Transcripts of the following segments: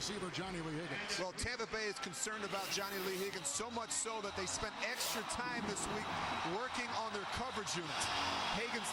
receiver Johnny Lee Higgins. Well, Tampa Bay is concerned about Johnny Lee Higgins, so much so that they spent extra time this week working on their coverage units. Higgins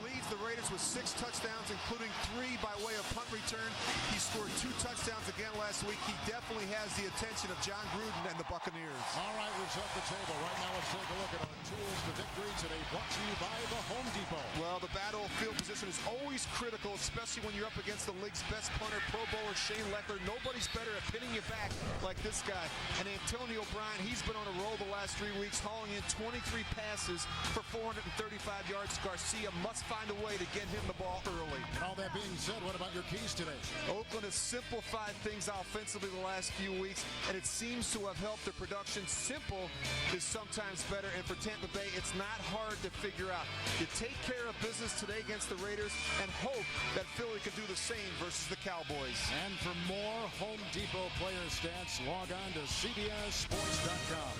leads the Raiders with 6 touchdowns, including 3 by way of punt return. He scored 2 touchdowns again last week. He definitely has the attention of John Gruden and the Buccaneers. All right, we've set the table. Right now, let's take a look at our tools to victory today, brought to you by the Home Depot. Well, the battlefield position is always critical, especially when you're up against the league's best punter, Pro Bowler Shane Leckler. Nobody's better at pinning you back like this guy. And Antonio Brown, he's been on a roll the last 3 weeks, hauling in 23 passes for 435 yards. Garcia must find a way to get him the ball early. And all that being said, what about your keys today? Oakland has simplified things offensively the last few weeks, and it seems to have helped their production. Simple is sometimes better, and for Tampa Bay, it's not hard to figure out. You take care of business today against the Raiders and hope that Philly can do the same versus the Cowboys. And for more Home Depot player stats, log on to CBSSports.com.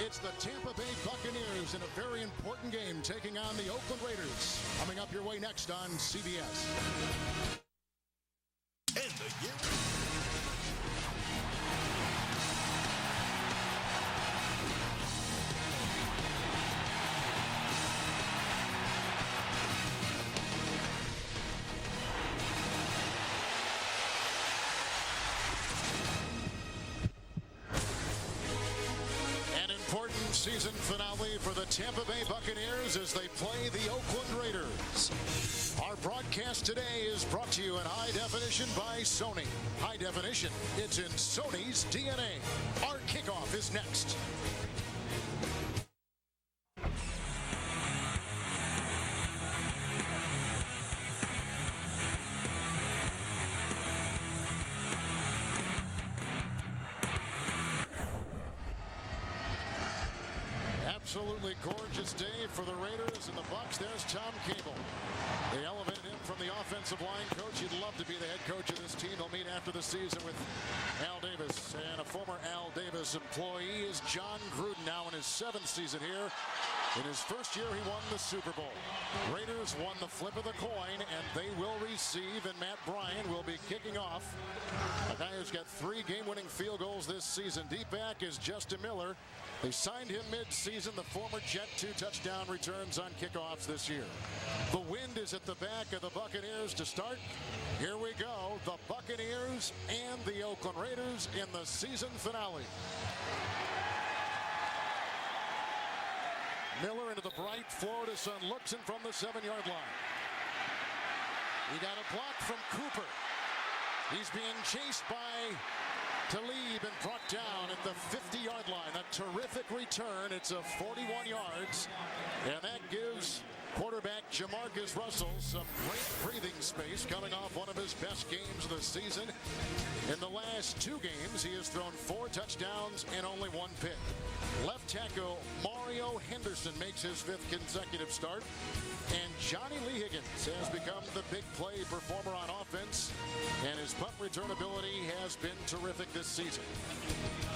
It's the Tampa Bay Buccaneers in a very important game taking on the Oakland Raiders. Coming up your way next on CBS. And the year. Season finale for the Tampa Bay Buccaneers as they play the Oakland Raiders. Our broadcast today is brought to you in high definition by Sony. High definition, it's in Sony's DNA. Our kickoff is next. Absolutely gorgeous day for the Raiders and the Bucs. There's Tom Cable. They elevated him from the offensive line coach. He'd love to be the head coach of this team. They'll meet after the season with Al Davis. And a former Al Davis employee is John Gruden, now in his 7th season here. In his first year, he won the Super Bowl. Raiders won the flip of the coin, and they will receive, and Matt Bryant will be kicking off. A guy who's got 3 game-winning field goals this season. Deep back is Justin Miller. They signed him mid-season. The former Jet 2 touchdown returns on kickoffs this year. The wind is at the back of the Buccaneers to start. Here we go. The Buccaneers and the Oakland Raiders in the season finale. Miller into the bright Florida sun, looks in from the 7-yard line. He got a block from Cooper. He's being chased by Talib and brought down at the 50-yard line. A terrific return. It's a 41 yards. And that gives quarterback Jamarcus Russell some great breathing space coming off one of his best games of the season. In the last 2 games, he has thrown 4 touchdowns and only 1 pick. Left tackle Mario Henderson makes his 5th consecutive start. And Johnny Lee Higgins has become the big play performer on offense. And his punt return ability has been terrific this season.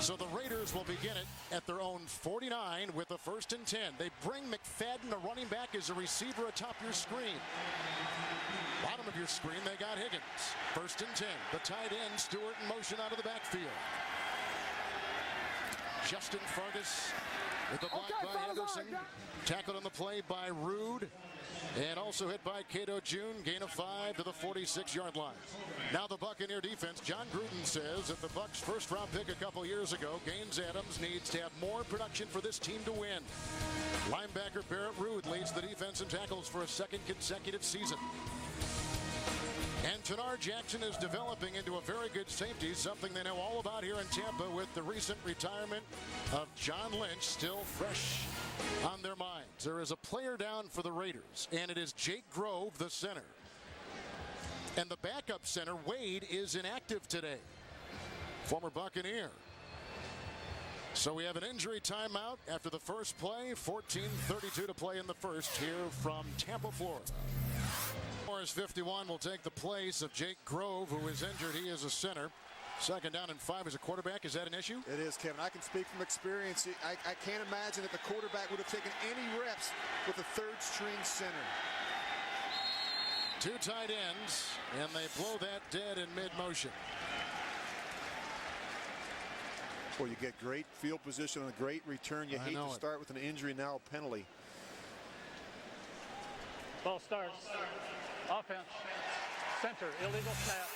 So the Raiders will begin it at their own 49 with a 1st and 10. They bring McFadden, a running back, as a receiver atop your screen. Bottom of your screen, they got Higgins. 1st and 10. The tight end, Stewart, in motion out of the backfield. Justin Fargas with the block by Henderson. Tackled on the play by Rude. And also hit by Cato June. Gain of 5 to the 46-yard line. Now the Buccaneer defense. John Gruden says that the Bucs' first-round pick a couple years ago, Gaines Adams, needs to have more production for this team to win. Linebacker Barrett Rude leads the defense in tackles for a 2nd consecutive season. And Tanar Jackson is developing into a very good safety, something they know all about here in Tampa with the recent retirement of John Lynch still fresh on their minds. There is a player down for the Raiders, and it is Jake Grove, the center. And the backup center, Wade, is inactive today. Former Buccaneer. So we have an injury timeout after the first play. 14:32 to play in the first here from Tampa, Florida. Morris 51 will take the place of Jake Grove, who is injured. He is a center. 2nd down and 5 as a quarterback. Is that an issue? It is, Kevin. I can speak from experience. I can't imagine that the quarterback would have taken any reps with a 3rd-string center. 2 tight ends, and they blow that dead in mid-motion. Well, you get great field position and a great return. You hate to start with an injury, now a penalty. Ball starts. Offense. Center. Illegal snap.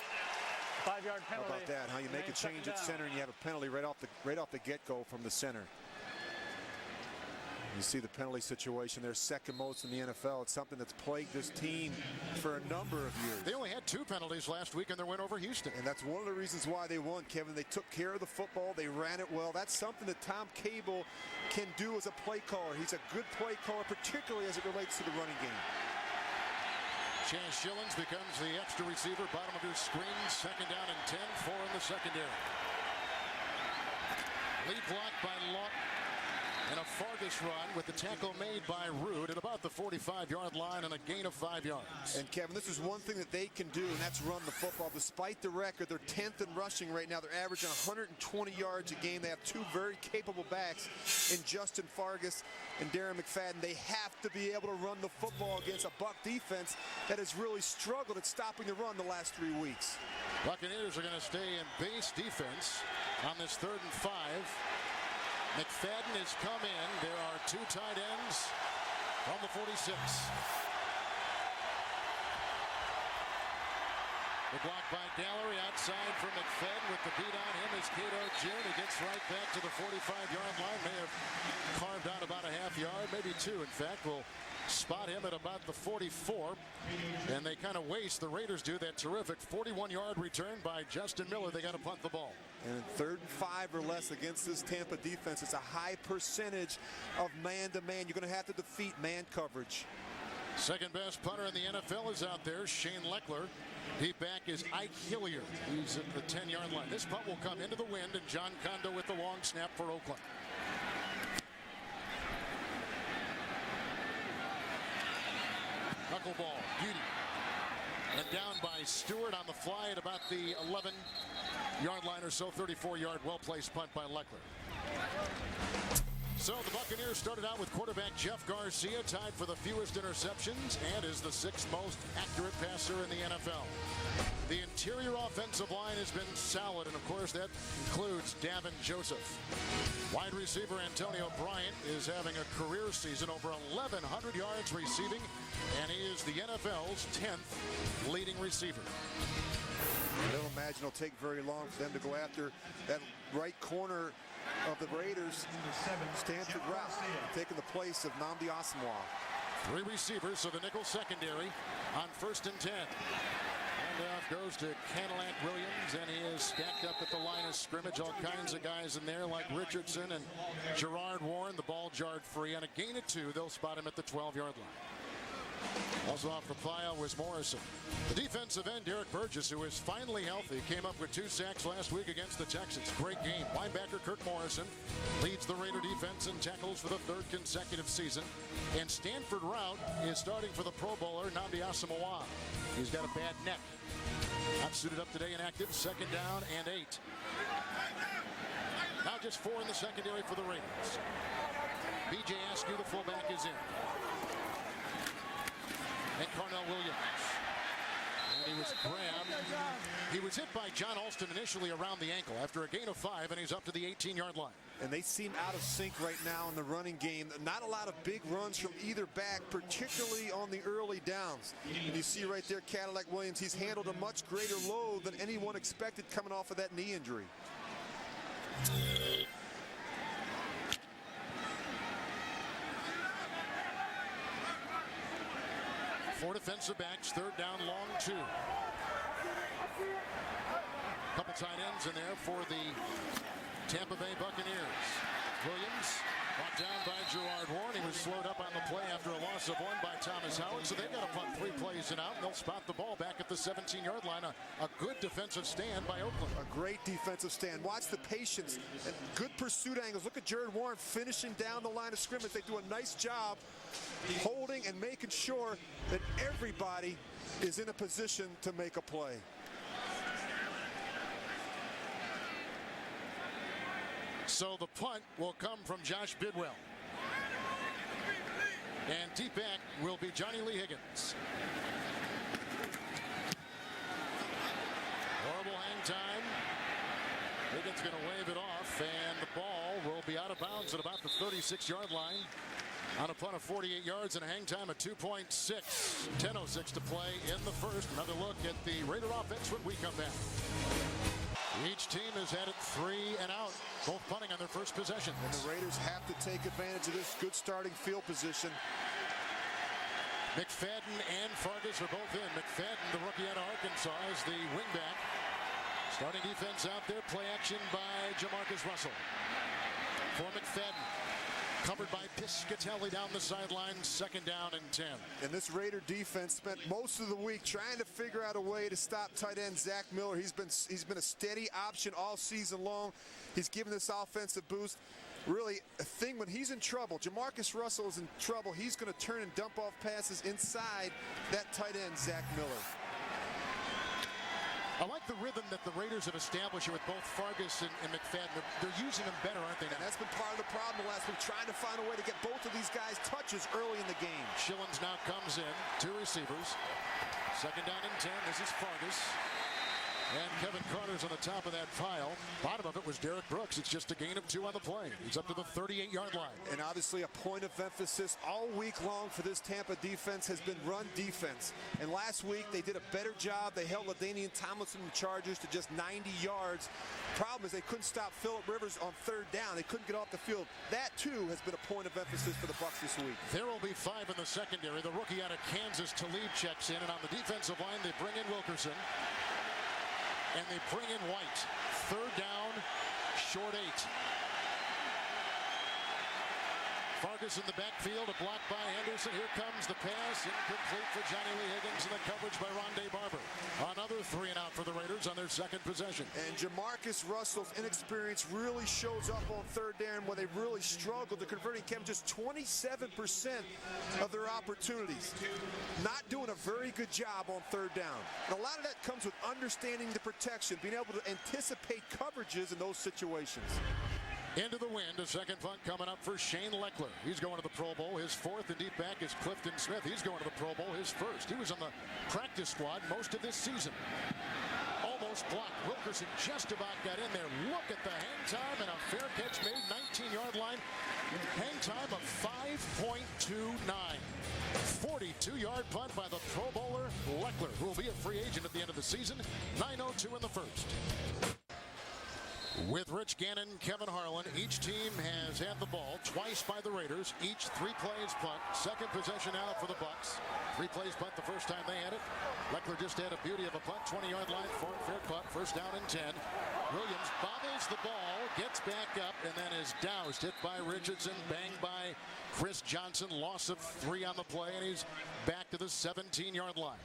5-yard penalty. How about that? How you make a change at center and you have a penalty right off the get-go from the center. You see the penalty situation there, second most in the NFL. It's something that's plagued this team for a number of years. They only had 2 penalties last week in their win over Houston. And that's one of the reasons why they won, Kevin. They took care of the football. They ran it well. That's something that Tom Cable can do as a play caller. He's a good play caller, particularly as it relates to the running game. Chance Shillings becomes the extra receiver, bottom of your screen, second down and 10, 4 in the secondary. Lead block by Lawton. And a farthest run with the tackle made by Rude at about the 45-yard line and a gain of 5 yards. And Kevin, this is one thing that they can do, and that's run the football. Despite the record, they're 10th in rushing right now. They're averaging 120 yards a game. They have 2 very capable backs in Justin Fargas and Darren McFadden. They have to be able to run the football against a Buck defense that has really struggled at stopping the run the last 3 weeks. Buccaneers are going to stay in base defense on this 3rd and 5. McFadden has come in. There are 2 tight ends from the 46. The block by Gallery outside for McFadden with the beat on him is Cato June. He gets right back to the 45-yard line. May have carved out about a half yard, maybe 2. In fact, we'll spot him at about the 44. And they kind of waste, the Raiders do, that terrific 41-yard return by Justin Miller. They got to punt the ball. And in 3rd and 5 or less against this Tampa defense, it's a high percentage of man-to-man. You're going to have to defeat man coverage. Second best punter in the NFL is out there, Shane Leckler. Deep back is Ike Hilliard. He's at the 10-yard line. This punt will come into the wind, and John Kondo with the long snap for Oakland. Knuckleball, beauty. And down by Stewart on the fly at about the 11-yard line or so. 34-yard well-placed punt by Leckler. So the Buccaneers started out with quarterback Jeff Garcia, tied for the fewest interceptions and is the 6th most accurate passer in the NFL. The interior offensive line has been solid, and of course that includes Davin Joseph. Wide receiver Antonio Bryant is having a career season, over 1,100 yards receiving, and he is the NFL's 10th leading receiver. I don't imagine it'll take very long for them to go after that right corner of the Raiders, Stanford route, taking the place of Nnamdi Asomugha. 3 receivers, so the nickel secondary on 1st and 10. Handoff goes to Cadillac Williams, and he is stacked up at the line of scrimmage. All kinds of guys in there like Richardson and Gerard Warren. The ball jarred free. On a gain of 2, they'll spot him at the 12-yard line. Also off the pile was Morrison. The defensive end, Derek Burgess, who is finally healthy, came up with 2 sacks last week against the Texans. Great game. Linebacker Kirk Morrison leads the Raider defense in tackles for the 3rd consecutive season. And Stanford route is starting for the Pro Bowler, Nnamdi Asomugha. He's got a bad neck. Not suited up today and active. 2nd down and 8. Now just 4 in the secondary for the Raiders. B.J. Askew, the fullback, is in. And Carnell Williams. And he was grabbed. He was hit by John Alston initially around the ankle after a gain of 5, and he's up to the 18-yard line. And they seem out of sync right now in the running game. Not a lot of big runs from either back, particularly on the early downs. And you see right there, Cadillac Williams, he's handled a much greater load than anyone expected coming off of that knee injury. 4 defensive backs, 3rd down, long 2. Couple tight ends in there for the Tampa Bay Buccaneers. Williams brought down by Gerard Warren. He was slowed up on the play after a loss of 1 by Thomas Howard. So they've got to punt 3 plays and out. And they'll spot the ball back at the 17-yard line. A good defensive stand by Oakland. A great defensive stand. Watch the patience and good pursuit angles. Look at Gerard Warren finishing down the line of scrimmage. They do a nice job holding and making sure that everybody is in a position to make a play. So the punt will come from Josh Bidwell. And deep back will be Johnny Lee Higgins. Horrible hang time. Higgins going to wave it off, and the ball will be out of bounds at about the 36-yard line on a punt of 48 yards and a hang time of 2.6. 10:06 to play in the first. Another look at the Raider offense when we come back. Each team has had it 3 and out, both punting on their first possession. And the Raiders have to take advantage of this good starting field position. McFadden and Fargas are both in. McFadden, the rookie out of Arkansas, is the wingback. Starting defense out there, play action by Jamarcus Russell. For McFadden, covered by Piscatelli down the sideline, 2nd down and 10. And this Raider defense spent most of the week trying to figure out a way to stop tight end Zach Miller. He's been a steady option all season long. He's given this offensive boost. Really a thing when he's in trouble. Jamarcus Russell is in trouble. He's going to turn and dump off passes inside that tight end Zach Miller. I like the rhythm that the Raiders have established here with both Fargas and McFadden. They're using them better, aren't they? And that's been part of the problem last week, trying to find a way to get both of these guys touches early in the game. Schillens now comes in, 2 receivers. 2nd down and 10. This is Fargas. And Kevin Carter's on the top of that pile. Bottom of it was Derek Brooks. It's just a gain of 2 on the play. He's up to the 38-yard line. And obviously a point of emphasis all week long for this Tampa defense has been run defense. And last week they did a better job. They held LaDainian Tomlinson and the Chargers to just 90 yards. Problem is they couldn't stop Phillip Rivers on 3rd down. They couldn't get off the field. That too has been a point of emphasis for the Bucs this week. There will be 5 in the secondary. The rookie out of Kansas, Talib, checks in. And on the defensive line, they bring in Wilkerson. And they bring in White. 3rd down, short 8. Fargas in the backfield, a block by Henderson. Here comes the pass, incomplete for Johnny Lee Higgins, and the coverage by Rondé Barber. Another 3 and out for the Raiders on their 2nd possession. And Jamarcus Russell's inexperience really shows up on 3rd down where they really struggled to converting, Kevin, just 27% of their opportunities. Not doing a very good job on 3rd down. And a lot of that comes with understanding the protection, being able to anticipate coverages in those situations. Into the wind, a 2nd punt coming up for Shane Leckler. He's going to the Pro Bowl. His 4th, and deep back is Clifton Smith. He's going to the Pro Bowl, his 1st. He was on the practice squad most of this season. Almost blocked. Wilkerson just about got in there. Look at the hang time, and a fair catch made, 19-yard line. Hang time of 5.29. 42-yard punt by the Pro Bowler Leckler, who will be a free agent at the end of the season. 9:02 in the first. With Rich Gannon, Kevin Harlan, each team has had the ball twice by the Raiders. Each 3 plays punt. 2nd possession out for the Bucs. 3 plays punt the first time they had it. Leckler just had a beauty of a punt. 20-yard line for fair punt. 1st down and 10. Williams bobbles the ball, gets back up, and then is doused. Hit by Richardson, banged by Chris Johnson. Loss of 3 on the play, and he's back to the 17-yard line.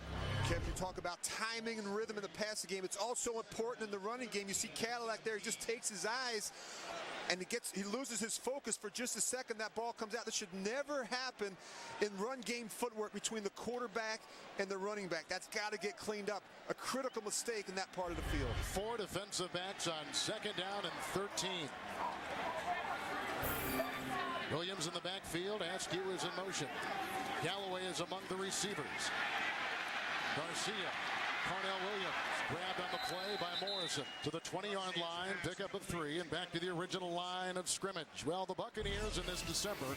Kevin, you talk about timing and rhythm in the passing game. It's also important in the running game. You see Cadillac there, he just takes his eyes and he loses his focus for just a second. That ball comes out. This should never happen in run game footwork between the quarterback and the running back. That's got to get cleaned up. A critical mistake in that part of the field. 4 defensive backs on 2nd down and 13. Williams in the backfield. Askew is in motion. Galloway is among the receivers. Garcia, Carnell Williams, grabbed on the play by Morrison to the 20-yard line, pick up a 3, and back to the original line of scrimmage. Well, the Buccaneers in this December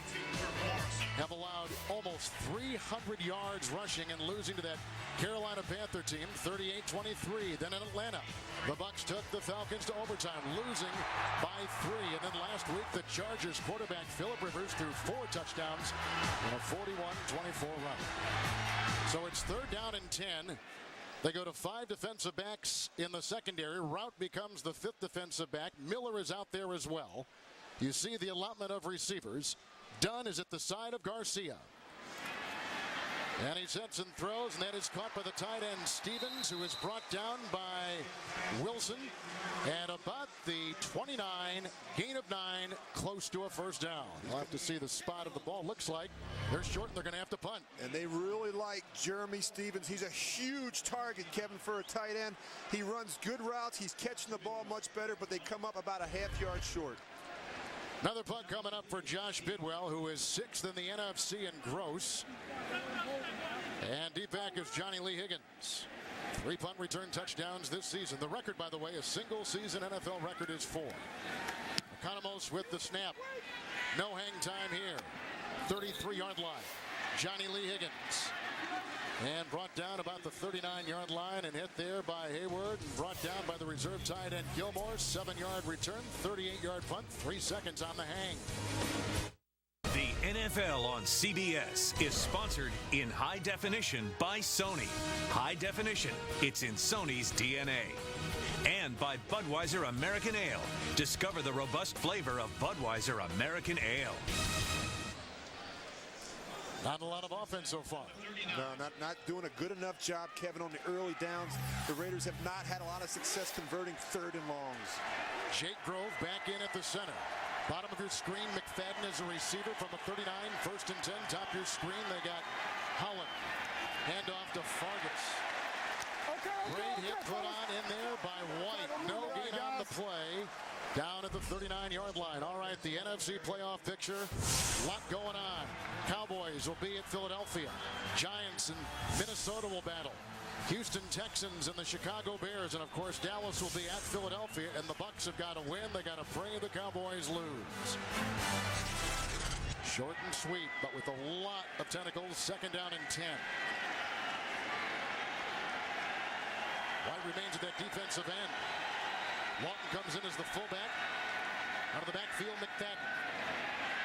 have allowed almost 300 yards rushing and losing to that Carolina Panther team, 38-23. Then in Atlanta, the Bucs took the Falcons to overtime, losing by 3. And then last week, the Chargers quarterback Phillip Rivers threw 4 touchdowns in a 41-24 run. So it's 3rd down and 10. They go to 5 defensive backs in the secondary. Rout becomes the 5th defensive back. Miller is out there as well. You see the allotment of receivers. Dunn is at the side of Garcia. And he sets and throws, and that is caught by the tight end Stevens, who is brought down by Wilson. And about the 29, gain of 9, close to a 1st down. We'll have to see the spot of the ball. Looks like they're short and they're going to have to punt. And they really like Jeremy Stevens. He's a huge target, Kevin, for a tight end. He runs good routes. He's catching the ball much better, but they come up about a half-yard short. Another punt coming up for Josh Bidwell, who is 6th in the NFC in gross. And deep back is Johnny Lee Higgins. 3 punt return touchdowns this season. The record, by the way, a single season NFL record is 4. Economos with the snap. No hang time here. 33-yard line. Johnny Lee Higgins. And brought down about the 39-yard line and hit there by Hayward. And brought down by the reserve tight end Gilmore. 7-yard return, 38-yard punt, 3 seconds on the hang. The NFL on CBS is sponsored in high definition by Sony. High definition, it's in Sony's DNA. And by Budweiser American Ale. Discover the robust flavor of Budweiser American Ale. Not a lot of offense so far. No, not doing a good enough job, Kevin, on the early downs. The Raiders have not had a lot of success converting 3rd and longs. Jake Grove back in at the center. Bottom of your screen, McFadden is a receiver from the 39. 1st and 10. Top of your screen, they got HARLAN. Handoff to Fargus. Great hit put on in there by White. No gain on the play. Down at the 39-yard line. All right, the NFC playoff picture. A lot going on. Cowboys will be at Philadelphia. Giants and Minnesota will battle. Houston Texans and the Chicago Bears. And, of course, Dallas will be at Philadelphia. And the Bucs have got to win. They got to pray the Cowboys lose. Short and sweet, but with a lot of tentacles. 2nd down and 10. White remains at that defensive end. Lawton comes in as the fullback. Out of the backfield, McFadden.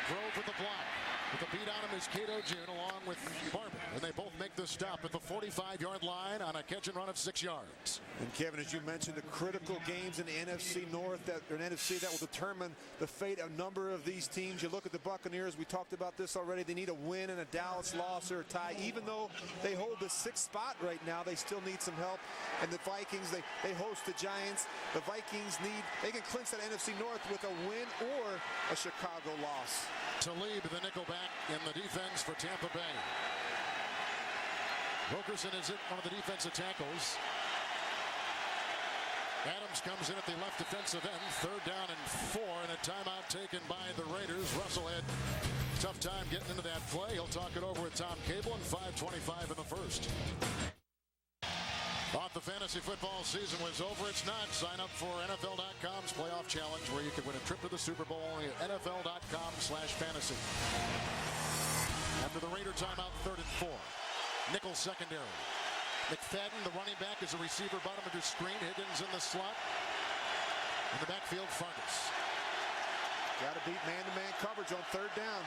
Grove with the block. With the beat on him is Cato June along with Barber. And they both make the stop at the 45-yard line on a catch and run of 6 yards. And Kevin, as you mentioned, the critical games in the NFC North, or NFC that will determine the fate of a number of these teams. You look at the Buccaneers, we talked about this already. They need a win and a Dallas loss or a tie. Even though they hold the 6th spot right now, they still need some help. And the Vikings, they host the Giants. The Vikings they can clinch that NFC North with a win or a Chicago loss. Talib, the nickelback in the defense for Tampa Bay. Wilkerson is one of the defensive tackles. Adams comes in at the left defensive end. 3rd down and 4, and a timeout taken by the Raiders. Russell had a tough time getting into that play. He'll talk it over with Tom Cable, and 5:25 in the first. Thought the fantasy football season was over. It's not. Sign up for NFL.com's playoff challenge where you can win a trip to the Super Bowl at NFL.com/fantasy. After the Raider timeout, 3rd and 4. Nickel secondary. McFadden, the running back, is a receiver bottom of your screen. Higgins in the slot. In the backfield, Fargus. Got to beat man-to-man coverage on 3rd down.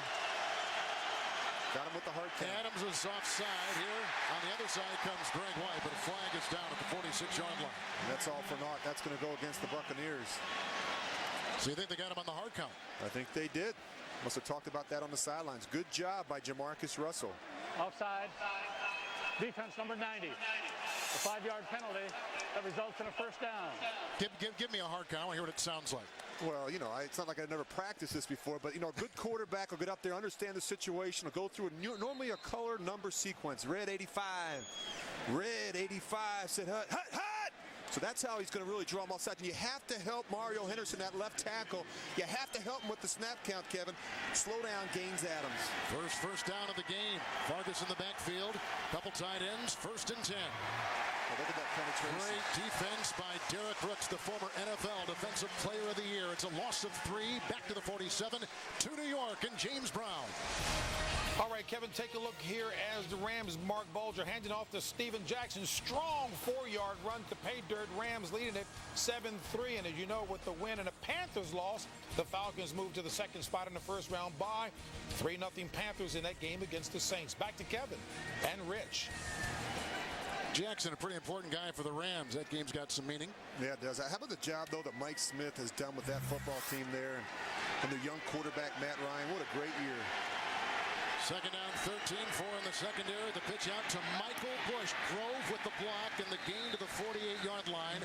Got him with the hard count. Adams is offside here. On the other side comes Greg White, but a flag is down at the 46-yard line. And that's all for naught. That's going to go against the Buccaneers. So you think they got him on the hard count? I think they did. Must have talked about that on the sidelines. Good job by Jamarcus Russell. Offside. Defense number 90. A 5-yard penalty that results in a 1st down. Give me a hard count. I want to hear what it sounds like. Well, you know, it's not like I've never practiced this before, but, you know, a good quarterback will get up there, understand the situation, will go through normally a color number sequence. Red 85. Red 85 said, hut, hut, hut. So that's how he's going to really draw him offside. And you have to help Mario Henderson, that left tackle. You have to help him with the snap count, Kevin. Slow down Gaines Adams. First down of the game. Fargus in the backfield. Couple tight ends. 1st and 10. Well, look at that penetration. Great defense by Derek Brooks, the former NFL Defensive Player of the Year. It's a loss of 3. Back to the 47. To New York and James Brown. All right, Kevin, take a look here as the Rams' Mark Bulger handing off to Steven Jackson. Strong 4-yard run to pay dirt. Rams leading it 7-3. And as you know, with the win and the Panthers loss, the Falcons moved to the 2nd spot in the 1st round bye. 3-0 Panthers in that game against the Saints. Back to Kevin and Rich. Jackson, a pretty important guy for the Rams. That game's got some meaning. Yeah, it does. How about the job, though, that Mike Smith has done with that football team there and the young quarterback, Matt Ryan? What a great year. 2nd down, 13, 4 in the secondary. The pitch out to Michael Bush. Grove with the block and the gain to the 48-yard line.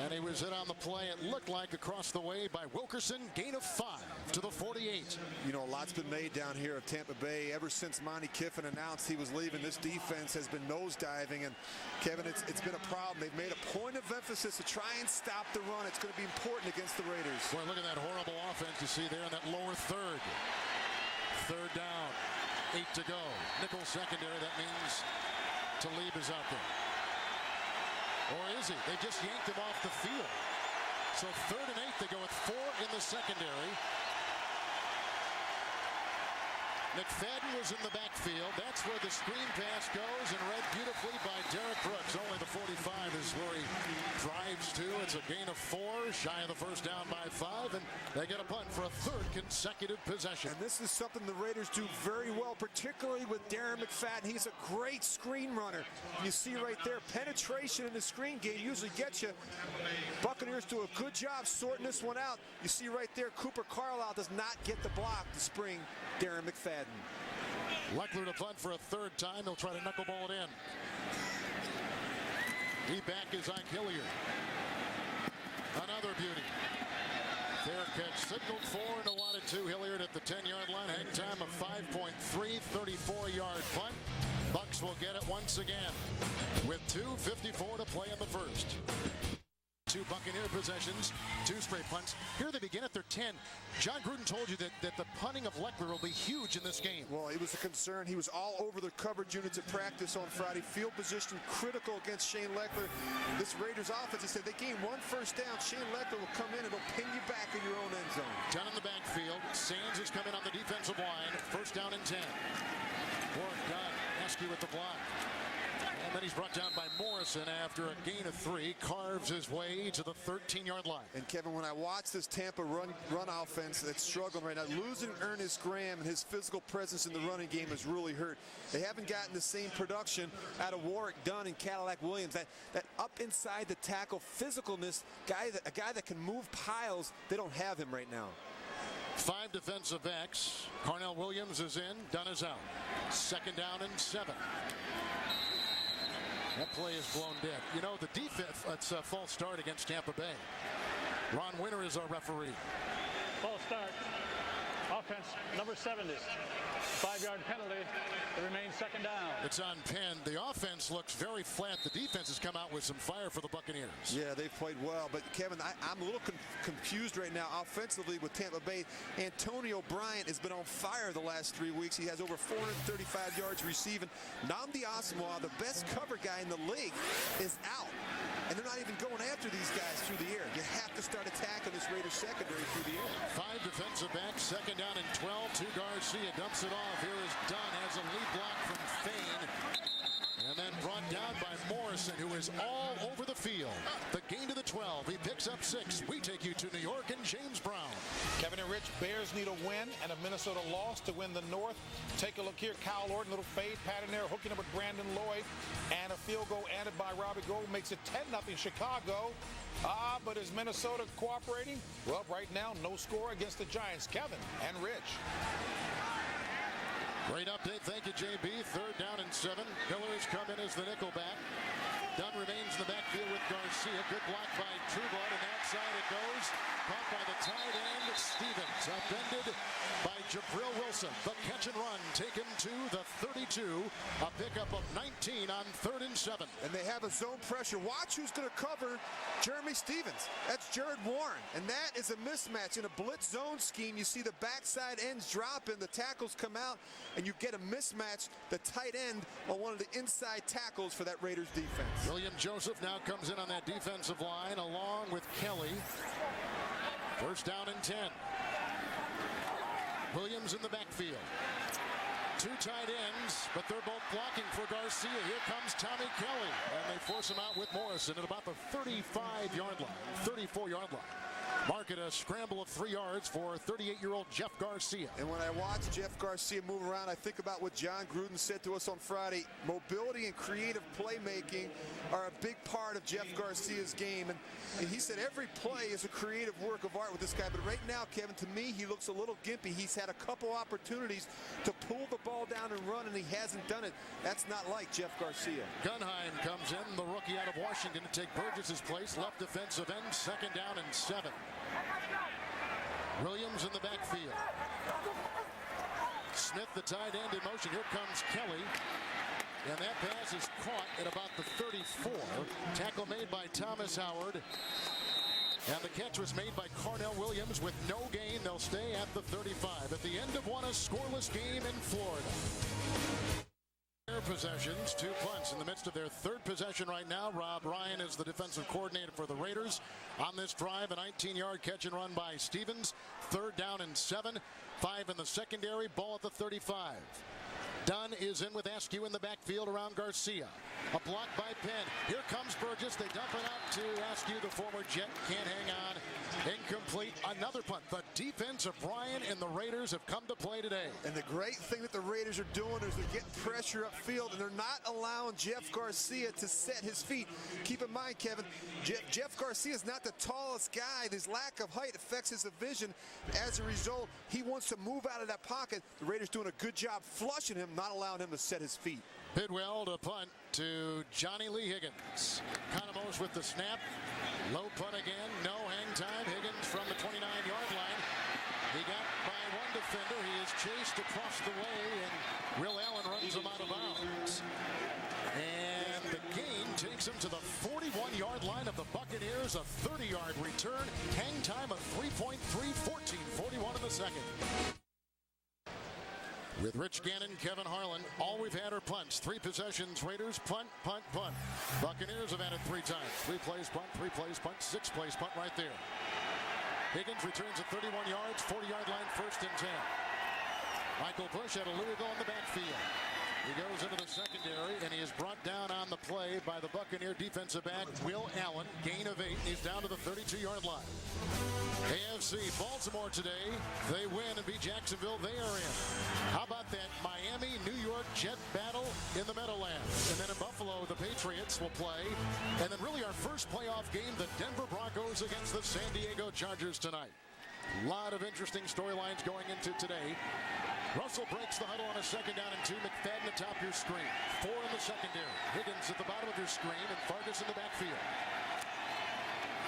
And he was hit on the play. It looked like across the way by Wilkerson. Gain of 5 to the 48. You know, a lot's been made down here of Tampa Bay. Ever since Monty Kiffin announced he was leaving, this defense has been nosediving. And, Kevin, it's been a problem. They've made a point of emphasis to try and stop the run. It's going to be important against the Raiders. Boy, look at that horrible offense you see there in that lower 3rd. 3rd down, 8 to go. Nickel secondary, that means Talib is out there. Or is he? They just yanked him off the field. So 3rd and 8, they go with 4 in the secondary. McFadden was in the backfield. That's where the screen pass goes, and read beautifully by Derek Brooks. Only the 45 is where he drives to. It's a gain of 4, shy of the first down by 5, and they get a punt for a 3rd consecutive possession. And this is something the Raiders do very well, particularly with Darren McFadden. He's a great screen runner. You see right there, penetration in the screen game usually gets you. Buccaneers do a good job sorting this one out. You see right there, Cooper Carlisle does not get the block to spring Darren McFadden. Leckler to punt for a 3rd time. They'll try to knuckleball it in. He back is on Hilliard. Another beauty. Fair catch signaled for and a wanted 2. Hilliard at the 10-yard line. Hang time of 5.3. 34-yard punt. Bucks will get it once again with 2:54 to play in the first. 2 Buccaneer possessions, 2 straight punts. Here they begin at their 10. John Gruden told you that the punting of Leckler will be huge in this game. Well, it was a concern. He was all over the coverage units at practice on Friday. Field position critical against Shane Leckler. This Raiders offense, they said they gain 1 first down. Shane Leckler will come in and he'll pin you back in your own end zone. Down in the backfield, Sands is coming on the defensive line. First down and 10. Warren Gunn, Esky with the block. And then he's brought down by Morrison after a gain of 3. Carves his way to the 13-yard line. And Kevin, when I watch this Tampa run offense that's struggling right now, losing Ernest Graham and his physical presence in the running game has really hurt. They haven't gotten the same production out of Warwick Dunn and Cadillac Williams. That up inside the tackle physicalness, a guy that can move piles, they don't have him right now. 5 defensive backs. Carnell Williams is in. Dunn is out. 2nd down and 7. That play is blown dead. You know, the defense, it's a false start against Tampa Bay. Ron Winter is our referee. False start. Offense, number 70. 5-yard penalty. It remains 2nd down. It's on Penn. The offense looks very flat. The defense has come out with some fire for the Buccaneers. Yeah, they've played well. But, Kevin, I'm a little confused right now offensively with Tampa Bay. Antonio Bryant has been on fire the last 3 weeks. He has over 435 yards receiving. Nnamdi Asomugha, the best cover guy in the league, is out. And they're not even going after these guys through the air. You have to start attacking this Raiders secondary through the air. 5 defensive backs, 2nd down and 12. To Garcia, dumps it off. Here is Dunn, has a lead block from Fain. And then brought down by Morrison, who is all over the field. The gain to the 12. He picks up 6. We take you to New York and James Brown. Kevin and Rich, Bears need a win and a Minnesota loss to win the North. Take a look here. Kyle Orton, little fade pattern there, hooking up with Brandon Lloyd. And a field goal added by Robbie Gould makes it 10-0 Chicago. But is Minnesota cooperating? Well, right now, no score against the Giants. Kevin and Rich. Great update. Thank you, JB. 3rd down and 7. Miller's come in as the nickelback. Dunn remains in the backfield with Garcia. Good block by Trueblood, and outside it goes. Caught by the tight end, Stevens. Upended by Jabril Wilson. The catch and run take him to the 32. A pickup of 19 on 3rd and 7. And they have a zone pressure. Watch who's going to cover Jeremy Stevens. That's Jared Warren. And that is a mismatch. In a blitz zone scheme, you see the backside ends drop in, the tackles come out, and you get a mismatch, the tight end on one of the inside tackles for that Raiders defense. William Joseph now comes in on that defensive line along with Kelly. 1st down and 10. Williams in the backfield. 2 tight ends, but they're both blocking for Garcia. Here comes Tommy Kelly, and they force him out with Morrison at about the 35-yard line, 34-yard line. Mark it a scramble of 3 yards for 38-year-old Jeff Garcia. And when I watch Jeff Garcia move around, I think about what John Gruden said to us on Friday. Mobility and creative playmaking are a big part of Jeff Garcia's game. And he said every play is a creative work of art with this guy. But right now, Kevin, to me, he looks a little gimpy. He's had a couple opportunities to pull the ball down and run, and he hasn't done it. That's not like Jeff Garcia. Gunheim comes in, the rookie out of Washington, to take Burgess's place. Left defensive end, 2nd down and 7. Williams in the backfield. Smith, the tight end, in motion. Here comes Kelly. And that pass is caught at about the 34. Tackle made by Thomas Howard. And the catch was made by Carnell Williams with no gain. They'll stay at the 35. At the end of a scoreless game in Florida. possessions, 2 punts. In the midst of their 3rd possession right now, Rob Ryan is the defensive coordinator for the Raiders. On this drive, a 19-yard catch and run by Stevens. 3rd down and 7. 5 in the secondary. Ball at the 35. Dunn is in with Askew in the backfield around Garcia. A block by Penn. Here comes Burgess. They dump it out to Askew, the former Jet. Can't hang on. Incomplete. Another punt. The defense of Bryan and the Raiders have come to play today. And the great thing that the Raiders are doing is they're getting pressure upfield, and they're not allowing Jeff Garcia to set his feet. Keep in mind, Kevin, Jeff Garcia is not the tallest guy. His lack of height affects his vision. As a result, he wants to move out of that pocket. The Raiders doing a good job flushing him, not allowing him to set his feet. Bidwell to punt to Johnny Lee Higgins. Economos with the snap. Low punt again. No hang time. Higgins from the 29-yard line. He got by one defender. He is chased across the way, and Will Allen runs him out of bounds. And the gain takes him to the 41-yard line of the Buccaneers. A 30-yard return. Hang time of 3.3, 14:41 in the second. With Rich Gannon, Kevin Harlan, all we've had are punts. 3 possessions, Raiders, punt, punt, punt. Buccaneers have had it 3 times. 3 plays, punt, 3 plays, punt, 6 plays, punt right there. Higgins returns at 31 yards, 40-yard line, 1st and 10. Michael Bush out of Louisville in the backfield. He goes into the secondary, and he is brought down on the play by the Buccaneer defensive back, Will Allen. Gain of 8. He's down to the 32-yard line. AFC, Baltimore today. They win and beat Jacksonville. They are in. How about that Miami-New York Jet battle in the Meadowlands? And then in Buffalo, the Patriots will play. And then really our first playoff game, the Denver Broncos against the San Diego Chargers tonight. A lot of interesting storylines going into today. Russell breaks the huddle on a 2nd down and 2. McFadden atop your screen. 4 in the secondary. Higgins at the bottom of your screen, and Fargas in the backfield.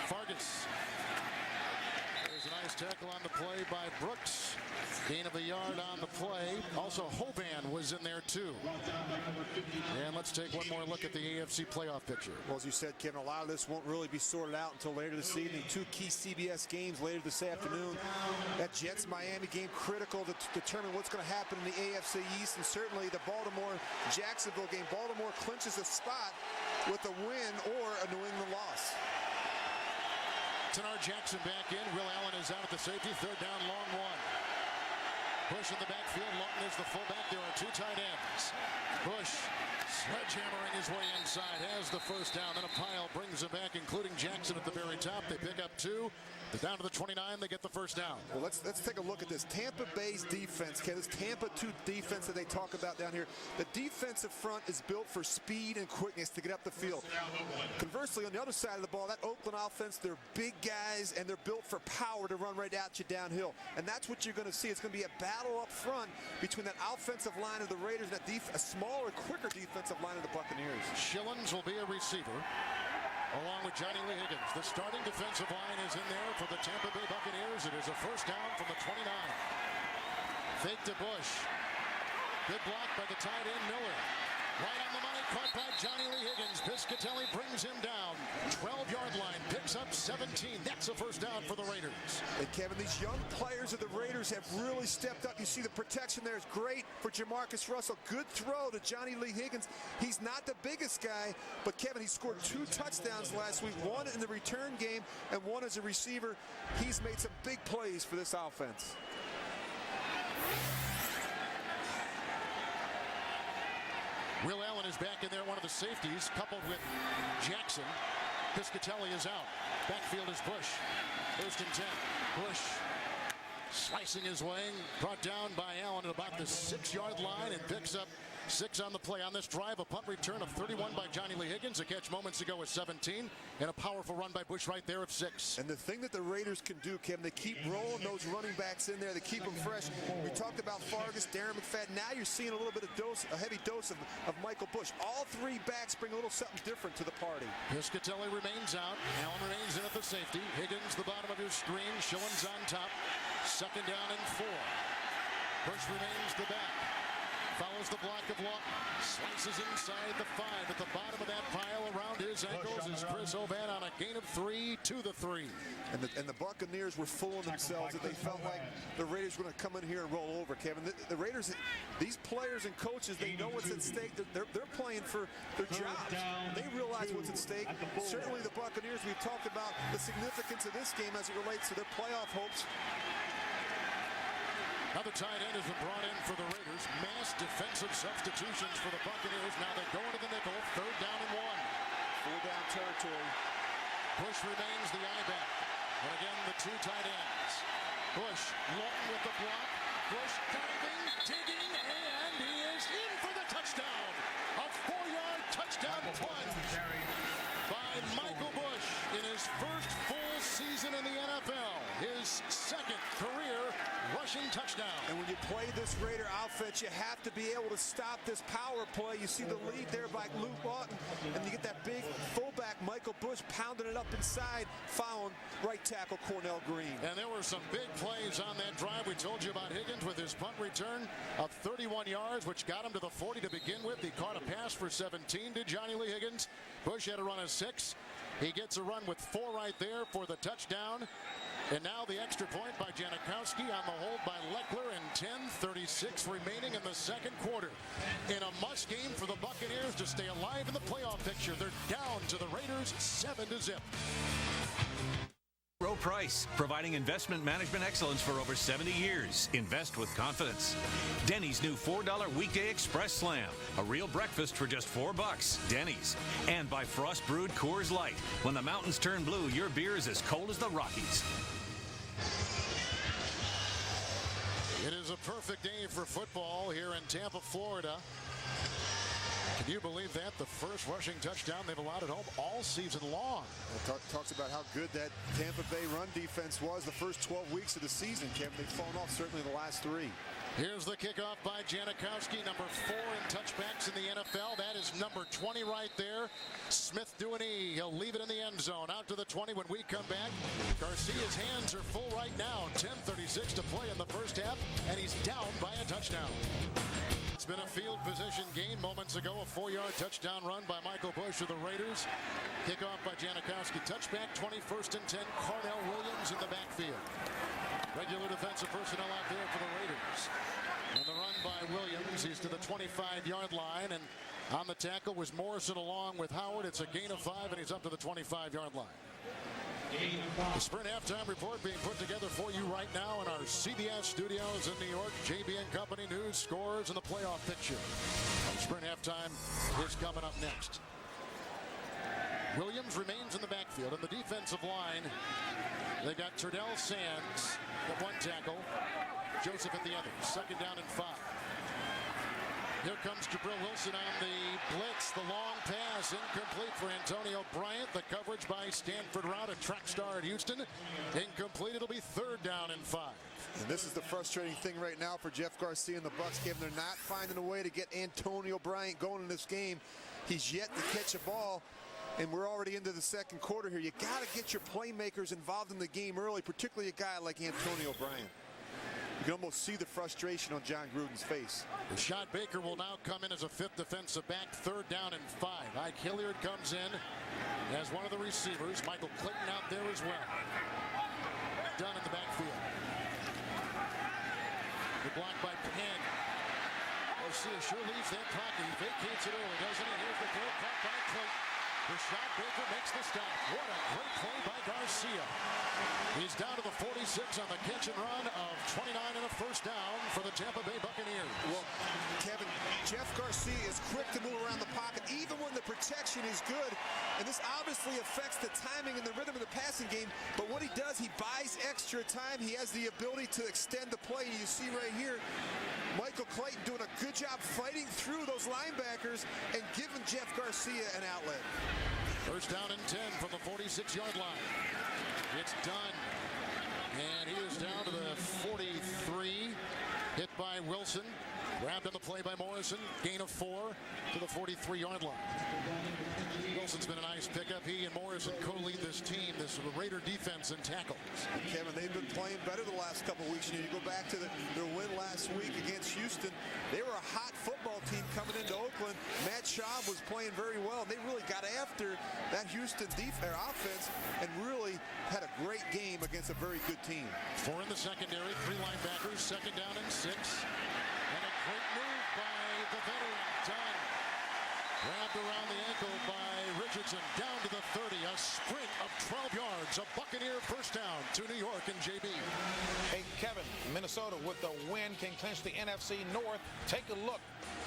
Fargas. There's a nice tackle on the play by Brooks. Gain of a yard on the play. Also, Hoban was in there too. And let's take one more look at the AFC playoff picture. Well, as you said, Kevin, a lot of this won't really be sorted out until later this evening. 2 key CBS games later this afternoon. That Jets-Miami game critical to determine what's going to happen in the AFC East, and certainly the Baltimore-Jacksonville game. Baltimore clinches a spot with a win or a New England loss. Tenar Jackson back in. Will Allen is out at the safety. 3rd down, long 1. Bush in the backfield. Lawton is the fullback. There are 2 tight ends. Bush sledgehammering his way inside. Has the 1st down. Then a pile brings him back, including Jackson at the very top. They pick up 2. They're down to the 29. They get the 1st down. Well, let's take a look at this. Tampa Bay's defense, This Tampa 2 defense that they talk about down here. The defensive front is built for speed and quickness to get up the field. Conversely, on the other side of the ball, that Oakland offense, they're big guys, and they're built for power to run right at you downhill. And that's what you're going to see. It's going to be a battle up front between that offensive line of the Raiders and that a smaller, quicker defensive line of the Buccaneers. Schillens will be a receiver, along with Johnny Lee Higgins. The starting defensive line is in there for the Tampa Bay Buccaneers. It is a 1st down from the 29. Fake to Bush. Good block by the tight end, Miller. Right on the money, caught by Johnny Lee Higgins. Piscatelli brings him down. 12-yard line, picks up 17. That's a 1st down for the Raiders. And Kevin, these young players of the Raiders have really stepped up. You see the protection there is great for Jamarcus Russell. Good throw to Johnny Lee Higgins. He's not the biggest guy, but Kevin, he scored 2 touchdowns last week. 1 in the return game and 1 as a receiver. He's made some big plays for this offense. Will Allen is back in there, one of the safeties, coupled with Jackson. Piscatelli is out. Backfield is Bush. 1st and 10. Bush slicing his way, brought down by Allen at about the 6-yard line, and picks up 6 on the play. On this drive, a punt return of 31 by Johnny Lee Higgins. A catch moments ago with 17, and a powerful run by Bush right there of 6. And the thing that the Raiders can do, Kevin, they keep rolling those running backs in there. They keep them fresh. We talked about Fargas, Darren McFadden. Now you're seeing a little bit of a heavy dose of Michael Bush. All 3 backs bring a little something different to the party. Piscatelli remains out. Allen remains in at the safety. Higgins, the bottom of your screen. Schillens on top. 2nd down and 4. Bush remains the back. follows the block of Lawton, slices inside the 5. At the bottom of that pile around his ankles is Chris Oban on a gain of 3 to the 3. And the Buccaneers were fooling themselves that they felt like the Raiders were going to come in here and roll over, Kevin. The Raiders, these players and coaches, they know what's at stake. They're playing for their jobs. They realize what's at stake. Certainly the Buccaneers, we've talked about the significance of this game as it relates to their playoff hopes. Another tight end has been brought in for the Raiders. Mass defensive substitutions for the Buccaneers. Now they go into the nickel. 3rd down and 1. 4-down territory. Bush remains the I-back. And again, the 2 tight ends. Bush, Lawton with the block. Bush diving, digging, and he is in for the touchdown. A 4-yard touchdown punt by Michael Bush in his first full season in the NFL. His 2nd career rushing touchdown. And when you play this Raider outfit, you have to be able to stop this power play. You see the lead there by Luke Lawton, and you get that big fullback Michael Bush pounding it up inside, found right tackle Cornell Green. And there were some big plays on that drive. We told you about Higgins with his punt return of 31 yards, which got him to the 40 to begin with. He caught a pass for 17 to Johnny Lee Higgins. Bush had a run of 6. He gets a run with 4 right there for the touchdown. And now the extra point by Janikowski on the hold by Leckler, and 10:36 remaining in the 2nd quarter. In a must game for the Buccaneers to stay alive in the playoff picture. They're down to the Raiders 7-0. Row Price, providing investment management excellence for over 70 years. Invest with confidence. Denny's new $4 weekday express slam. A real breakfast for just $4. Denny's. And by Frost Brewed Coors Light. When the mountains turn blue, your beer is as cold as the Rockies. It is a perfect day for football here in Tampa, Florida. Can you believe that? The first rushing touchdown they've allowed at home all season long. Talks about how good that Tampa Bay run defense was the first 12 weeks of the season, Kevin. They've fallen off certainly the last 3. Here's the kickoff by Janikowski, number 4 in touchbacks in the NFL. That is number 20 right there. Smith doing E. He'll leave it in the end zone. Out to the 20 when we come back. Garcia's hands are full right now. 10:36 to play in the first half, and he's down by a touchdown. It's been a field position gain moments ago. A 4-yard touchdown run by Michael Bush of the Raiders. Kickoff by Janikowski. Touchback, 21st and 10. Cornell Williams in the backfield. Regular defensive personnel out there for the Raiders. And the run by Williams. He's to the 25-yard line. And on the tackle was Morrison along with Howard. It's a gain of 5, and he's up to the 25-yard line. The Sprint halftime report being put together for you right now in our CBS studios in New York. JB and Company news, scores, and the playoff picture. Sprint halftime is coming up next. Williams remains in the backfield. And the defensive line, they got Turdell Sands at 1 tackle, Joseph at the other. 2nd down and 5. Here comes Jabril Wilson on the blitz. The long pass incomplete for Antonio Bryant. The coverage by Stanford Route, a track star at Houston. Incomplete. It'll be 3rd down and 5. And this is the frustrating thing right now for Jeff Garcia and the Bucs, Kevin. They're not finding a way to get Antonio Bryant going in this game. He's yet to catch a ball, and we're already into the 2nd quarter here. You got to get your playmakers involved in the game early, particularly a guy like Antonio Bryant. You can almost see the frustration on John Gruden's face. Rashad Baker will now come in as a 5th defensive back. 3rd down and 5. Ike Hilliard comes in as one of the receivers. Michael Clayton out there as well. Dunn in the backfield. The block by Penn. Garcia sure leaves that pocket. He vacates it early, doesn't he? Here's the throw caught by Clayton. Rashad Baker makes the stop. What a great play by Garcia. He's down to the 46 on the catch and run of 29 and a 1st down for the Tampa Bay Buccaneers. Well, Kevin, Jeff Garcia is quick to move around the pocket, even when the protection is good. And this obviously affects the timing and the rhythm of the passing game. But what he does, he buys extra time. He has the ability to extend the play. You see right here, Michael Clayton doing a good job fighting through those linebackers and giving Jeff Garcia an outlet. 1st down and 10 from the 46-yard line. It's done. And he is down to the 43. Hit by Wilson. Grabbed on the play by Morrison. Gain of 4 to the 43-yard line. Wilson's been a nice pickup. He and Morrison co-lead this team, this Raider defense in tackles. And Kevin, they've been playing better the last couple of weeks. You go back to their win last week against Houston. They were a hot football team coming into Oakland. Matt Schaub was playing very well. They really got after that Houston offense and really had a great game against a very good team. 4 in the secondary, 3 linebackers, 2nd down and 6. And a great move by the veteran, Dunn. Grabbed around the ankle by Richardson, down to the 30, a sprint of 12 yards, a Buccaneer first down to New York and JB. Hey, Kevin, Minnesota with the win can clinch the NFC North. Take a look.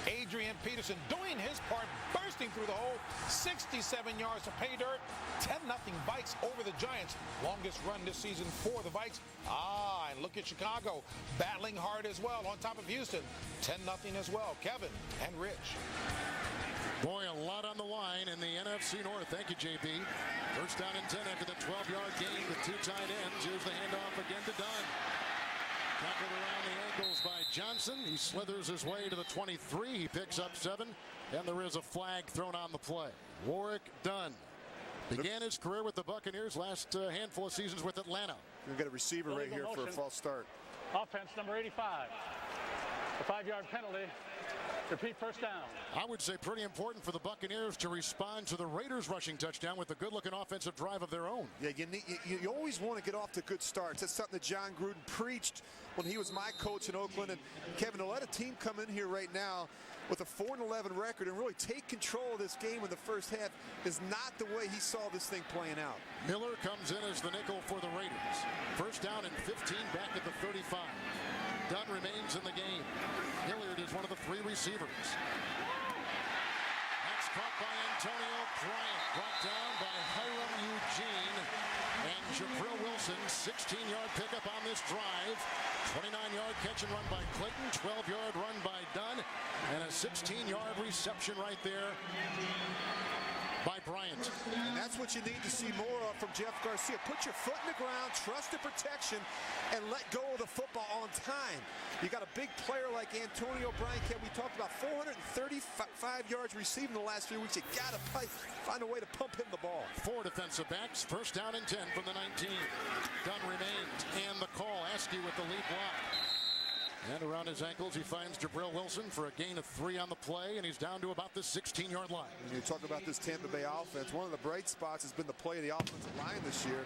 Adrian Peterson doing his part, bursting through the hole, 67 yards to pay dirt. 10-0 Vikes over the Giants. Longest run this season for the Vikes. And look at Chicago, battling hard as well on top of Houston. 10-0 as well. Kevin and Rich. Boy, a lot on the line in the NFC North. Thank you, JB. First down and 10 after the 12-yard gain with 2 tight ends. Here's the handoff again to Dunn. Tackled around the ankles by Johnson. He slithers his way to the 23. He picks up 7, and there is a flag thrown on the play. Warrick Dunn began his career with the Buccaneers, last handful of seasons with Atlanta. We've got a receiver right here for a false start. Offense number 85. A 5-yard penalty. Repeat first down. I would say pretty important for the Buccaneers to respond to the Raiders rushing touchdown with a good-looking offensive drive of their own. Yeah, you always want to get off to good starts. That's something that John Gruden preached when he was my coach in Oakland. And Kevin, to let a team come in here right now with a 4-11 record and really take control of this game in the first half is not the way he saw this thing playing out. Miller comes in as the nickel for the Raiders. First down and 15 back at the 35. Dunn remains in the game. Hilliard is one of the 3 receivers. That's caught by Antonio Bryant. Brought down by Hiram Eugene. And Jabril Wilson, 16-yard pickup on this drive. 29-yard catch and run by Clayton. 12-yard run by Dunn. And a 16-yard reception right there by Bryant. And that's what you need to see more of from Jeff Garcia. Put your foot in the ground, trust the protection, and let go of the football on time. You got a big player like Antonio Bryant. We talked about 435 yards receiving the last 3 weeks. You got to find a way to pump him the ball. 4 defensive backs, first down and 10 from the 19. Dunn remains, and the call. Askew with the lead block. And around his ankles, he finds Jabril Wilson for a gain of 3 on the play, and he's down to about the 16-yard line. You talk about this Tampa Bay offense. One of the bright spots has been the play of the offensive line this year.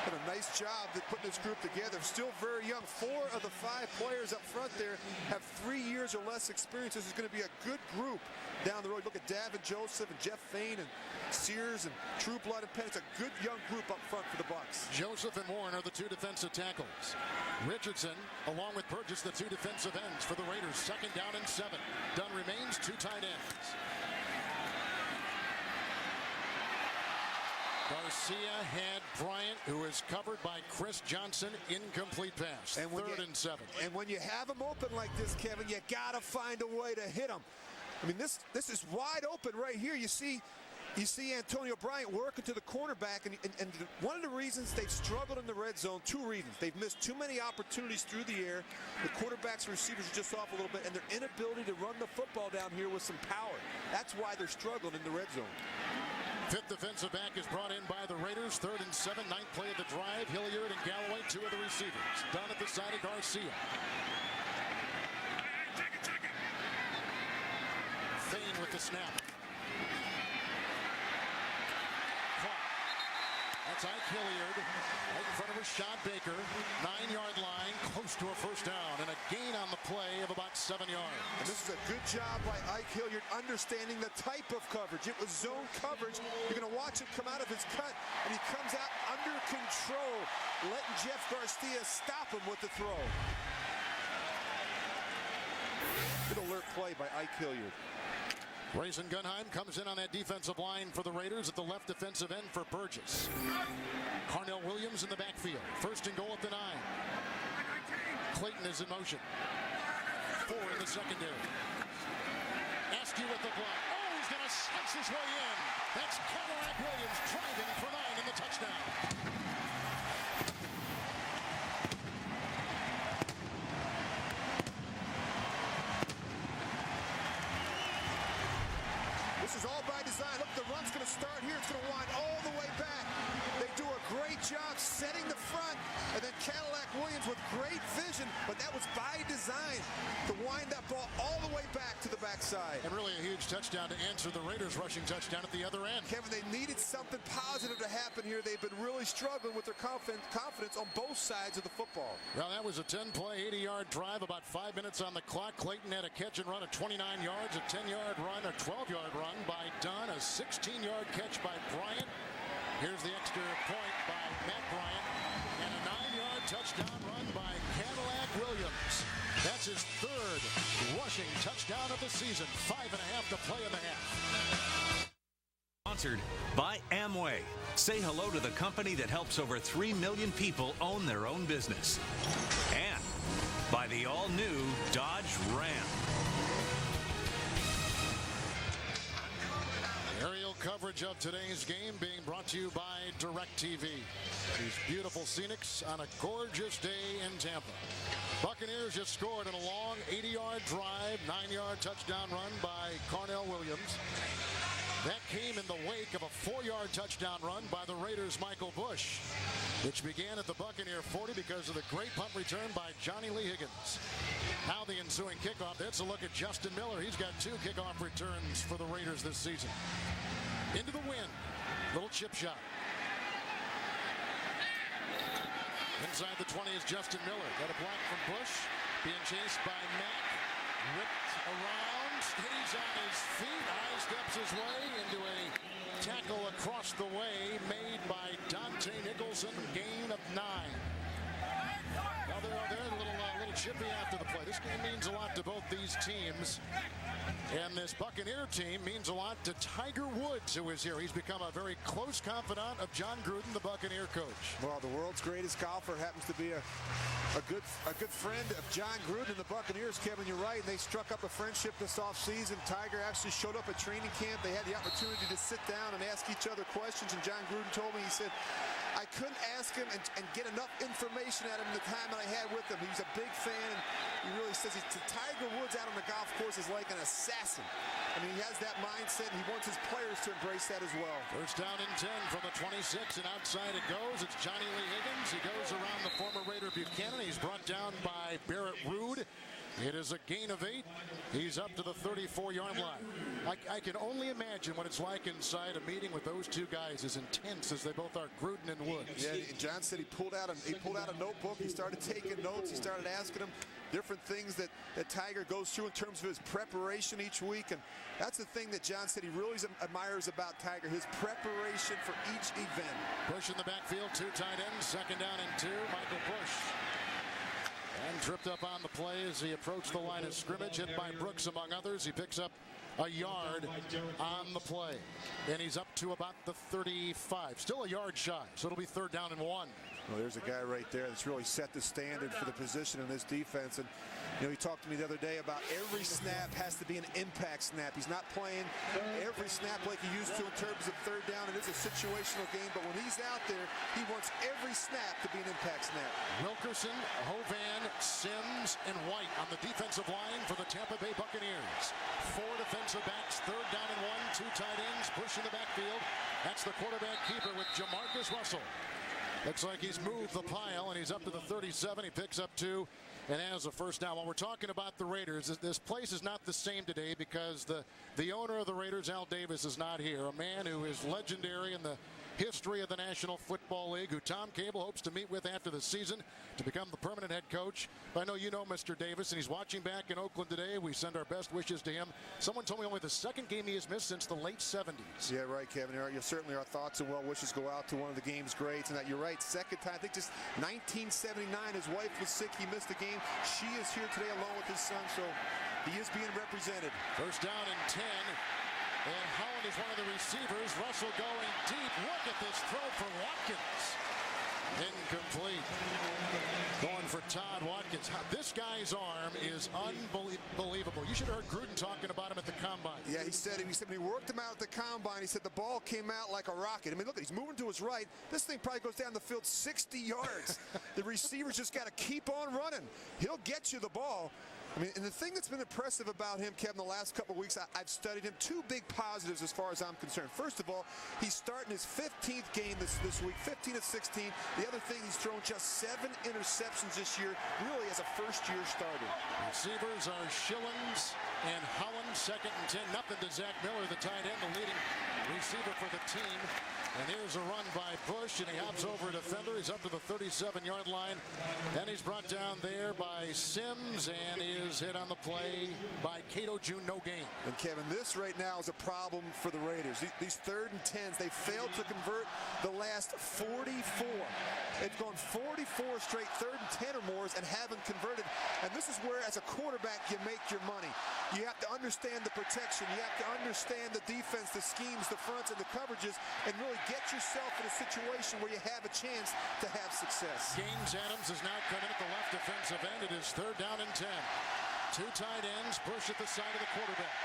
Did a nice job of putting this group together. Still very young. 4 of the 5 players up front there have 3 years or less experience. This is going to be a good group down the road. Look at Davin Joseph and Jeff Fain and Sears and Trueblood and Penn. It's a good young group up front for the Bucs. Joseph and Warren are the 2 defensive tackles. Richardson, along with Burgess, the 2 defensive ends for the Raiders. Second down and 7. Dunn remains, 2 tight ends. Garcia had Bryant, who is covered by Chris Johnson. Incomplete pass. And 3rd and 7. And when you have them open like this, Kevin, you got to find a way to hit them. I mean, this is wide open right here. You see Antonio Bryant working to the cornerback, and one of the reasons they've struggled in the red zone, 2 reasons. They've missed too many opportunities through the air. The quarterbacks and receivers are just off a little bit, and their inability to run the football down here with some power. That's why they're struggling in the red zone. 5th defensive back is brought in by the Raiders. 3rd and 7. 9th play of the drive. Hilliard and Galloway, 2 of the receivers. Dunn at the side of Garcia. Fain with the snap. That's Ike Hilliard right in front of Rashad Baker. 9-yard line, close to a first down, and a gain on the play of about 7 yards. And this is a good job by Ike Hilliard understanding the type of coverage. It was zone coverage. You're going to watch him come out of his cut, and he comes out under control, letting Jeff Garcia stop him with the throw. Good alert play by Ike Hilliard. Grayson Gunheim comes in on that defensive line for the Raiders at the left defensive end for Burgess. Carnell Williams in the backfield. 1st and goal at the 9. Clayton is in motion. 4 in the secondary. Askew with the block. Oh, he's going to slice his way in. That's Cadillac Williams driving for 9 in the touchdown. the run's going to start here. It's going to wind all the way back. They do a great job setting the front, and then Cadillac Williams with great vision, but that was by design to wind that ball all the way back to the backside. And really a huge touchdown to answer the Raiders' rushing touchdown at the other end. Kevin, they needed something positive to happen here. They've been really struggling with their confidence on both sides of the football. Well, that was a 10-play, 80-yard drive, about 5 minutes on the clock. Clayton had a catch and run of 29 yards, a 10-yard run, a 12-yard run by Dunn, a 16-yard catch by Bryant. Here's the extra point by Matt Bryant, and a 9-yard touchdown run by Cadillac Williams. That's his third rushing touchdown of the season. 5.5 to play in the half. Sponsored by Amway. Say hello to the company that helps over 3 million people own their own business. And by the all-new Dodge Ram. Aerial coverage of today's game being brought to you by DirecTV. These beautiful scenics on a gorgeous day in Tampa. Buccaneers just scored in a long 80-yard drive, 9-yard touchdown run by Carnell Williams. That came in the wake of a 4-yard touchdown run by the Raiders' Michael Bush, which began at the Buccaneer 40 because of the great punt return by Johnny Lee Higgins. Now the ensuing kickoff. That's a look at Justin Miller. He's got 2 kickoff returns for the Raiders this season. Into the wind. Little chip shot. Inside the 20 is Justin Miller. Got a block from Bush. Being chased by Mack. Whipped around. Stays on his feet. Eye steps his way into a tackle across the way made by Dante Nicholson. Gain of 9. Now they're a little chippy after the play. This game means a lot to both these teams. And this Buccaneer team means a lot to Tiger Woods, who is here. He's become a very close confidant of John Gruden, the Buccaneer coach. Well, the world's greatest golfer happens to be a good friend of John Gruden and the Buccaneers. Kevin, you're right. They struck up a friendship this offseason. Tiger actually showed up at training camp. They had the opportunity to sit down and ask each other questions. And John Gruden told me, he said, I couldn't ask him and get enough information out of him the time that I had with him. He was a big fan. He really says Tiger Woods out on the golf course is like an assassin. I mean, he has that mindset, and he wants his players to embrace that as well. First down and 10 from the 26, and outside it goes. It's Johnny Lee Higgins. He goes around the former Raider Buchanan. He's brought down by Barrett Ruud. It is a gain of 8. He's up to the 34-yard line. I can only imagine what it's like inside a meeting with those two guys, as intense as they both are, Gruden and Woods. Yeah, John said he pulled out a notebook. He started taking notes. He started asking him different things that Tiger goes through in terms of his preparation each week. And that's the thing that John said he really admires about Tiger, his preparation for each event. Bush in the backfield, 2 tight ends, second down and 2. Michael Bush. And tripped up on the play as he approached the line of scrimmage, hit by Brooks among others. He picks up a yard on the play. And he's up to about the 35. Still a yard shy, so it'll be 3rd down and 1. Well, there's a guy right there that's really set the standard for the position in this defense. And, you know, he talked to me the other day about every snap has to be an impact snap. He's not playing every snap like he used to in terms of 3rd down. It is a situational game, but when he's out there, he wants every snap to be an impact snap. Wilkerson, Hovan, Sims, and White on the defensive line for the Tampa Bay Buccaneers. 4 defensive backs, 3rd down and 1, 2 tight ends, push in the backfield. That's the quarterback keeper with Jamarcus Russell. Looks like he's moved the pile, and he's up to the 37. He picks up 2 and has a first down. While we're talking about the Raiders, this place is not the same today because the owner of the Raiders, Al Davis, is not here. A man who is legendary in the history of the National Football League, who Tom Cable hopes to meet with after the season to become the permanent head coach. But I know you know Mr. Davis, and he's watching back in Oakland today. We send our best wishes to him. Someone told me only the 2nd game he has missed since the late 70s. Yeah, right, Kevin. Certainly our thoughts and well wishes go out to one of the game's greats. And that you're right, 2nd time, I think just 1979, his wife was sick. He missed the game. She is here today along with his son, so he is being represented. First down and 10. And Holland is one of the receivers. Russell going deep. Look at this throw for Watkins. Incomplete. Going for Todd Watkins. This guy's arm is unbelievable. You should have heard Gruden talking about him at the combine. Yeah, he said when he worked him out at the combine, he said the ball came out like a rocket. I mean, look, he's moving to his right. This thing probably goes down the field 60 yards. The receivers just got to keep on running. He'll get you the ball. I mean, and the thing that's been impressive about him, Kevin, the last couple of weeks, I've studied him. Two big positives as far as I'm concerned. First of all, he's starting his 15th game this week, 15 of 16. The other thing, he's thrown just 7 interceptions this year, really as a first-year starter. Receivers are Schillens and Holland, 2nd and 10. Nothing to Zach Miller, the tight end, the leading receiver for the team. And here's a run by Bush, and he hops over a defender. He's up to the 37-yard line. And he's brought down there by Sims, and he is hit on the play by Cato June. No gain. And Kevin, this right now is a problem for the Raiders. These 3rd and 10s, they failed to convert the last 44. They've gone 44 straight 3rd and 10 or more and haven't converted. And this is where, as a quarterback, you make your money. You have to understand the protection. You have to understand the defense, the schemes, the fronts, and the coverages, and really get yourself in a situation where you have a chance to have success. Gaines Adams is now coming at the left defensive end. It is 3rd down and 10. 2 tight ends, Bush at the side of the quarterback.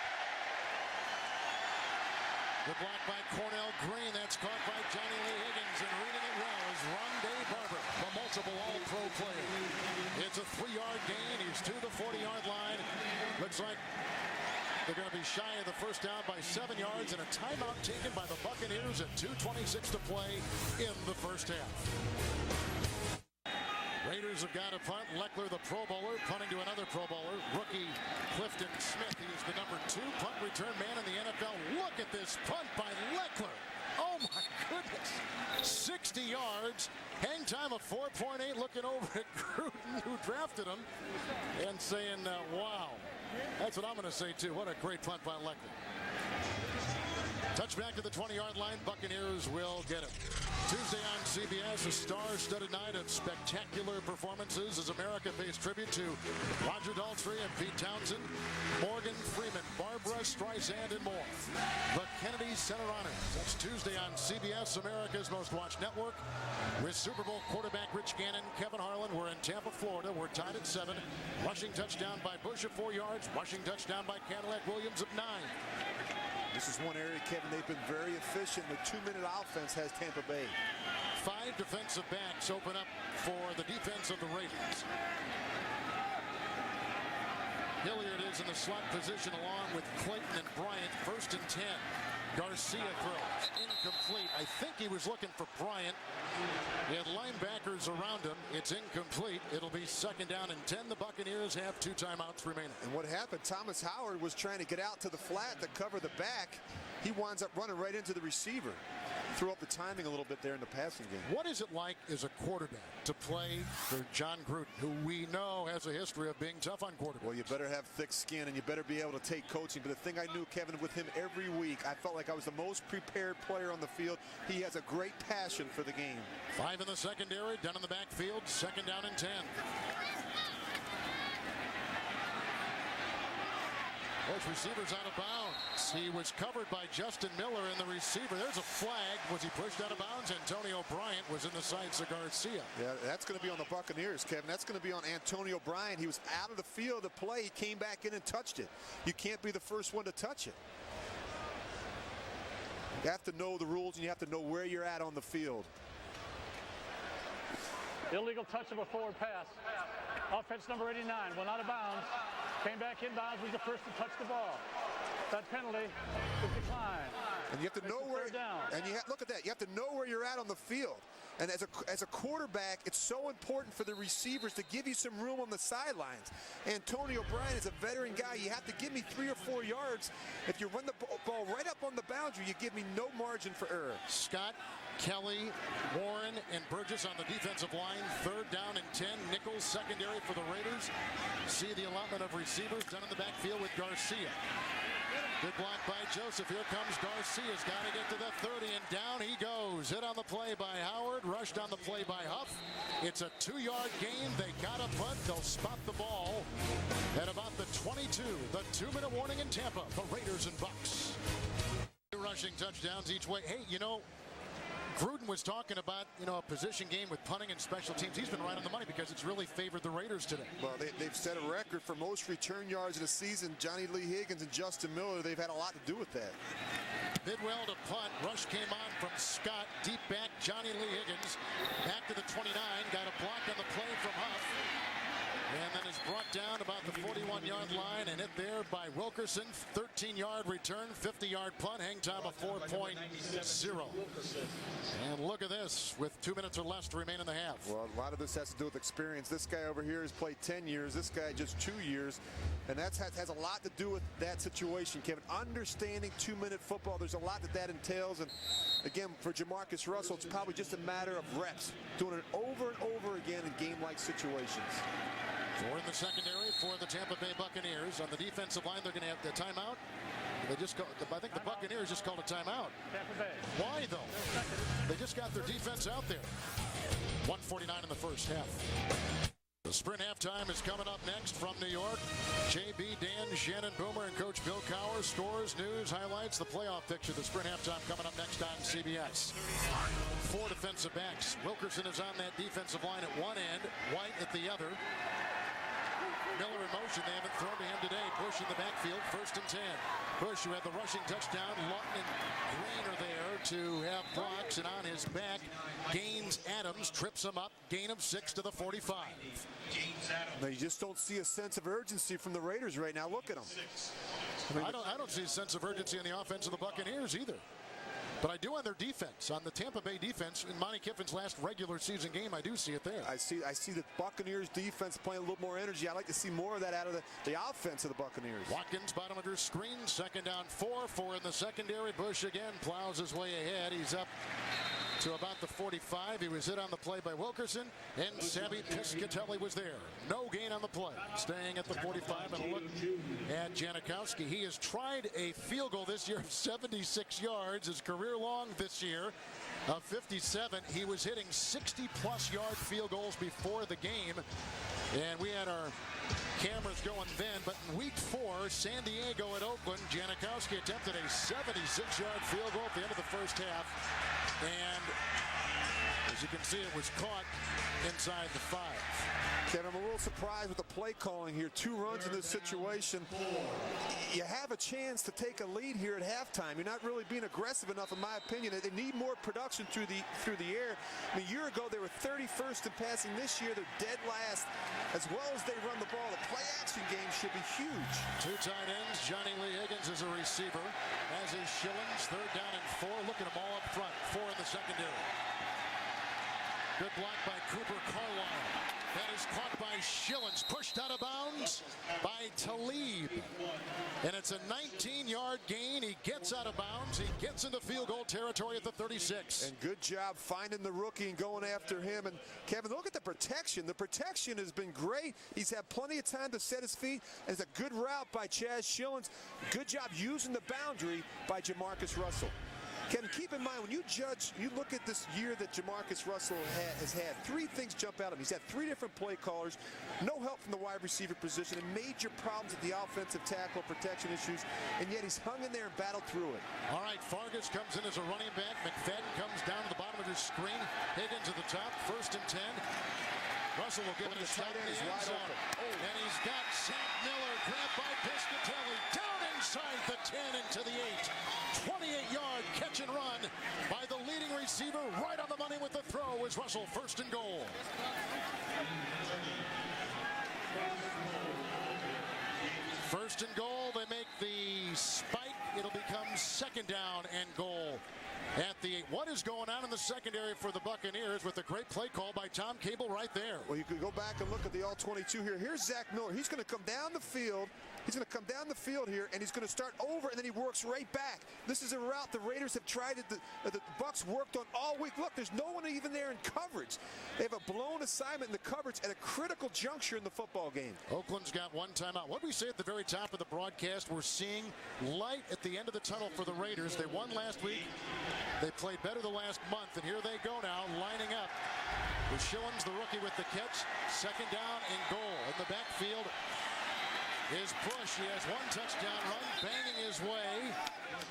The block by Cornell Green. That's caught by Johnny Lee Higgins, and reading it well is Rondé Barber, the multiple All-Pro player. It's a 3-yard gain. He's to the 40-yard line. Looks like they're going to be shy of the first down by 7 yards, and a timeout taken by the Buccaneers at 2:26 to play in the first half. Raiders have got a punt. Leckler, the Pro Bowler, punting to another Pro Bowler, rookie Clifton Smith. He is the number 2 punt return man in the NFL. Look at this punt by Leckler. Oh, my goodness. 60 yards. Hang time of 4.8. Looking over at Gruden, who drafted him, and saying, wow. That's what I'm going to say, too. What a great punt by Leckler. Touchback to the 20-yard line. Buccaneers will get it. Tuesday on CBS, a star-studded night of spectacular performances as America pays tribute to Roger Daltrey and Pete Townsend, Morgan Freeman, Barbara Streisand, and more. The Kennedy Center Honors. That's Tuesday on CBS, America's most watched network. With Super Bowl quarterback Rich Gannon, Kevin Harlan. We're in Tampa, Florida. We're tied at 7. Rushing touchdown by Bush of 4 yards. Rushing touchdown by Cadillac Williams of 9. This is one area, Kevin, they've been very efficient. The 2-minute offense has Tampa Bay. 5 defensive backs open up for the defense of the Raiders. Hilliard is in the slot position along with Clayton and Bryant. 1st and 10. Garcia throws. Incomplete. I think he was looking for Bryant. He had linebackers around him. It's incomplete. It'll be 2nd down and 10. The Buccaneers have 2 timeouts remaining. And what happened, Thomas Howard was trying to get out to the flat to cover the back. He winds up running right into the receiver. Threw up the timing a little bit there in the passing game. What is it like as a quarterback to play for John Gruden, who we know has a history of being tough on quarterbacks? Well, you better have thick skin, and you better be able to take coaching. But the thing I knew, Kevin, with him every week, I felt like I was the most prepared player on the field. He has a great passion for the game. 5 in the secondary, done in the backfield, 2nd down and 10. Those receivers out of bounds. He was covered by Justin Miller and the receiver. There's a flag. Was he pushed out of bounds? Antonio Bryant was in the sights of Garcia. Yeah, that's going to be on the Buccaneers, Kevin. That's going to be on Antonio Bryant. He was out of the field to play. He came back in and touched it. You can't be the first one to touch it. You have to know the rules, and you have to know where you're at on the field. Illegal touch of a forward pass. Offense number 89 went out of bounds. Came back inbounds, was the first to touch the ball. That penalty is declined. And you have to know where. And look at that. You have to know where you're at on the field. And as a quarterback, it's so important for the receivers to give you some room on the sidelines. Antonio Bryant is a veteran guy. You have to give me 3 or 4 yards. If you run the ball right up on the boundary, you give me no margin for error. Scott, Kelly, Warren, and Burgess on the defensive line. 3rd down and 10. Nichols secondary for the Raiders. See the allotment of receivers done in the backfield with Garcia. Good block by Joseph. Here comes Garcia's got to get to the 30, and down he goes. Hit on the play by Howard. Rushed on the play by Huff. It's a 2-yard gain. They got a punt. They'll spot the ball at about the 22. The 2-minute warning in Tampa. The Raiders and Bucks. 2 rushing touchdowns each way. Hey, you know, Gruden was talking about, a position game with punting and special teams. He's been right on the money because it's really favored the Raiders today. Well, they've set a record for most return yards in a season. Johnny Lee Higgins and Justin Miller, they've had a lot to do with that. Bidwell to punt. Rush came on from Scott. Deep back, Johnny Lee Higgins. Back to the 29. Got a block on the play from Huff. And then is brought down about the 41 41-yard line and hit there by Wilkerson. 13-yard return, 50-yard punt, hang time of 4.0. And look at this, with 2 minutes or less to remain in the half. Well, a lot of this has to do with experience. This guy over here has played 10 years. This guy just 2 years. And that has a lot to do with that situation, Kevin. Understanding 2-minute football, there's a lot that entails. And again, for Jamarcus Russell, it's probably just a matter of reps, doing it over and over again in game-like situations. 4 in the secondary for the Tampa Bay Buccaneers. On the defensive line, they're going to have the timeout. They just called, I think the Buccaneers just called a timeout. Tampa Bay. Why, though? They just got their defense out there. 1:49 in the first half. The Sprint halftime is coming up next from New York. JB, Dan, Shannon Boomer, and Coach Bill Cowher. Scores, news, highlights, the playoff picture. The Sprint halftime coming up next on CBS. 4 defensive backs. Wilkerson is on that defensive line at one end, White at the other. Miller in motion. They haven't thrown to him today. Bush in the backfield, 1st and 10. Bush, who had the rushing touchdown. Lawton and Green are there to have blocks, and on his back, Gaines Adams trips him up. Gain of 6 to the 45. Now, you just don't see a sense of urgency from the Raiders right now. Look at them. I don't see a sense of urgency on the offense of the Buccaneers either. But I do on their defense, on the Tampa Bay defense. In Monty Kiffin's last regular season game, I do see it there. I see the Buccaneers defense playing a little more energy. I like to see more of that out of the offense of the Buccaneers. Watkins, bottom of your screen, 2nd down 4 in the secondary. Bush again plows his way ahead. He's up to about the 45. He was hit on the play by Wilkerson, and Savvy Piscatelli was there. No gain on the play. Staying at the 45, and a look at Janikowski. He has tried a field goal this year of 76 yards, his career long this year of 57. He was hitting 60-plus yard field goals before the game, and we had our cameras going then. But in week 4, San Diego at Oakland, Janikowski attempted a 76-yard field goal at the end of the first half. And as you can see, it was caught inside the 5. Kevin, I'm a little surprised with the play calling here. 2 runs in this situation. You have a chance to take a lead here at halftime. You're not really being aggressive enough, in my opinion. They need more production through the air. I mean, a year ago, they were 31st in passing. This year, they're dead last. As well as they run the ball, the play-action game should be huge. 2 tight ends. Johnny Lee Higgins is a receiver, as is Schillings. 3rd down and 4. Look at them all up front. 4 in the secondary. Good block by Cooper Carlisle. That is caught by Schillings, pushed out of bounds by Talib. And it's a 19-yard gain. He gets out of bounds. He gets into field goal territory at the 36. And good job finding the rookie and going after him. And Kevin, look at the protection. The protection has been great. He's had plenty of time to set his feet. And it's a good route by Chaz Schillings. Good job using the boundary by Jamarcus Russell. Kevin, keep in mind, when you look at this year that Jamarcus Russell has had, 3 things jump out at him. He's had 3 different play callers, no help from the wide receiver position, and major problems at the offensive tackle protection issues, and yet he's hung in there and battled through it. All right, Fargas comes in as a running back. McFadden comes down to the bottom of your screen. Higgins at the top, 1st and 10. Russell will give it a shot in the end zone. And he's got Zach Miller grabbed by Piscatelli down inside the 10 into the 8. 28-yard catch and run by the leading receiver. Right on the money with the throw is Russell. 1st and goal. First and goal. They make the spike. It'll become 2nd down and goal at the 8. What is going on in the secondary for the Buccaneers with a great play call by Tom Cable right there? Well, you could go back and look at the all-22 here. Here's Zach Miller. He's going to come down the field. He's going to come down the field here, and he's going to start over, and then he works right back. This is a route the Raiders have tried. The Bucs worked on all week. Look, there's no one even there in coverage. They have a blown assignment in the coverage at a critical juncture in the football game. Oakland's got 1 timeout. What did we say at the very top of the broadcast? We're seeing light at the end of the tunnel for the Raiders. They won last week. They played better the last month, and here they go now, lining up. With Schillings, the rookie, with the catch. 2nd down and goal. In the backfield is Bush. He has 1 touchdown run, banging his way.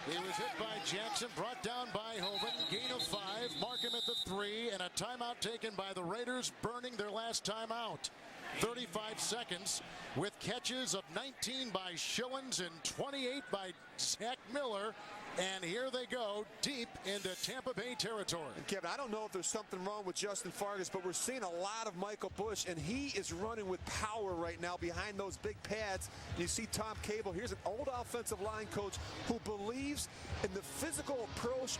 He was hit by Jackson, brought down by Hoven. Gain of 5. Mark him at the 3, and a timeout taken by the Raiders, burning their last timeout. 35 seconds with catches of 19 by Schillings and 28 by Zach Miller. And here they go deep into Tampa Bay territory. And Kevin, I don't know if there's something wrong with Justin Fargas, but we're seeing a lot of Michael Bush, and he is running with power right now behind those big pads. You see Tom Cable. Here's an old offensive line coach who believes in the physical approach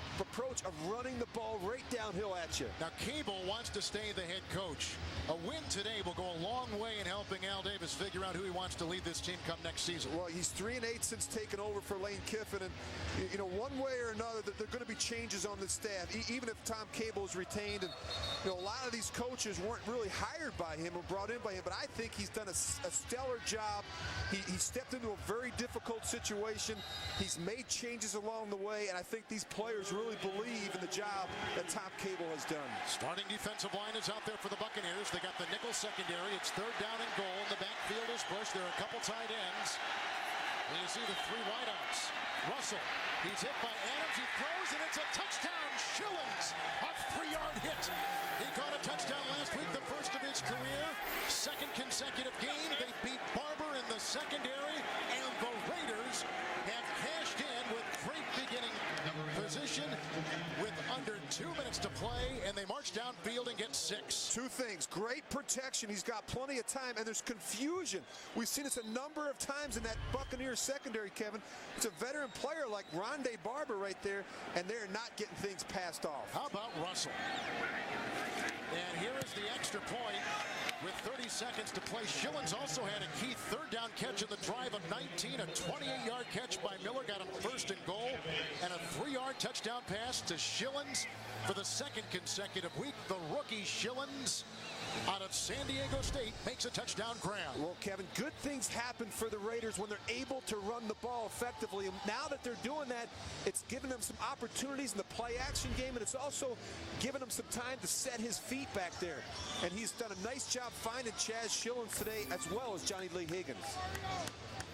of running the ball right downhill at you. Now, Cable wants to stay the head coach. A win today will go a long way in helping Al Davis figure out who he wants to lead this team come next season. Well, he's 3-8 since taking over for Lane Kiffin, and you know, one way or another, there are going to be changes on the staff, even if Tom Cable is retained. And you know, a lot of these coaches weren't really hired by him or brought in by him, but I think he's done a stellar job. He stepped into a very difficult situation. He's made changes along the way, and I think these players really believe in the job that Tom Cable has done. Starting defensive line is out there for the Buccaneers. They got the nickel secondary. It's third down and goal. In the backfield is Bush. There are a couple tight ends. And you see the three wideouts. Russell, he's hit by Adams. He throws, and it's a touchdown. Schillens, a 3-yard hit. He caught a touchdown last week, the first of his career. Second consecutive game. They beat Barber in the secondary, and the Raiders have cashed in with great beginning position with under 2 minutes to play, and they march downfield and get 6. Two things. Great protection. He's got plenty of time, and there's confusion. We've seen this a number of times in that Buccaneers secondary, Kevin. It's a veteran player like Rondé Barber right there, and they're not getting things passed off. How about Russell? And here is the extra point with 30 seconds to play. Schillens also had a key third down catch in the drive of 19. A 28-yard catch by Miller got him first and goal, and a 3-yard touchdown pass to Schillens for the second consecutive week. The rookie Schillens out of San Diego State makes a touchdown grab. Well, Kevin, good things happen for the Raiders when they're able to run the ball effectively. And now that they're doing that, it's giving them some opportunities in the play-action game, and it's also giving them some time to set his feet back there. And he's done a nice job finding Chaz Schillens today, as well as Johnny Lee Higgins.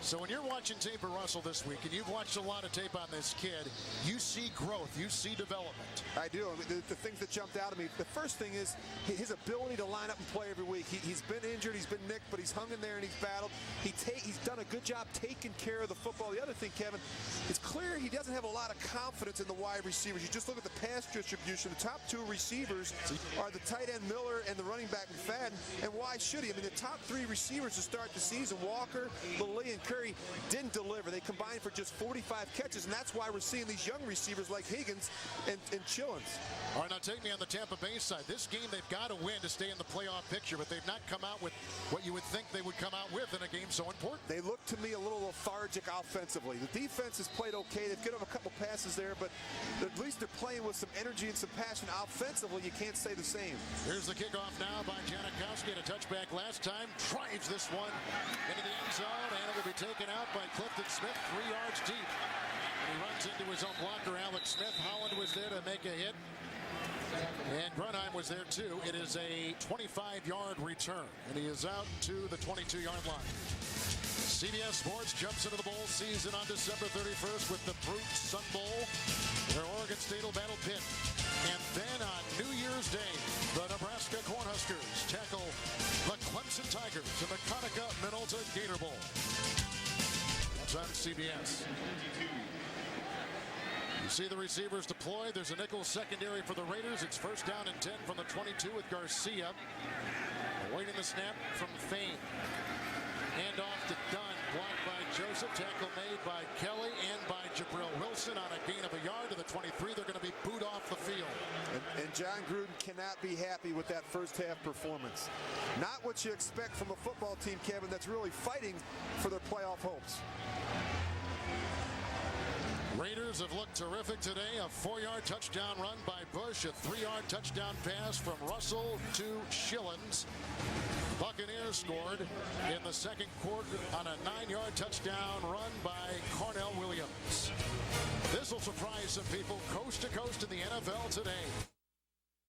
So when you're watching tape of Russell this week, and you've watched a lot of tape on this kid, you see growth, you see development. I do. I mean, the things that jumped out at me, the first thing is his ability to line up and play every week. He's been injured, he's been nicked, but he's hung in there and he's battled. He's done a good job taking care of the football. The other thing, Kevin, it's clear he doesn't have a lot of confidence in the wide receivers. You just look at the pass distribution. The top two receivers are the tight end Miller and the running back McFadden. And why should he? I mean, the top three receivers to start the season, Walker, Lilly, and Curry, didn't deliver. They combined for just 45 catches, and that's why we're seeing these young receivers like Higgins and Schillens. All right, now take me on the Tampa Bay side. This game they've got to win to stay in the playoff picture, but they've not come out with what you would think they would come out with in a game so important. They look to me a little lethargic offensively. The defense has played okay. They've given up a couple passes there, but at least they're playing with some energy and some passion. Offensively, you can't say the same. Here's the kickoff now by Janikowski. Had a touchback last time. Drives this one into the end zone, and it will be taken out by Clifton Smith, 3 yards deep. And he runs into his own blocker, Alex Smith. Holland was there to make a hit. And Grunheim was there too. It is a 25-yard return, and he is out to the 22-yard line. CBS Sports jumps into the bowl season on December 31st with the Brute Sun Bowl, where Oregon State will battle Pitt. And then on New Year's Day, the Nebraska Cornhuskers tackle the Clemson Tigers in the Conica Minolta Gator Bowl. That's on CBS. You see the receivers deployed. There's a nickel secondary for the Raiders. It's first down and 10 from the 22 with Garcia. Awaiting the snap from Fain. Hand off to Dunn. Blocked by Joseph. Tackle made by Kelly and by Jabril Wilson on a gain of a yard to the 23. They're going to be booed off the field. And John Gruden cannot be happy with that first half performance. Not what you expect from a football team, Kevin, that's really fighting for their playoff hopes. Raiders have looked terrific today. A 4-yard touchdown run by Bush. A 3-yard touchdown pass from Russell to Schillens. Buccaneers scored in the second quarter on a 9-yard touchdown run by Cornell Williams. This will surprise some people coast to coast in the NFL today.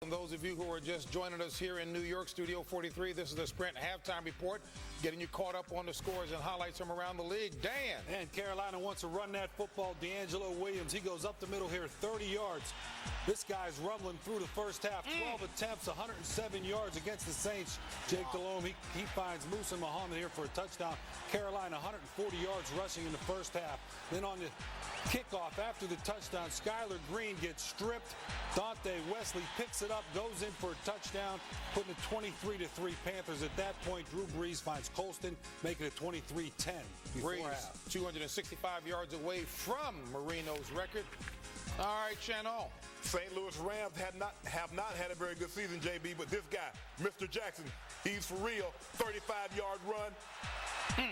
And those of you who are just joining us here in New York, Studio 43, this is the Sprint Halftime Report, getting you caught up on the scores and highlights from around the league. Dan. And Carolina wants to run that football. D'Angelo Williams, he goes up the middle here, 30 yards. This guy's rumbling through the first half. 12 attempts, 107 yards against the Saints. Jake Delhomme, he finds Musa Muhammad here for a touchdown. Carolina, 140 yards rushing in the first half. Then on the kickoff after the touchdown, Skylar Green gets stripped. Dante Wesley picks it up, goes in for a touchdown, putting it 23-3 Panthers. At that point, Drew Brees finds Colston, making it 23-10 before half. 265 yards away from Marino's record. All right, Shannon. St. Louis Rams have not had a very good season, JB, but this guy, Mr. Jackson, he's for real. 35-yard run.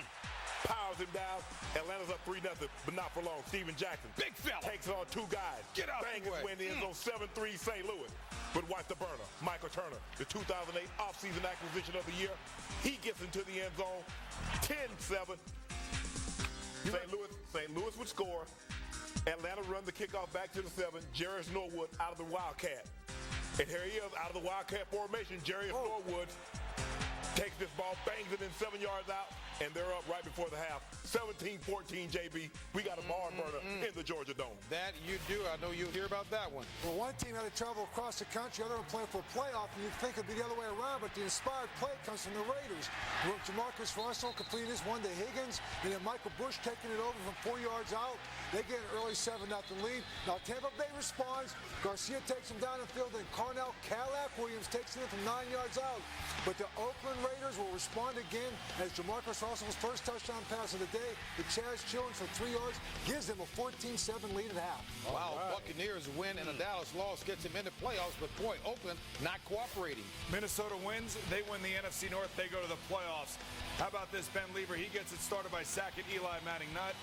Powers him down. Atlanta's up 3-0, but not for long. Steven Jackson. Big fella. Takes it on two guys. Get out Bang of the way. his win in on 7-3 St. Louis. But watch the burner. Michael Turner, the 2008 offseason acquisition of the year. He gets into the end zone. 10-7. St. Louis would score. Atlanta run the kickoff back to the 7. Jarris Norwood out of the Wildcat. And here he is out of the Wildcat formation. Jarris Norwood takes this ball, bangs it in 7 yards out, and they're up right before the half. 17-14, JB. We got a barn burner in the Georgia Dome. That you do. I know you'll hear about that one. Well, one team had to travel across the country, other one playing for a playoff, and you'd think it'd be the other way around, but the inspired play comes from the Raiders. Jamarcus Russell completing this one to Higgins, and then Michael Bush taking it over from 4 yards out. They get an early 7-0 lead. Now Tampa Bay responds. Garcia takes him down the field, and Carnell Cadillac Williams takes it from 9 yards out. But the Oakland Raiders will respond again as Jamarcus Russell's first touchdown pass of the day. The Chaz Children for 3 yards gives them a 14-7 lead at half. Wow, Buccaneers win and a Dallas loss gets them into playoffs, but boy, Oakland not cooperating. Minnesota wins, they win the NFC North, they go to the playoffs. How about this, Ben Lever? He gets it started by sacking Eli Manning. Not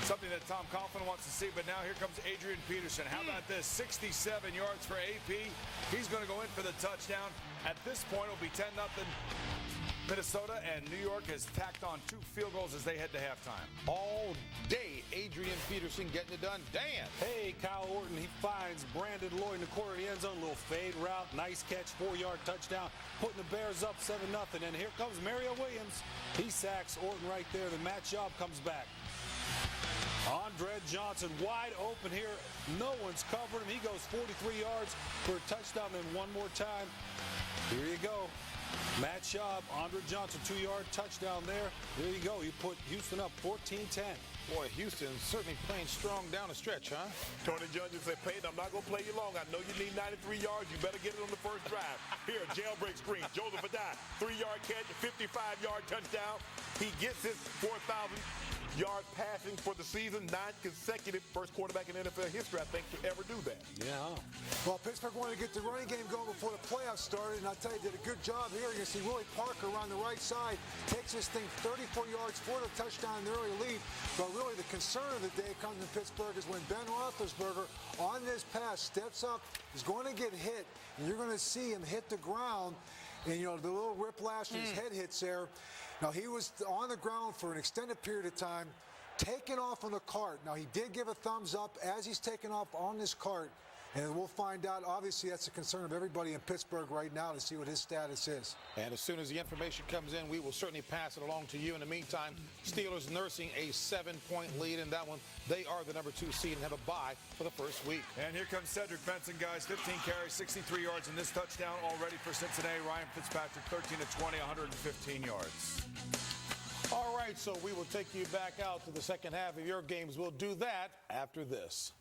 something that Tom Coughlin wants to see, but now here comes Adrian Peterson. How about this? 67 yards for AP. He's going to go in for the touchdown. At this point, it'll be 10-0. Minnesota, and New York has tacked on 2 field goals as they head to halftime. All day, Adrian Peterson getting it done. Dan. Hey, Kyle Orton, he finds Brandon Lloyd in the corner of the end zone. Little fade route, nice catch, 4-yard touchdown, putting the Bears up 7-0. And here comes Mario Williams. He sacks Orton right there. The Matt Schaub comes back. Andre Johnson wide open here. No one's covering him. He goes 43 yards for a touchdown. Then one more time. Here you go. Matt Schaub, Andre Johnson, 2-yard touchdown there. There you go. You put Houston up 14-10. Boy, Houston certainly playing strong down the stretch, huh? Tony Judges said, Peyton, I'm not going to play you long. I know you need 93 yards. You better get it on the first drive. Here, jailbreak screen. Joseph Adai, 3-yard catch, 55-yard touchdown. He gets his 4,000 yards passing for the season, 9 consecutive first quarterback in NFL history, I think, to ever do that. Yeah. Well, Pittsburgh wanted to get the running game going before the playoffs started, and I'll tell you, did a good job here. You're going to see Willie Parker around the right side, takes this thing 34 yards for the touchdown, the early lead. But really, the concern of the day comes in Pittsburgh is when Ben Roethlisberger, on this pass, steps up, is going to get hit, and you're going to see him hit the ground, and, you know, the little whiplash his head hits there. Now, he was on the ground for an extended period of time, taken off on the cart. Now, he did give a thumbs up as he's taken off on this cart, and we'll find out. Obviously, that's a concern of everybody in Pittsburgh right now to see what his status is. And as soon as the information comes in, we will certainly pass it along to you. In the meantime, Steelers nursing a 7-point lead in that one. They are the number 2 seed and have a bye for the first week. And here comes Cedric Benson, guys. 15 carries, 63 yards in this touchdown already for Cincinnati. Ryan Fitzpatrick, 13 of 20, 115 yards. All right, so we will take you back out to the second half of your games. We'll do that after this.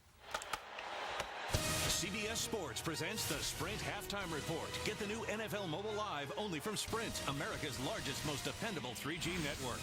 CBS Sports presents the Sprint Halftime Report. Get the new NFL Mobile Live only from Sprint, America's largest, most dependable 3G network.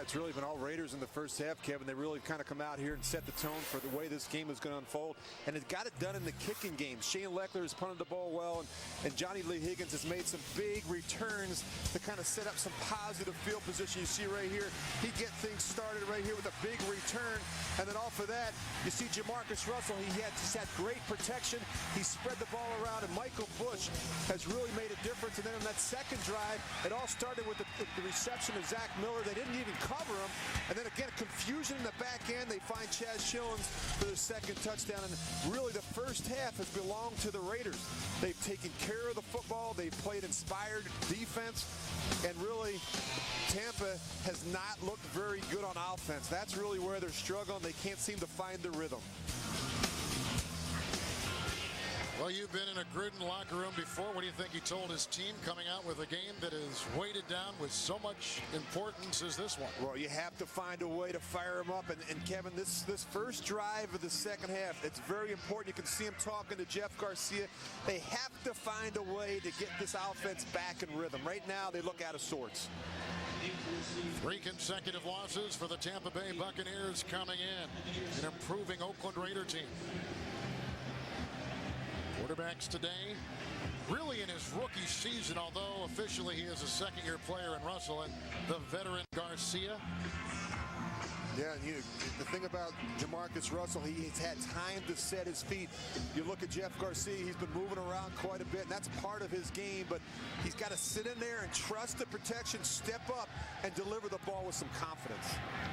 It's really been all Raiders in the first half, Kevin. They really kind of come out here and set the tone for the way this game is going to unfold. And it got it done in the kicking game. Shane Leckler has punted the ball well, and Johnny Lee Higgins has made some big returns to kind of set up some positive field position. You see right here, he gets things started right here with a big return. And then off of that, you see Jamarcus Russell. He's had great protection. He spread the ball around, and Michael Bush has really made a difference. And then in that second drive, it all started with the reception of Zach Miller. They didn't even cover him. And then again, confusion in the back end. They find Chaz Schillens for their second touchdown. And really, the first half has belonged to the Raiders. They've taken care of the football. They've played inspired defense. And really, Tampa has not looked very good on offense. That's really where they're struggling. They can't seem to find the rhythm. Well, you've been in a Gruden locker room before. What do you think he told his team coming out with a game that is weighted down with so much importance as this one? Well, you have to find a way to fire him up. And Kevin, this first drive of the second half, it's very important. You can see him talking to Jeff Garcia. They have to find a way to get this offense back in rhythm. Right now, they look out of sorts. 3 consecutive losses for the Tampa Bay Buccaneers coming in. An improving Oakland Raider team. Quarterbacks today, really in his rookie season, although officially he is a second-year player in Russell, and the veteran Garcia. Yeah, and the thing about Jamarcus Russell, he's had time to set his feet. You look at Jeff Garcia, he's been moving around quite a bit, and that's part of his game, but he's got to sit in there and trust the protection, step up, and deliver the ball with some confidence.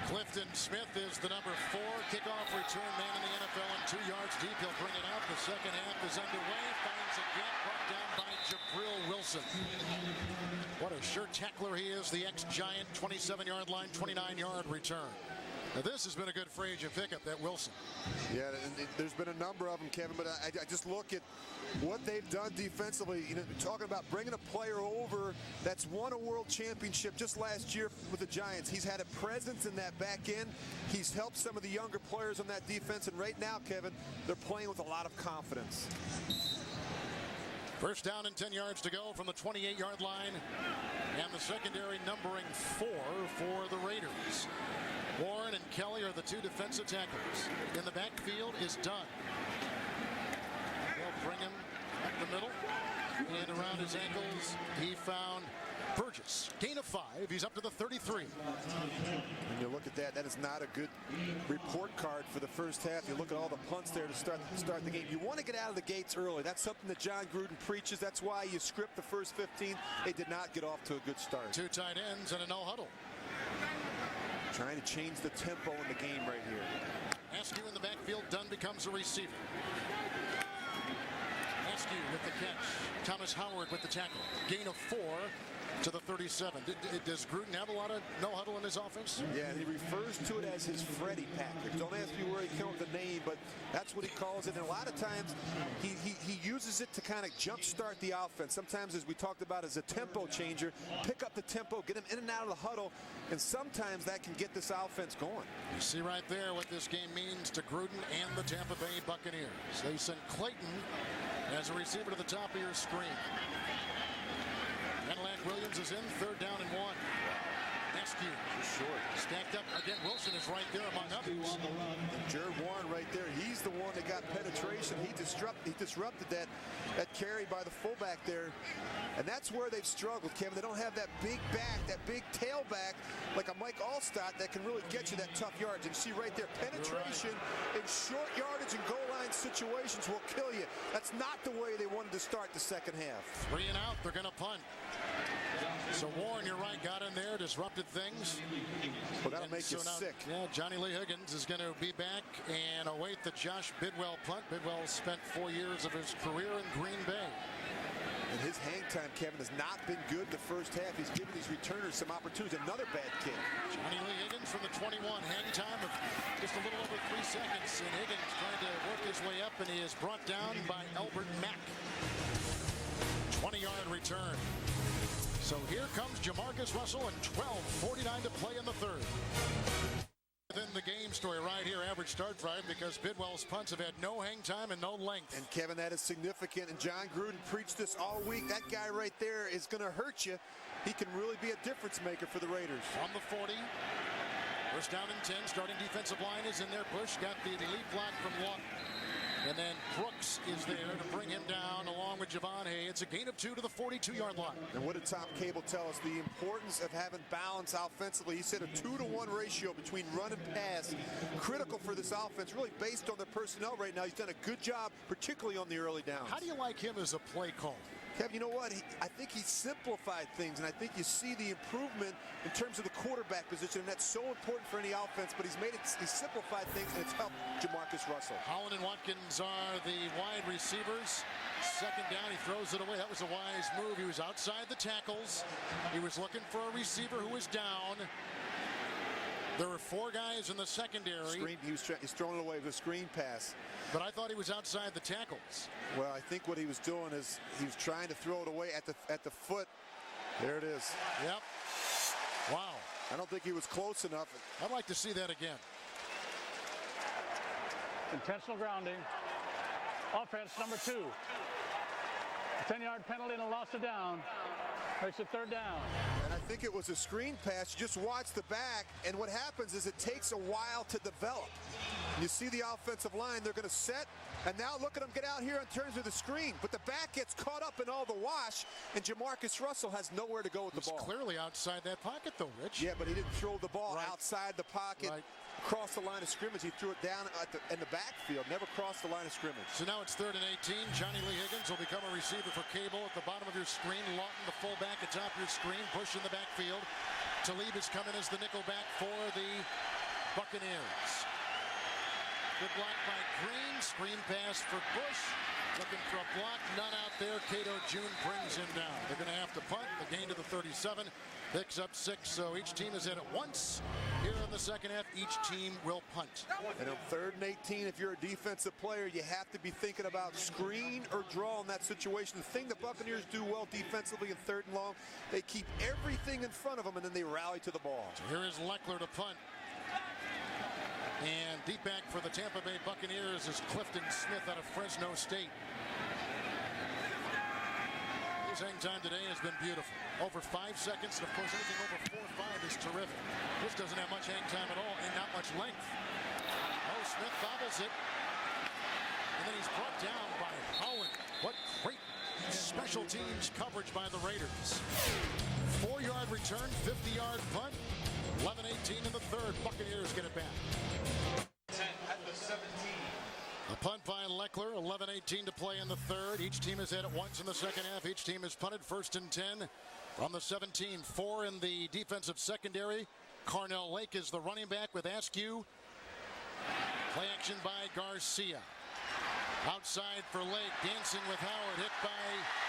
Clifton Smith is the number 4 kickoff return man in the NFL, and 2 yards deep. He'll bring it out. The second half is underway. Finds a gap, brought down by Jabril Wilson. What a sure tackler he is, the ex-Giant. 27-yard line, 29-yard return. Now, this has been a good free agent pickup, that Wilson. Yeah, and there's been a number of them, Kevin, but I just look at what they've done defensively. You know, talking about bringing a player over that's won a world championship just last year with the Giants. He's had a presence in that back end. He's helped some of the younger players on that defense, and right now, Kevin, they're playing with a lot of confidence. First down and 10 yards to go from the 28-yard line, and the secondary numbering 4 for the Raiders. Warren and Kelly are the 2 defensive tackles. In the backfield is Dunn. They'll bring him up the middle, and around his ankles he found Burgess. Gain of 5. He's up to the 33. When you look at that, that is not a good report card for the first half. You look at all the punts there to start the game. You want to get out of the gates early. That's something that John Gruden preaches. That's why you script the first 15. They did not get off to a good start. 2 tight ends and a no huddle. Trying to change the tempo in the game right here. Askew in the backfield. Dunn becomes a receiver. Askew with the catch. Thomas Howard with the tackle. Gain of 4 to the 37. Does Gruden have a lot of no huddle in his offense? Yeah, he refers to it as his Freddy package. Don't ask me where he came up with the name, but that's what he calls it. And a lot of times he uses it to kind of jumpstart the offense. Sometimes, as we talked about, as a tempo changer, pick up the tempo, get him in and out of the huddle, and sometimes that can get this offense going. You see right there what this game means to Gruden and the Tampa Bay Buccaneers. They send Clayton as a receiver to the top of your screen. Cadillac Williams is in, 3rd down and 1. Askew short. Stacked up again. Wilson is right there among others. And Jared Warren right there. He's the one that got penetration. He disrupted that carry by the fullback there. And that's where they've struggled, Kevin. They don't have that big back, that big tailback like a Mike Allstott that can really get you that tough yardage. And you see right there, penetration in short yardage and goal line situations will kill you. That's not the way they wanted to start the second half. 3 and out. They're going to punt. So Warren, you're right, got in there, disrupted things. Well, that'll make you sick. Yeah, Johnny Lee Higgins is going to be back and await the Josh Bidwell punt. Bidwell spent 4 years of his career in Green Bay. And his hang time, Kevin, has not been good the first half. He's given these returners some opportunities. Another bad kick. Johnny Lee Higgins from the 21. Hang time of just a little over 3 seconds. And Higgins trying to work his way up, and he is brought down by Albert Mack. 20-yard return. So here comes Jamarcus Russell and 12:49 to play in the 3rd. Within the game story right here, average start drive, because Bidwell's punts have had no hang time and no length. And Kevin, that is significant. And John Gruden preached this all week. That guy right there is going to hurt you. He can really be a difference maker for the Raiders. On the 40. First down and 10. Starting defensive line is in there. Bush got the elite block from Lawton. And then Brooks is there to bring him down along with Javon Hay. It's a gain of 2 to the 42-yard line. And what did Tom Cable tell us? The importance of having balance offensively. He said a 2-to-1 ratio between run and pass. Critical for this offense, really based on their personnel right now. He's done a good job, particularly on the early downs. How do you like him as a play caller? Kev, you know what? I think he simplified things, and I think you see the improvement in terms of the quarterback position, and that's so important for any offense, but he's simplified things, and it's helped Jamarcus Russell. Holland and Watkins are the wide receivers. Second down, he throws it away. That was a wise move. He was outside the tackles. He was looking for a receiver who was down. There were 4 guys in the secondary. He's throwing it away with a screen pass. But I thought he was outside the tackles. Well, I think what he was doing is he was trying to throw it away at the foot. There it is. Yep. Wow. I don't think he was close enough. I'd like to see that again. Intentional grounding. Offense number 2. A 10-yard penalty and a loss of down. Makes it 3rd down. And I think it was a screen pass. You just watch the back, and what happens is it takes a while to develop. You see the offensive line, they're going to set, and now look at them get out here in terms of the screen. But the back gets caught up in all the wash, and Jamarcus Russell has nowhere to go with the ball. Clearly outside that pocket, though, Rich. Yeah, but he didn't throw the ball outside the pocket. Across the line of scrimmage. He threw it down in the backfield, never crossed the line of scrimmage. So now it's 3rd and 18. Johnny Lee Higgins will become a receiver for Cable at the bottom of your screen. Lawton, the fullback, atop your screen. Bush in the backfield. Talib is coming as the nickel back for the Buccaneers. Good block by Green. Screen pass for Bush. Looking for a block. None out there. Cato June brings him down. They're going to have to punt. The gain to the 37. Picks up 6, so each team is in it once. Here in the second half, each team will punt. And on 3rd and 18, if you're a defensive player, you have to be thinking about screen or draw in that situation. The thing the Buccaneers do well defensively in 3rd and long, they keep everything in front of them, and then they rally to the ball. So here is Leckler to punt. And deep back for the Tampa Bay Buccaneers is Clifton Smith out of Fresno State. His hang time today has been beautiful. Over 5 seconds, and of course anything over 4 or 5 is terrific. This doesn't have much hang time at all and not much length. Oh, Smith bobbles it. And then he's brought down by Howard. What great special teams coverage by the Raiders. 4-yard return, 50-yard punt. 11-18 in the 3rd. Buccaneers get it back. 10 at the 17. A punt by Leckler, 11-18 to play in the 3rd. Each team has had it once in the second half. Each team has punted 1st and 10 from the 17. 4 in the defensive secondary. Carnell Lake is the running back with Askew. Play action by Garcia. Outside for Lake, dancing with Howard, hit by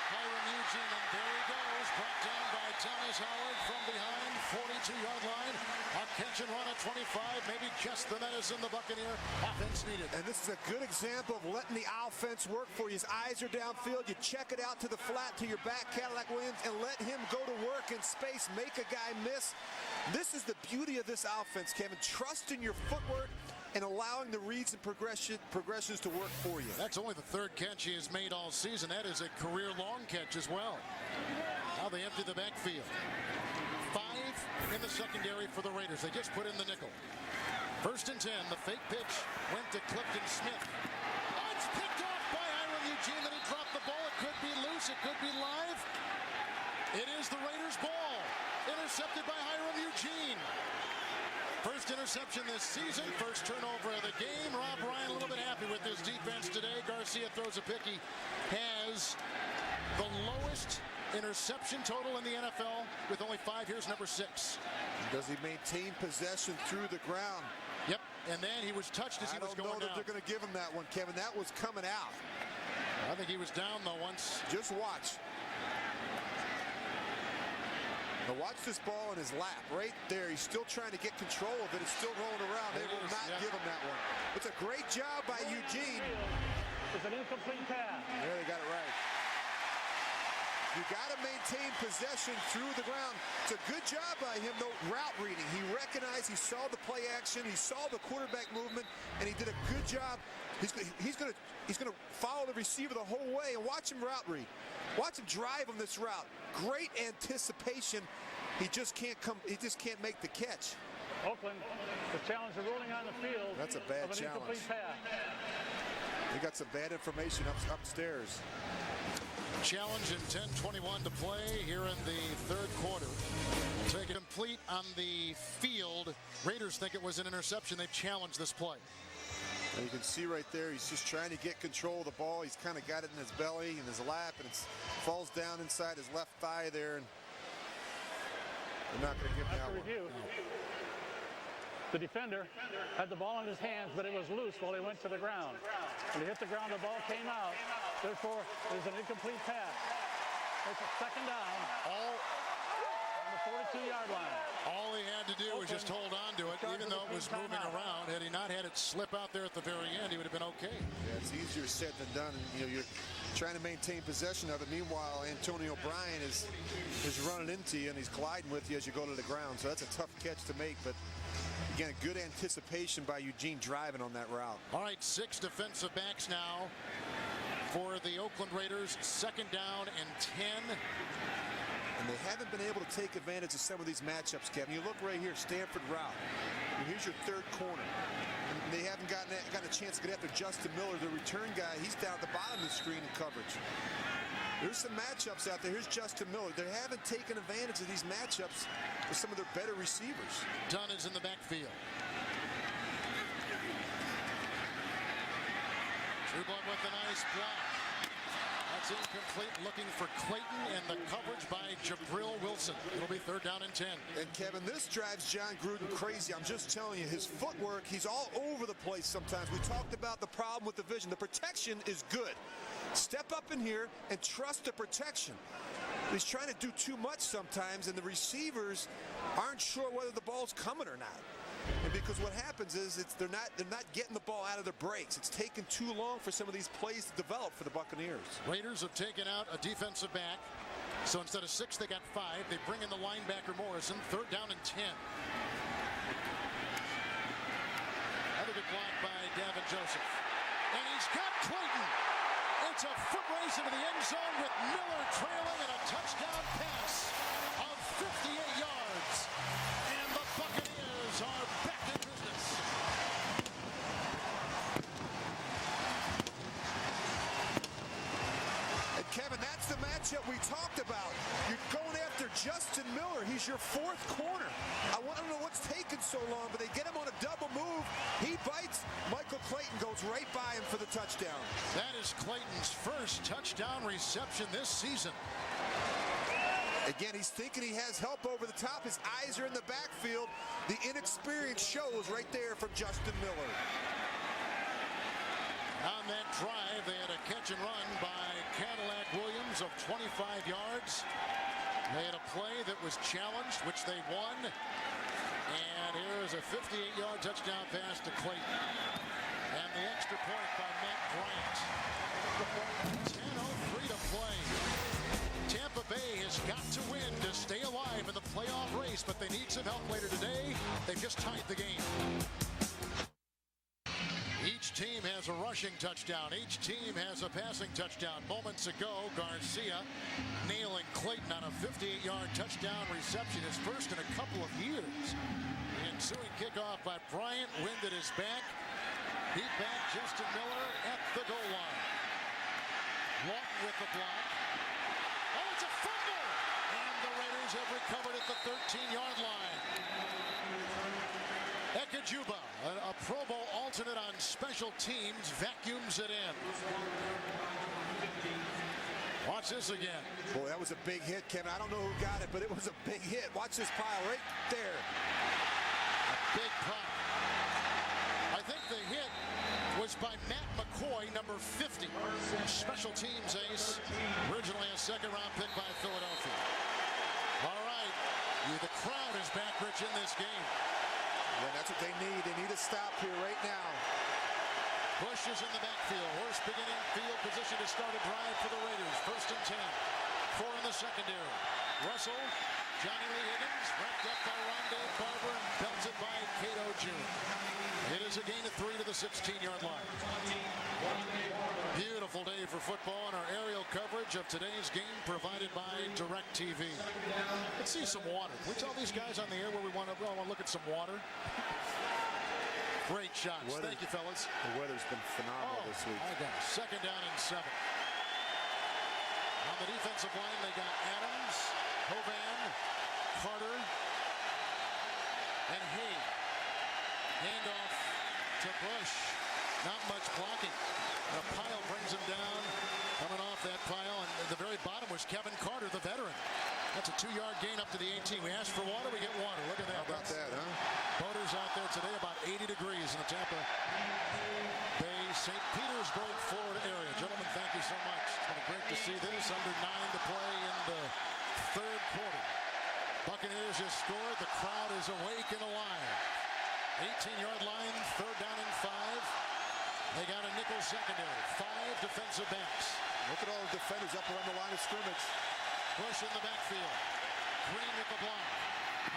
Hiram Eugene, and there he goes, brought down by Thomas Howard from behind, 42-yard line. A catch and run at 25, maybe just the medicine the Buccaneer offense needed. And this is a good example of letting the offense work for you. His eyes are downfield, you check it out to the flat, to your back, Cadillac Williams, and let him go to work in space, make a guy miss. This is the beauty of this offense, Kevin. Trust in your footwork and allowing the reads and progressions to work for you. That's only the 3rd catch he has made all season. That is a career-long catch as well. Now they empty the backfield. 5 in the secondary for the Raiders. They just put in the nickel. 1st and 10. The fake pitch went to Clifton Smith. Oh, it's picked off by Hiram Eugene. Then he dropped the ball. It could be loose. It could be live. It is the Raiders' ball. Intercepted by Hiram Eugene. First interception this season, first turnover of the game. Rob Ryan a little bit happy with his defense today. Garcia throws a pick. He has the lowest interception total in the NFL with only 5. Here's number 6. Does he maintain possession through the ground? Yep, and then he was touched as he was going down. I don't know that they're going to give him that one, Kevin. That was coming out. I think he was down, though, once. Just watch. Now watch this ball in his lap right there. He's still trying to get control of it. It's still rolling around. They will not give him that one. It's a great job by Eugene. It's an incomplete pass. There, they got it right. You got to maintain possession through the ground. It's a good job by him, though, route reading. He recognized, he saw the play action, he saw the quarterback movement, and he did a good job. He's going to follow the receiver the whole way, and watch him route read. Watch him drive on this route. Great anticipation. He just can't make the catch. Oakland, the challenge of rolling on the field. That's a bad of an challenge. Incomplete pass. He got some bad information upstairs. Challenge in 10:21 to play here in the 3rd quarter. Take it complete on the field. Raiders think it was an interception. They've challenged this play. And you can see right there, he's just trying to get control of the ball. He's kind of got it in his belly, in his lap, and it falls down inside his left thigh there. And they're not going to give him that review. The defender had the ball in his hands, but it was loose while he went to the ground. When he hit the ground, the ball came out. Therefore, it was an incomplete pass. It's a second down. On the 42-yard line. All he had to do was just hold on to it, even though it was moving around. Had he not had it slip out there at the very end, he would have been okay. Yeah, it's easier said than done. And, you know, you're trying to maintain possession of it. Meanwhile, Antonio Bryan is running into you, and he's colliding with you as you go to the ground. So that's a tough catch to make. But again, a good anticipation by Eugene driving on that route. All right, 6 defensive backs now for the Oakland Raiders. Second down and 10. And they haven't been able to take advantage of some of these matchups, Kevin. You look right here, Stanford route. And here's your third corner. And they haven't gotten a chance to get after Justin Miller, the return guy. He's down at the bottom of the screen in coverage. There's some matchups out there. Here's Justin Miller. They haven't taken advantage of these matchups with some of their better receivers. Dunn is in the backfield. Trueblood with a nice block. That's incomplete, looking for Clayton, and the coverage by Jabril Wilson. It'll be third down and 10. And Kevin, this drives John Gruden crazy. I'm just telling you, his footwork, he's all over the place sometimes. We talked about the problem with the vision. The protection is good. Step up in here and trust the protection. He's trying to do too much sometimes, and the receivers aren't sure whether the ball's coming or not. And because what happens is they're not getting the ball out of their breaks. It's taken too long for some of these plays to develop for the Buccaneers. Raiders have taken out a defensive back. So instead of 6, they got 5. They bring in the linebacker Morrison. Third down and 10. Another good block by Davin Joseph. And he's got Clayton. It's a foot race into the end zone with Miller trailing, and a touchdown pass of 58 yards. And the Buccaneers are back in business. And Kevin, that's the matchup we talked about. You're going after Justin Miller. He's your fourth corner. I want to know what's taking so long, but they get him on a double move. He bites. Michael Clayton goes right by him for the touchdown. That is Clayton's first touchdown reception this season. Again, he's thinking he has help over the top. His eyes are in the backfield. The inexperience shows right there from Justin Miller. On that drive, they had a catch and run by Cadillac Williams of 25 yards. They had a play that was challenged, which they won. And here is a 58-yard touchdown pass to Clayton. And the extra point by Matt Bryant. 10:03 to play. Tampa Bay has got to win to stay alive in the playoff race, but they need some help later today. They've just tied the game. Each team has a rushing touchdown. Each team has a passing touchdown. Moments ago, Garcia nailing Clayton on a 58-yard touchdown reception, his first in a couple of years. The ensuing kickoff by Bryant, wind at his back. Beat back Justin Miller at the goal line. Lawton with the block. Oh, it's a fumble! And the Raiders have recovered at the 13-yard line. Ekajuba, a Pro Bowl alternate on special teams, vacuums it in. Watch this again. Boy, that was a big hit, Kevin. I don't know who got it, but it was a big hit. Watch this pile right there. A big pop. I think the hit was by Matt McCoy, number 50. Special teams ace. Originally a second-round pick by Philadelphia. All right. The crowd is back, Rich, in this game. Yeah, that's what they need. They need a stop here right now. Bush is in the backfield. Horse beginning field position to start a drive for the Raiders. First and 10. 4 in the secondary. Russell, Johnny Lee Higgins, wrapped up by Rondé Barber and belted by Cato Jr. It is a gain of 3 to the 16-yard line. Beautiful day for football, and our aerial coverage of today's game provided by DirecTV. Let's see some water. Can we tell these guys on the air where we want to look at some water? Great shots. Thank you, fellas. The weather's been phenomenal this week. I got it. Second down and 7. On the defensive line, they got Adams, Hovan, Carter, and Hay. Handoff to Bush. Not much blocking. A pile brings him down. Coming off that pile, and at the very bottom was Kevin Carter, the veteran. That's a 2-yard gain up to the 18. We asked for water, we get water. Look at that. How about that, huh? Boaters out there today, about 80 degrees in the Tampa Bay, St. Petersburg, Florida area. Gentlemen, thank you so much. It's been great to see this. Under 9 to play in the third quarter. Buccaneers just scored. The crowd is awake and alive. 18-yard line, third down and 5. They got a nickel secondary. 5 defensive backs. Look at all the defenders up around the line of scrimmage. Bush in the backfield. Green with the block.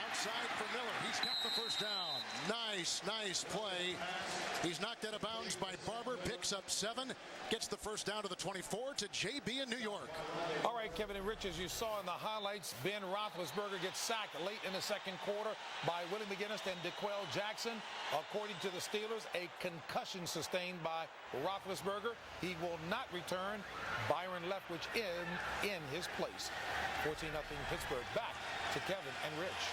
Outside for Miller. He's got the first down. Nice play. He's knocked out of bounds by Barber. Picks up 7. Gets the first down to the 24 to JB in New York. All right, Kevin and Rich, as you saw in the highlights, Ben Roethlisberger gets sacked late in the second quarter by Willie McGinnis and DeQuell Jackson. According to the Steelers, a concussion sustained by Roethlisberger. He will not return. Byron Leftwich in his place. 14-0 Pittsburgh. Back to Kevin and Rich.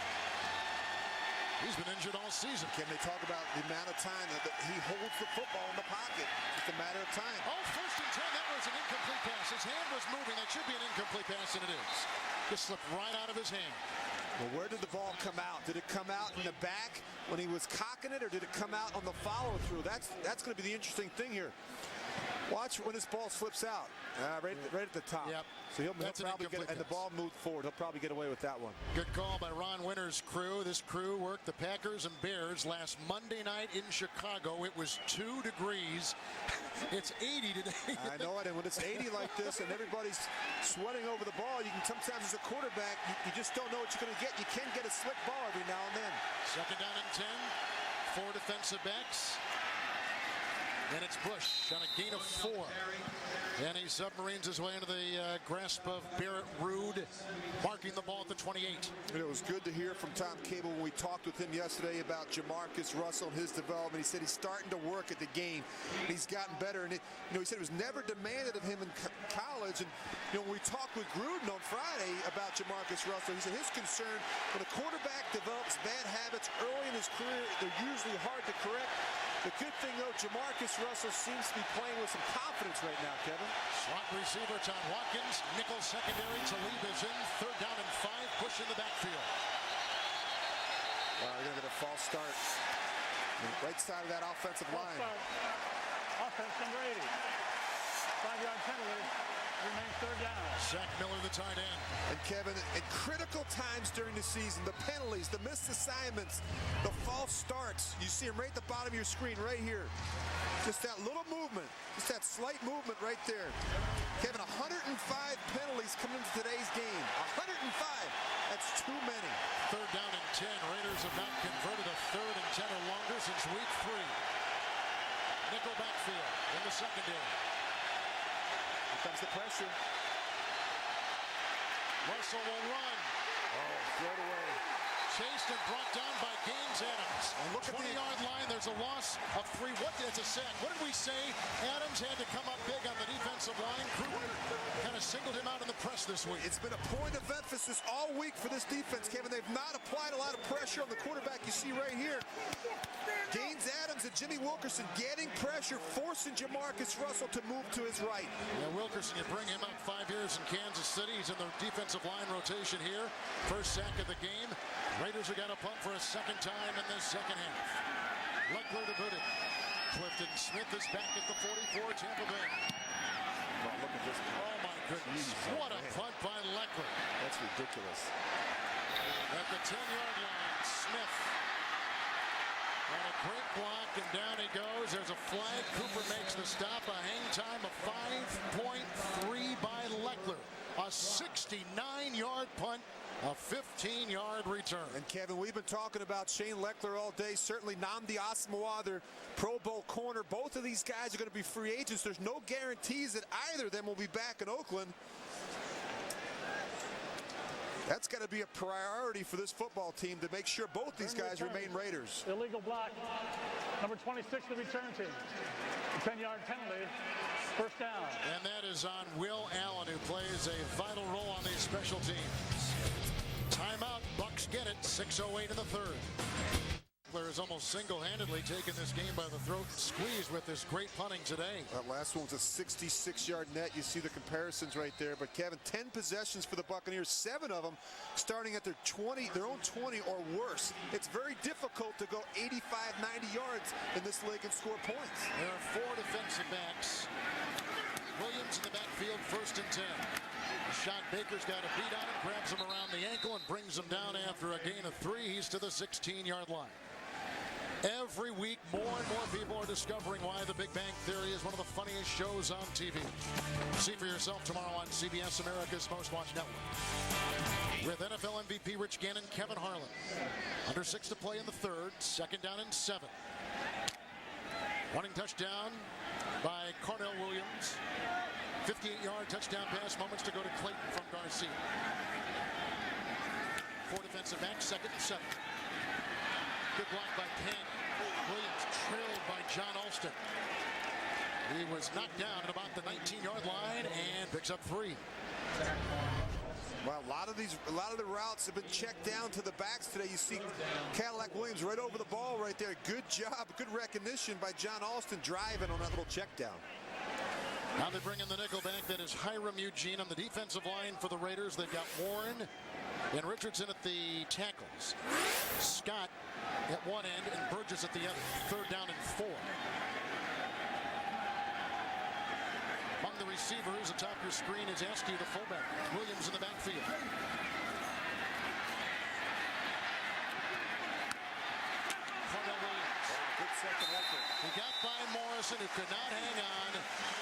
He's been injured all season. Can they talk about the amount of time that he holds the football in the pocket? It's a matter of time. Oh, first and 10. That was an incomplete pass. His hand was moving. That should be an incomplete pass, and it is. Just slipped right out of his hand. Well, where did the ball come out? Did it come out in the back when he was cocking it, or did it come out on the follow-through? That's going to be the interesting thing here. Watch when this ball slips out, right at the top. Yep. So he'll probably get it, and the ball moved forward. He'll probably get away with that one. Good call by Ron Winter's crew. This crew worked the Packers and Bears last Monday night in Chicago. It was 2 degrees. It's 80 today. I know it, and when it's 80 like this and everybody's sweating over the ball, you can sometimes as a quarterback, you just don't know what you're going to get. You can get a slick ball every now and then. Second down and 10. 4 defensive backs. And it's Bush on a gain of 4. And he submarines his way into the grasp of Barrett Rude, marking the ball at the 28. And it was good to hear from Tom Cable when we talked with him yesterday about Jamarcus Russell and his development. He said he's starting to work at the game. And he's gotten better. And he said it was never demanded of him in college. And when we talked with Gruden on Friday about Jamarcus Russell, he said his concern when a quarterback develops bad habits early in his career, they're usually hard to correct. The good thing, though, Jamarcus Russell seems to be playing with some confidence right now, Kevin. Slot receiver Tom Watkins. Nickel secondary. Talib is in. Third down and 5. Bush in the backfield. Wow, they're going to get a false start. Right side of that offensive line. Offense number 80. 5-yard penalty. Remains third down. Zach Miller, the tight end. And Kevin, at critical times during the season, the penalties, the missed assignments, the false starts, you see them right at the bottom of your screen right here. Just that little movement, just that slight movement right there. Kevin, 105 penalties coming into today's game. 105. That's too many. Third down and 10. Raiders have not converted a third and 10 or longer since week 3. Nickel backfield in the secondary. Here comes the pressure. Russell will run. Oh, throw it away. Chased and brought down by Gaines Adams. And look at 20-yard line. There's a loss of 3. It's a sack. What did we say? Adams had to come up big on the defensive line. Kruger kind of singled him out in the press this week. It's been a point of emphasis all week for this defense, Kevin. They've not applied a lot of pressure on the quarterback. You see right here. Gaines Adams and Jimmy Wilkerson getting pressure, forcing Jamarcus Russell to move to his right. Yeah, Wilkerson, you bring him up 5 years in Kansas City. He's in the defensive line rotation here. First sack of the game. Raiders have got a punt for a second time in the second half. Leckler to boot it. Clifton Smith is back at the 44, Tampa Bay. Oh, look at this. Oh, my goodness. What a punt by Leckler. That's ridiculous. At the 10-yard line, Smith. And a great block, and down he goes. There's a flag. Cooper makes the stop. A hang time of 5.3 by Leckler. A 69-yard punt. A 15-yard return. And Kevin, we've been talking about Shane Leckler all day. Certainly Nnamdi Asomugha, their Pro Bowl corner. Both of these guys are going to be free agents. There's no guarantees that either of them will be back in Oakland. That's got to be a priority for this football team to make sure both these guys remain Raiders. Illegal block. Number 26, the return team. 10-yard penalty. First down. And that is on Will Allen, who plays a vital role on these special teams. Timeout. Bucks get it. 6:08 in the third. Is almost single-handedly taking this game by the throat and squeeze with this great punting today. That last one was a 66-yard net. You see the comparisons right there. But Kevin, 10 possessions for the Buccaneers, 7 of them starting at their own 20 or worse. It's very difficult to go 85, 90 yards in this league and score points. There are 4 defensive backs. Williams in the backfield, 1st and 10. The shot, Baker's got a beat on him, grabs him around the ankle and brings him down after a gain of 3. He's to the 16-yard line. Every week, more and more people are discovering why The Big Bang Theory is one of the funniest shows on TV. See for yourself tomorrow on CBS, America's Most Watched Network. With NFL MVP Rich Gannon, Kevin Harlan. Under 6 to play in the 3rd, 2nd down and 7. Running touchdown by Carnell Williams. 58-yard touchdown pass, moments to go to Clayton from Garcia. 4 defensive backs, 2nd and 7. Good block by Penn. Williams trailed by John Alston. He was knocked down at about the 19-yard line and picks up 3. Well, a lot of the routes have been checked down to the backs today. You see Cadillac Williams right over the ball right there. Good job, good recognition by John Alston driving on that little check down. Now they bring in the nickel back. That is Hiram Eugene on the defensive line for the Raiders. They've got Warren and Richardson at the tackles. Scott at one end and Burgess at the other. 3rd down and 4. Among the receivers atop your screen is Askew, the fullback. Williams in the backfield. Carnell Williams. Good second effort. He got by Morrison, who could not hang on.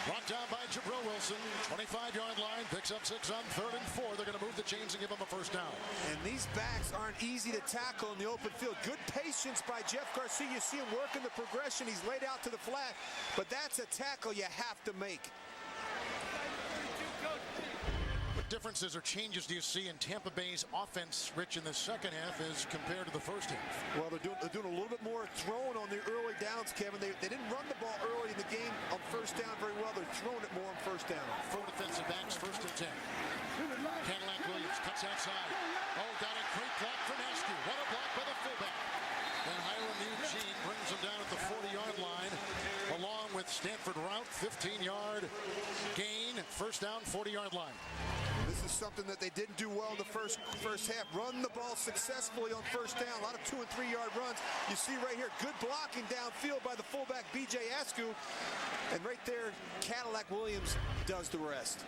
Brought down by Jabril Wilson. 25-yard line, picks up 6 on 3rd and 4. They're going to move the chains and give him a 1st down. And these backs aren't easy to tackle in the open field. Good patience by Jeff Garcia. You see him working the progression. He's laid out to the flat, but that's a tackle you have to make. What differences or changes do you see in Tampa Bay's offense, Rich, in the second half as compared to the first half? Well, they're doing a little bit more throwing on the early downs, Kevin. They didn't run the ball early in the game on 1st down very well. They're throwing it more on 1st down. 4 defensive backs, 1st and 10. Cadillac Williams cuts outside. Oh, got a great block from Askew. What a block by the fullback. And Hiram Eugene brings him down at the 40-yard line, along with Stanford route, 15-yard gain, 1st down, 40-yard line. This is something that they didn't do well in the first half. Run the ball successfully on 1st down. A lot of 2- and 3-yard runs. You see right here, good blocking downfield by the fullback, B.J. Askew. And right there, Cadillac Williams does the rest.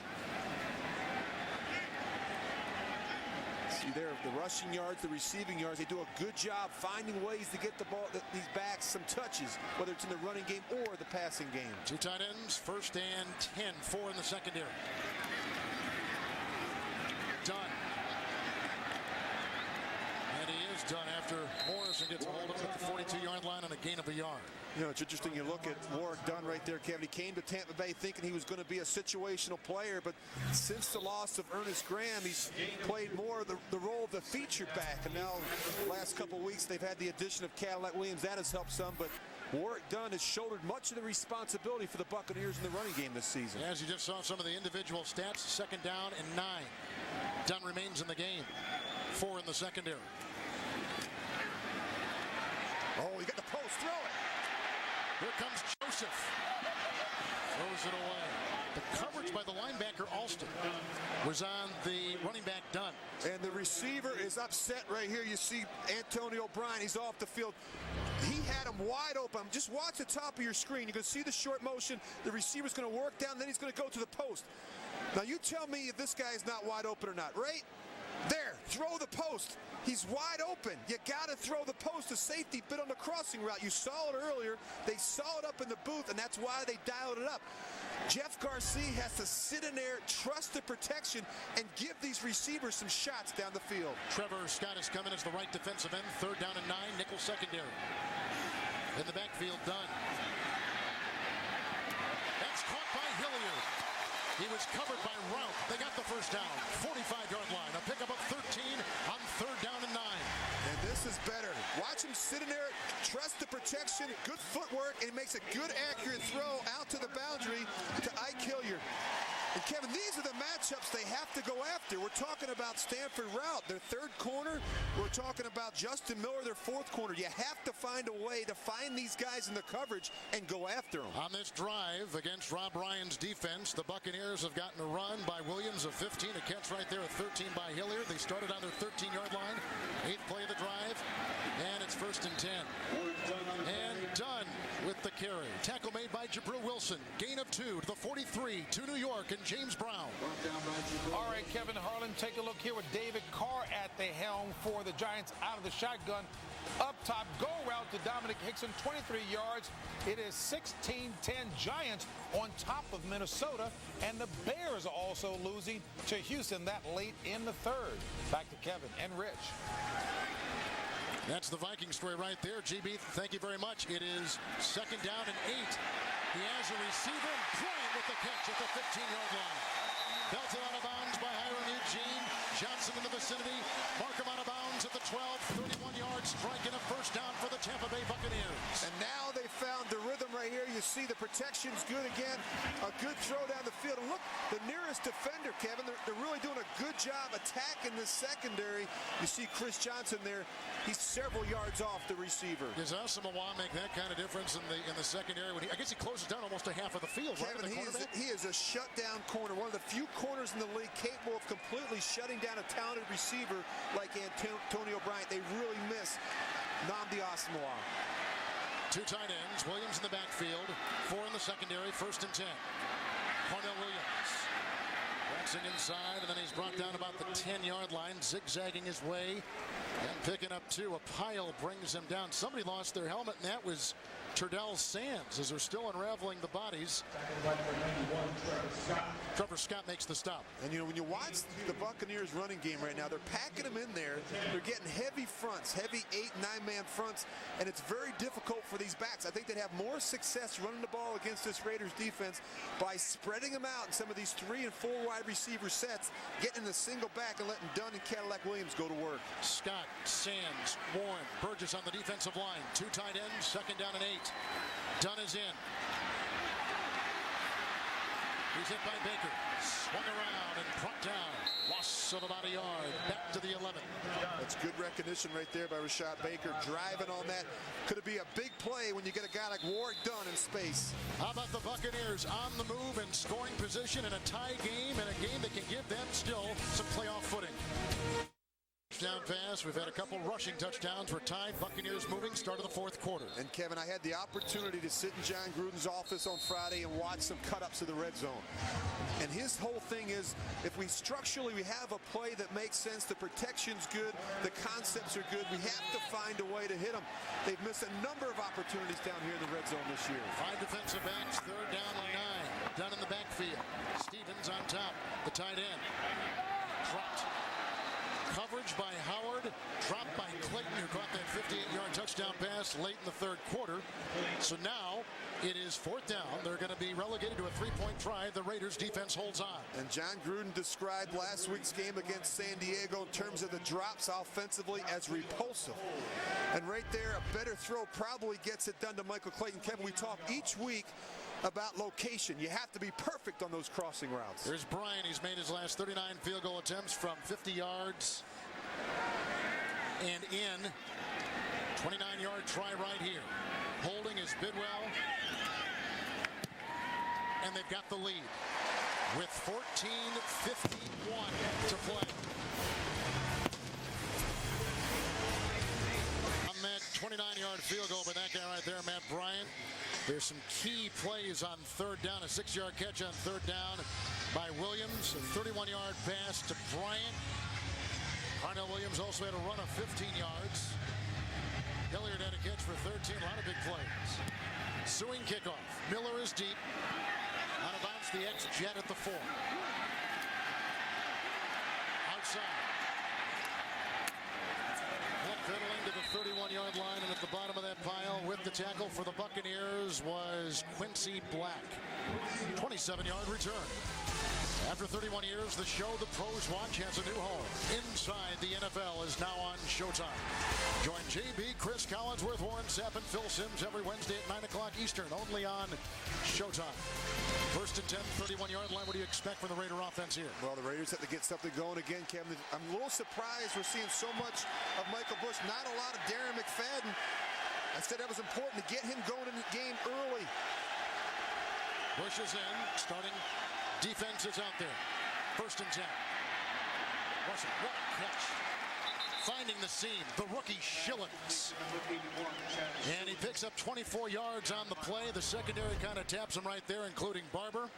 See there, the rushing yards, the receiving yards, they do a good job finding ways to get the ball, these backs some touches, whether it's in the running game or the passing game. 2 tight ends, 1st and 10, 4 in the secondary. Done. And he is done after Morrison gets a hold of it at the 42-yard line on a gain of a yard. You know, it's interesting. You look at Warwick Dunn right there, Kevin. He came to Tampa Bay thinking he was going to be a situational player, but since the loss of Ernest Graham, he's played more of the role of the feature back. And now, last couple weeks, they've had the addition of Cadillac Williams. That has helped some, but Warwick Dunn has shouldered much of the responsibility for the Buccaneers in the running game this season. As you just saw some of the individual stats, 2nd down and 9. Dunn remains in the game. 4 in the secondary. Oh, you got the post. Throw it. Here comes Joseph. Throws it away. The coverage by the linebacker Alston was on the running back Dunn. And the receiver is upset right here. You see Antonio O'Brien. He's off the field. He had him wide open. Just watch the top of your screen. You can see the short motion. The receiver's going to work down. Then he's going to go to the post. Now you tell me if this guy is not wide open or not. Right there. Throw the post. He's wide open. You got to throw the post. The safety bit on the crossing route. You saw it earlier. They saw it up in the booth, and that's why they dialed it up. Jeff Garcia has to sit in there, trust the protection, and give these receivers some shots down the field. Trevor Scott is coming as the right defensive end. 3rd down and 9. Nickel secondary. In the backfield, Dunn. That's caught by Hilliard. He was covered by Rout. They got the 1st down. 45-yard line. A pickup of 13 on 3rd down and 9. And this is better. Watch him sit in there, trust the protection, good footwork, and he makes a good, accurate throw out to the boundary to Ike Hilliard. And Kevin, these are the matchups they have to go after. We're talking about Stanford Routt, their third corner. We're talking about Justin Miller, their fourth corner. You have to find a way to find these guys in the coverage and go after them. On this drive against Rob Ryan's defense, the Buccaneers have gotten a run by Williams of 15, a catch right there of 13 by Hilliard. They started on their 13-yard line. 8th play of the drive, and it's 1st and 10. And done with the carry. Tackle made by Jabril Wilson. Gain of 2 to the 43 to New York and James Brown. All right, Kevin Harlan, take a look here with David Carr at the helm for the Giants out of the shotgun. Up top, go route to Dominic Hickson, 23 yards. It is 16-10 Giants on top of Minnesota, and the Bears are also losing to Houston that late in the third. Back to Kevin and Rich. That's the Viking story right there. GB, thank you very much. It is 2nd down and 8. He has a receiver and Bryant with the catch at the 15-yard line. Belted out of bounds by Hiram Eugene. Johnson in the vicinity. Markham out of bounds at the 12. 31-yard strike and a 1st down for the Tampa Bay Buccaneers. And now they found the rhythm right here. You see the protection's good again. A good throw down the field. And look, the nearest defender, Kevin, they're really doing a good job attacking the secondary. You see Chris Johnson there. He's several yards off the receiver. Does Asamoah make that kind of difference in the secondary? When I guess he closes down almost a half of the field. Kevin, right, he is a shutdown corner. One of the few corners in the league capable of completely shutting down a talented receiver like Antonio Bryant. They really miss Nnamdi Asamoah. 2 tight ends. Williams in the backfield. 4 in the secondary. 1st and 10. Cornell Williams. Waxing inside, and then he's brought down about the 10-yard line, zigzagging his way, and picking up 2. A pile brings him down. Somebody lost their helmet, and that was Turdell Sands, as they're still unraveling the bodies. Trevor Scott makes the stop. And you know, when you watch the Buccaneers running game right now, they're packing them in there. They're getting heavy fronts, heavy 8-, 9-man fronts, and it's very difficult for these backs. I think they'd have more success running the ball against this Raiders defense by spreading them out in some of these 3- and 4 wide receiver sets, getting in the single back and letting Dunn and Cadillac Williams go to work. Scott, Sands, Warren, Burgess on the defensive line. 2 tight ends, 2nd down and 8. Dunn is in. He's hit by Baker. Swung around and brought down. Loss of about a yard. Back to the 11. That's good recognition right there by Rashad Baker. Driving on that. Could it be a big play when you get a guy like Warwick Dunn in space? How about the Buccaneers on the move and scoring position in a tie game, and a game that can give them still some playoff footing? Touchdown pass. We've had a couple rushing touchdowns. We're tied. Buccaneers moving. Start of the 4th quarter. And Kevin, I had the opportunity to sit in John Gruden's office on Friday and watch some cut-ups of the red zone. And his whole thing is, if we structurally have a play that makes sense, the protection's good, the concepts are good, we have to find a way to hit them. They've missed a number of opportunities down here in the red zone this year. 5 defensive backs. 3rd down and 9. Down in the backfield. Stevens on top. The tight end. Dropped. Coverage by Howard, dropped by Clayton, who caught that 58-yard touchdown pass late in the 3rd quarter. So now it is 4th down. They're going to be relegated to a 3-point try. The Raiders defense holds on. And John Gruden described last week's game against San Diego in terms of the drops offensively as repulsive. And right there, a better throw probably gets it done to Michael Clayton. Kevin, we talk each week about location. You have to be perfect on those crossing routes. There's Bryant. He's made his last 39 field goal attempts from 50 yards and in. 29-yard try right here. Holding is Bidwell. And they've got the lead with 14:51 to play. On that 29-yard field goal by that guy right there, Matt Bryant. There's some key plays on 3rd down. A 6-yard catch on 3rd down by Williams. A 31-yard pass to Bryant. Cornell Williams also had a run of 15 yards. Hilliard had a catch for 13. A lot of big plays. Ensuing kickoff. Miller is deep. Out of bounds, the ex-Jet at the 4. Outside. Fiddling to the 31-yard line, and at the bottom of that pile with the tackle for the Buccaneers was Quincy Black. 27-yard return. After 31 years, the show the pros watch has a new home. Inside the NFL is now on Showtime. Join JB, Chris Collinsworth, Warren Sapp, and Phil Simms every Wednesday at 9 o'clock Eastern, only on Showtime. First and 10, 31-yard line. What do you expect from the Raider offense here? Well, the Raiders have to get something going again, Kevin. I'm a little surprised we're seeing so much of Michael Bush, not a lot of Darren McFadden. I said that was important to get him going in the game early. Bush is in. Starting defense is out there. First and 10. Russell, what a catch. Finding the seam, the rookie Schillings. And he picks up 24 yards on the play. The secondary kind of taps him right there, including Barber.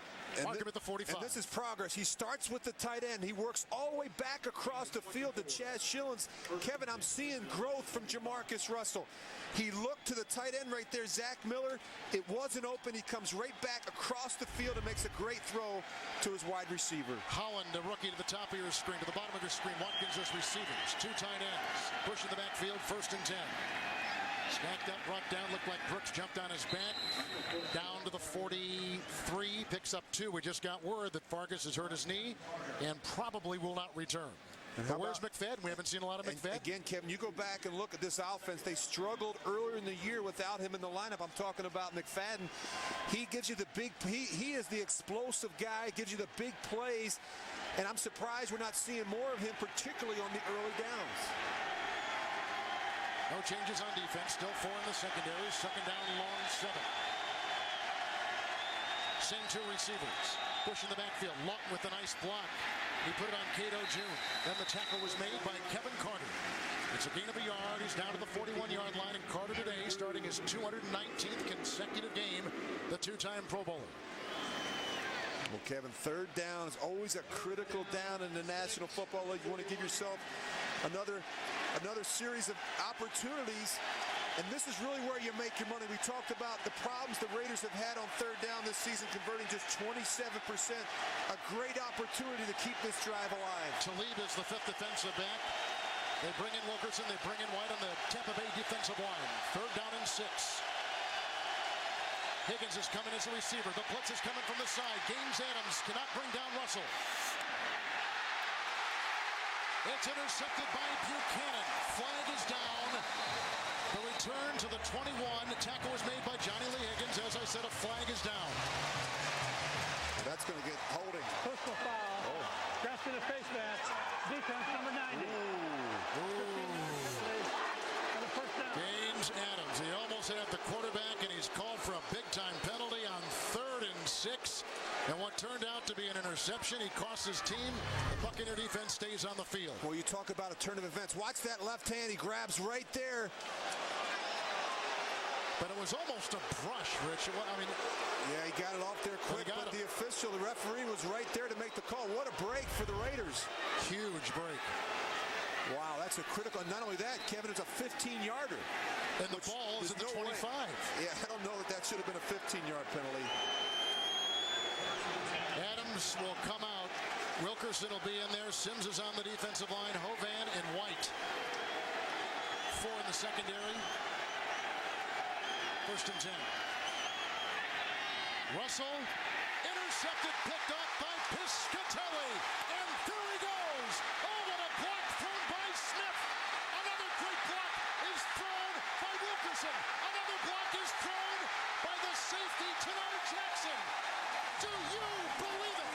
Mark him at the 45. And this is progress. He starts with the tight end. He works all the way back across the field to Chaz Schillings. Kevin, I'm seeing growth from Jamarcus Russell. He looked to the tight end right there, Zach Miller. It wasn't open. He comes right back across the field and makes a great throw to his wide receiver. Holland, a rookie, to the top of your screen. To the bottom of your screen, Watkins as receivers. Two tight ends. Bush in the backfield, first and 10. Snagged up, brought down, looked like Brooks jumped on his back. Down to the 43, picks up 2. We just got word that Fargas has hurt his knee and probably will not return. But where's McFadden? We haven't seen a lot of McFadden. Again, Kevin, you go back and look at this offense. They struggled earlier in the year without him in the lineup. I'm talking about McFadden. He gives you the big, he is the explosive guy, gives you the big plays, and I'm surprised we're not seeing more of him, particularly on the early downs. No changes on defense. Still 4 in the secondary. Second down, long 7. Same 2 receivers. Bush in the backfield. Lawton with a nice block. He put it on Cato June. Then the tackle was made by Kevin Carter. It's a gain of a yard. He's down to the 41-yard line. And Carter today starting his 219th consecutive game. The 2-time Pro Bowler. Well, Kevin, third down is always a critical down in the National Football League. You want to give yourself another series of opportunities, and this is really where you make your money. We talked about the problems the Raiders have had on third down this season, converting just 27%. A great opportunity to keep this drive alive. Talib is the 5th defensive back. They bring in Wilkerson. They bring in White on the Tampa Bay defensive line. Third down and 6. Higgins is coming as a receiver. The blitz is coming from the side. Gaines Adams cannot bring down Russell. It's intercepted by Buchanan. Flag is down. The return to the 21. The tackle was made by Johnny Lee Higgins. As I said, a flag is down. That's going to get holding. Personal foul. Grasped in the face mask. Defense number 90. And a first down. Gaines Adams. He almost had the quarterback, and he's called for a big-time penalty on 3rd and 6. And what turned out to be an interception, he cost his team. The Buccaneer defense stays on the field. Well, you talk about a turn of events. Watch that left hand. He grabs right there. But it was almost a brush, Rich. I mean, yeah, he got it off there quick, but the official, the referee, was right there to make the call. What a break for the Raiders. Huge break. Wow, that's a critical. Not only that, Kevin, it's a 15-yarder. And the ball is at the 25. Yeah, I don't know that should have been a 15-yard penalty. Adams will come out. Wilkerson will be in there. Sims is on the defensive line. Hovan and White. 4 in the secondary. First and 10. Russell intercepted, picked up by Piscatelli. And there he goes. Oh, what a block thrown by Smith. Another great block is thrown by Wilkerson. Another block is thrown by the safety, Tenard Jackson. Do you believe it?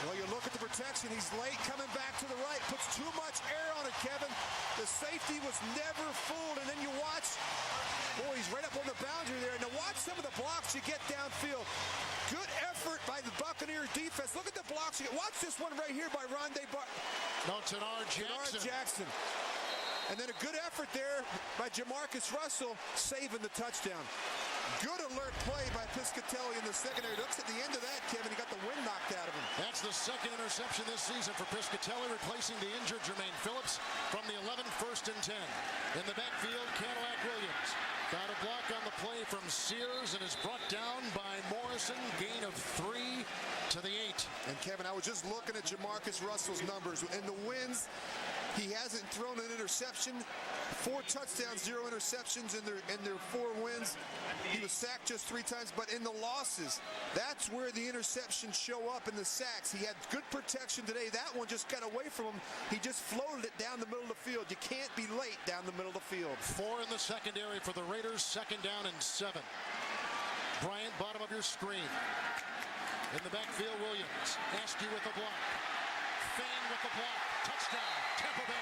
Well, you look at the protection. He's late coming back to the right. Puts too much air on it, Kevin. The safety was never fooled. And then you watch. Boy, he's right up on the boundary there. Now watch some of the blocks you get downfield. Good effort by the Buccaneers defense. Look at the blocks you get. Watch this one right here by Rondé Tenard Jackson. And then a good effort there by Jamarcus Russell, saving the touchdown. Good alert play by Piscatelli in the secondary. Looks at the end of that, Kevin. He got the wind knocked out of him. That's the second interception this season for Piscatelli, replacing the injured Jermaine Phillips from the 11, first and 10. In the backfield, Cadillac Williams. Got a block on the play from Sears and is brought down by Morrison. Gain of 3 to the 8. And Kevin, I was just looking at Jamarcus Russell's numbers. In the wins, He hasn't thrown an interception. 4 touchdowns, 0 interceptions in their 4 wins. He was sacked just 3 times, but in the losses, that's where the interceptions show up in the sacks. He had good protection today. That one just got away from him. He just floated it down the middle of the field. You can't be late down the middle of the field. 4 in the secondary for the Raiders. 2nd down and 7. Bryant, bottom of your screen. In the backfield, Williams. Askew with the block. Fain with the block. Touchdown, Tampa Bay.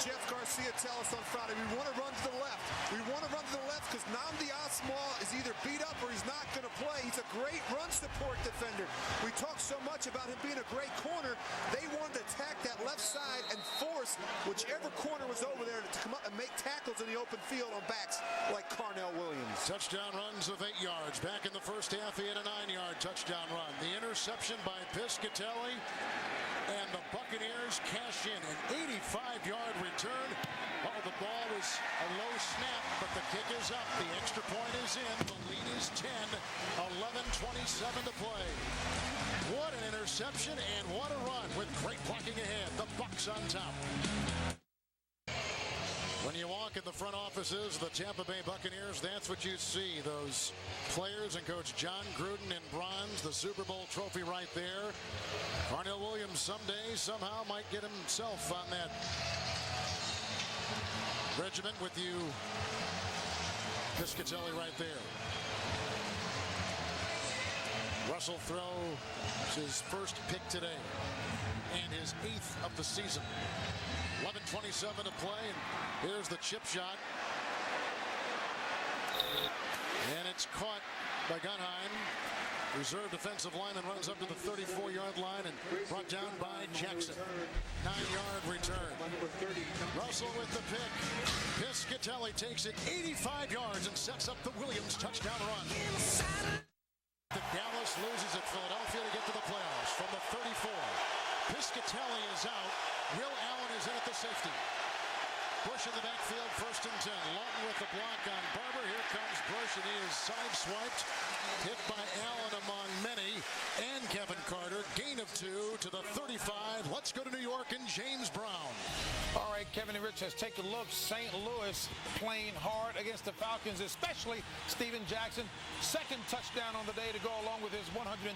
Jeff Garcia tell us on Friday, we want to run to the left. We want to run to the left because Nnamdi Asomugha is either beat up or he's not going to play. He's a great run support defender. We talk so much about him being a great corner. They wanted to attack that left side and force whichever corner was over there to come up and make tackles in the open field on backs like Carnell Williams. Touchdown runs of 8 yards. Back in the first half, he had a 9-yard touchdown run. The interception by Piscatelli. And the Buccaneers cash in an 85-yard return. Oh, the ball was a low snap, but the kick is up. The extra point is in. The lead is 10. 11:27 to play. What an interception and what a run with great blocking ahead. The Bucs on top. When you walk in the front offices of the Tampa Bay Buccaneers, that's what you see. Those players and Coach John Gruden in bronze, the Super Bowl trophy right there. Carnell Williams someday, somehow might get himself on that regiment with you. Piscatelli right there. Russell throws his first pick today and his 8th of the season. 11:27 to play, and here's the chip shot. And it's caught by Gunheim. Reserve defensive lineman runs up to the 34-yard line and brought down by Jackson. 9-yard return. Russell with the pick. Piscatelli takes it 85 yards and sets up the Williams touchdown run. Dallas loses at Philadelphia to get to the playoffs from the 34. Piscatelli is out. Will Allen is in at the safety. Bush in the backfield, 1st and 10. Lawton with the block on Barber. Here comes Bush, and he is sideswiped. Hit by Allen among many. And Kevin Carter. Gain of 2 to the 35. Let's go to New York and James Brown. All right, Kevin and Rich has taken a look. St. Louis playing hard against the Falcons, especially Steven Jackson. 2nd touchdown on the day to go along with his 129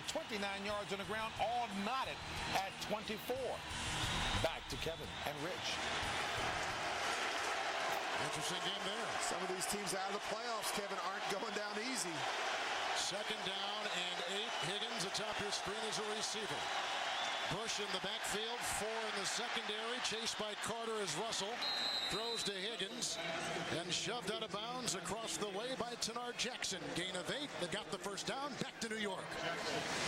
yards on the ground, all knotted at 24. Back to Kevin and Rich. Interesting game there. Some of these teams out of the playoffs, Kevin, aren't going down easy. 2nd down and 8. Higgins atop your screen as a receiver. Bush in the backfield, 4 in the secondary, chased by Carter as Russell throws to Higgins and shoved out of bounds across the way by Tenard Jackson. Gain of 8. They got the first down. Back to New York.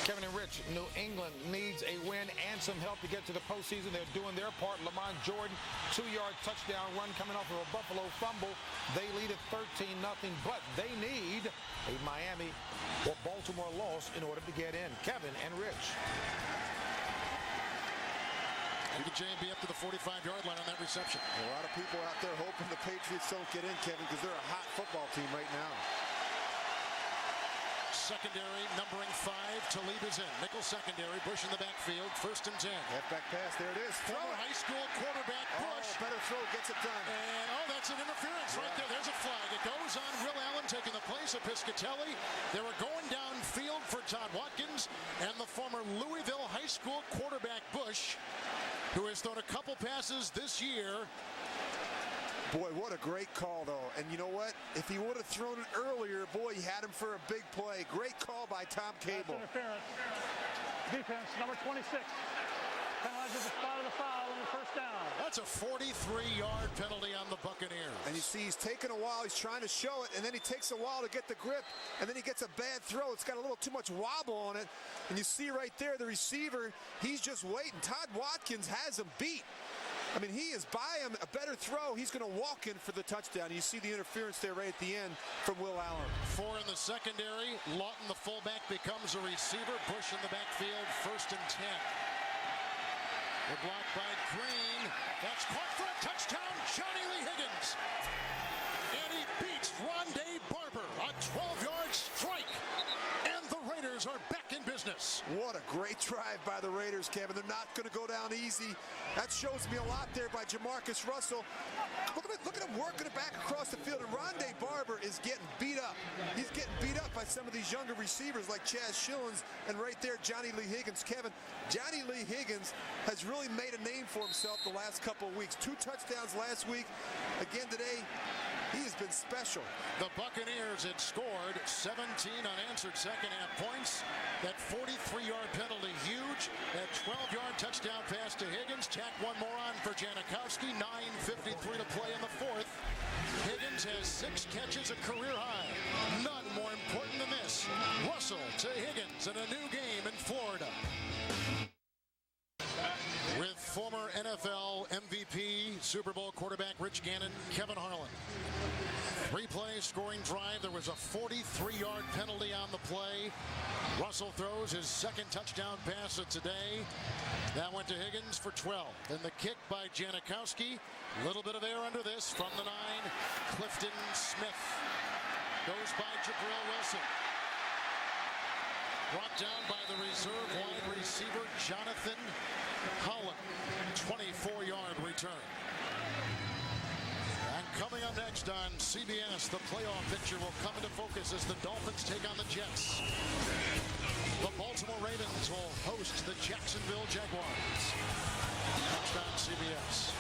Kevin and Rich, New England needs a win and some help to get to the postseason. They're doing their part. Lamont Jordan, 2-yard touchdown run coming off of a Buffalo fumble. They lead at 13-0, but they need a Miami or Baltimore loss in order to get in. Kevin and Rich. Look at J&B up to the 45-yard line on that reception. A lot of people out there hoping the Patriots don't get in, Kevin, because they're a hot football team right now. Secondary, numbering 5. Talib is in. Nickel secondary. Bush in the backfield. 1st and 10. Halfback pass. There it is. Former high school quarterback Bush. Better throw. Gets it done. And, that's an interference right there. There's a flag. It goes on Will Allen taking the place of Piscatelli. They were going downfield for Todd Watkins and the former Louisville high school quarterback Bush, who has thrown a couple passes this year. Boy, what a great call, though. And you know what? If he would have thrown it earlier, boy, he had him for a big play. Great call by Tom Cable. That's interference. Defense, number 26. Penalizes the spot of the foul on the 1st down. That's a 43-yard penalty on the Buccaneers. And you see he's taking a while. He's trying to show it, and then he takes a while to get the grip, and then he gets a bad throw. It's got a little too much wobble on it. And you see right there the receiver, he's just waiting. Todd Watkins has him beat. I mean, he is by him. A better throw, he's going to walk in for the touchdown. You see the interference there right at the end from Will Allen. 4 in the secondary. Lawton, the fullback, becomes a receiver. Bush in the backfield, 1st and 10. The block by Green. That's caught for a touchdown, Johnny Lee Higgins. And he beats Rondé Barber. A 12-yard strike. And the Raiders are back in business. What a great drive by the Raiders, Kevin. They're not going to go down easy. That shows me a lot there by Jamarcus Russell. Look at him working it back across the field. And Rondé Barber is getting beat up. He's getting beat up by some of these younger receivers like Chaz Schillens, and right there, Johnny Lee Higgins. Kevin, Johnny Lee Higgins has really made a name for himself the last couple of weeks. 2 touchdowns last week. Again today, he has been special. The Buccaneers had scored 17 unanswered second-half points. That 43-yard penalty, huge. That 12-yard touchdown pass to Higgins. Tack one more on for Janikowski. 9:53 to play in the fourth. Higgins has 6 catches, a career high. None more important than this. Russell to Higgins in a new game in Florida. With former NFL MVP, Super Bowl quarterback Rich Gannon, Kevin Harlan. 3-play scoring drive. There was a 43-yard penalty on the play. Russell throws his second touchdown pass of today. That went to Higgins for 12. Then the kick by Janikowski. A little bit of air under this from the 9. Clifton Smith goes by Jabril Wilson. Brought down by the reserve wide receiver Jonathan HARLAN. 24-yard return. And coming up next on CBS, the playoff picture will come into focus as the Dolphins take on the Jets. The Baltimore Ravens will host the Jacksonville Jaguars. Next on CBS.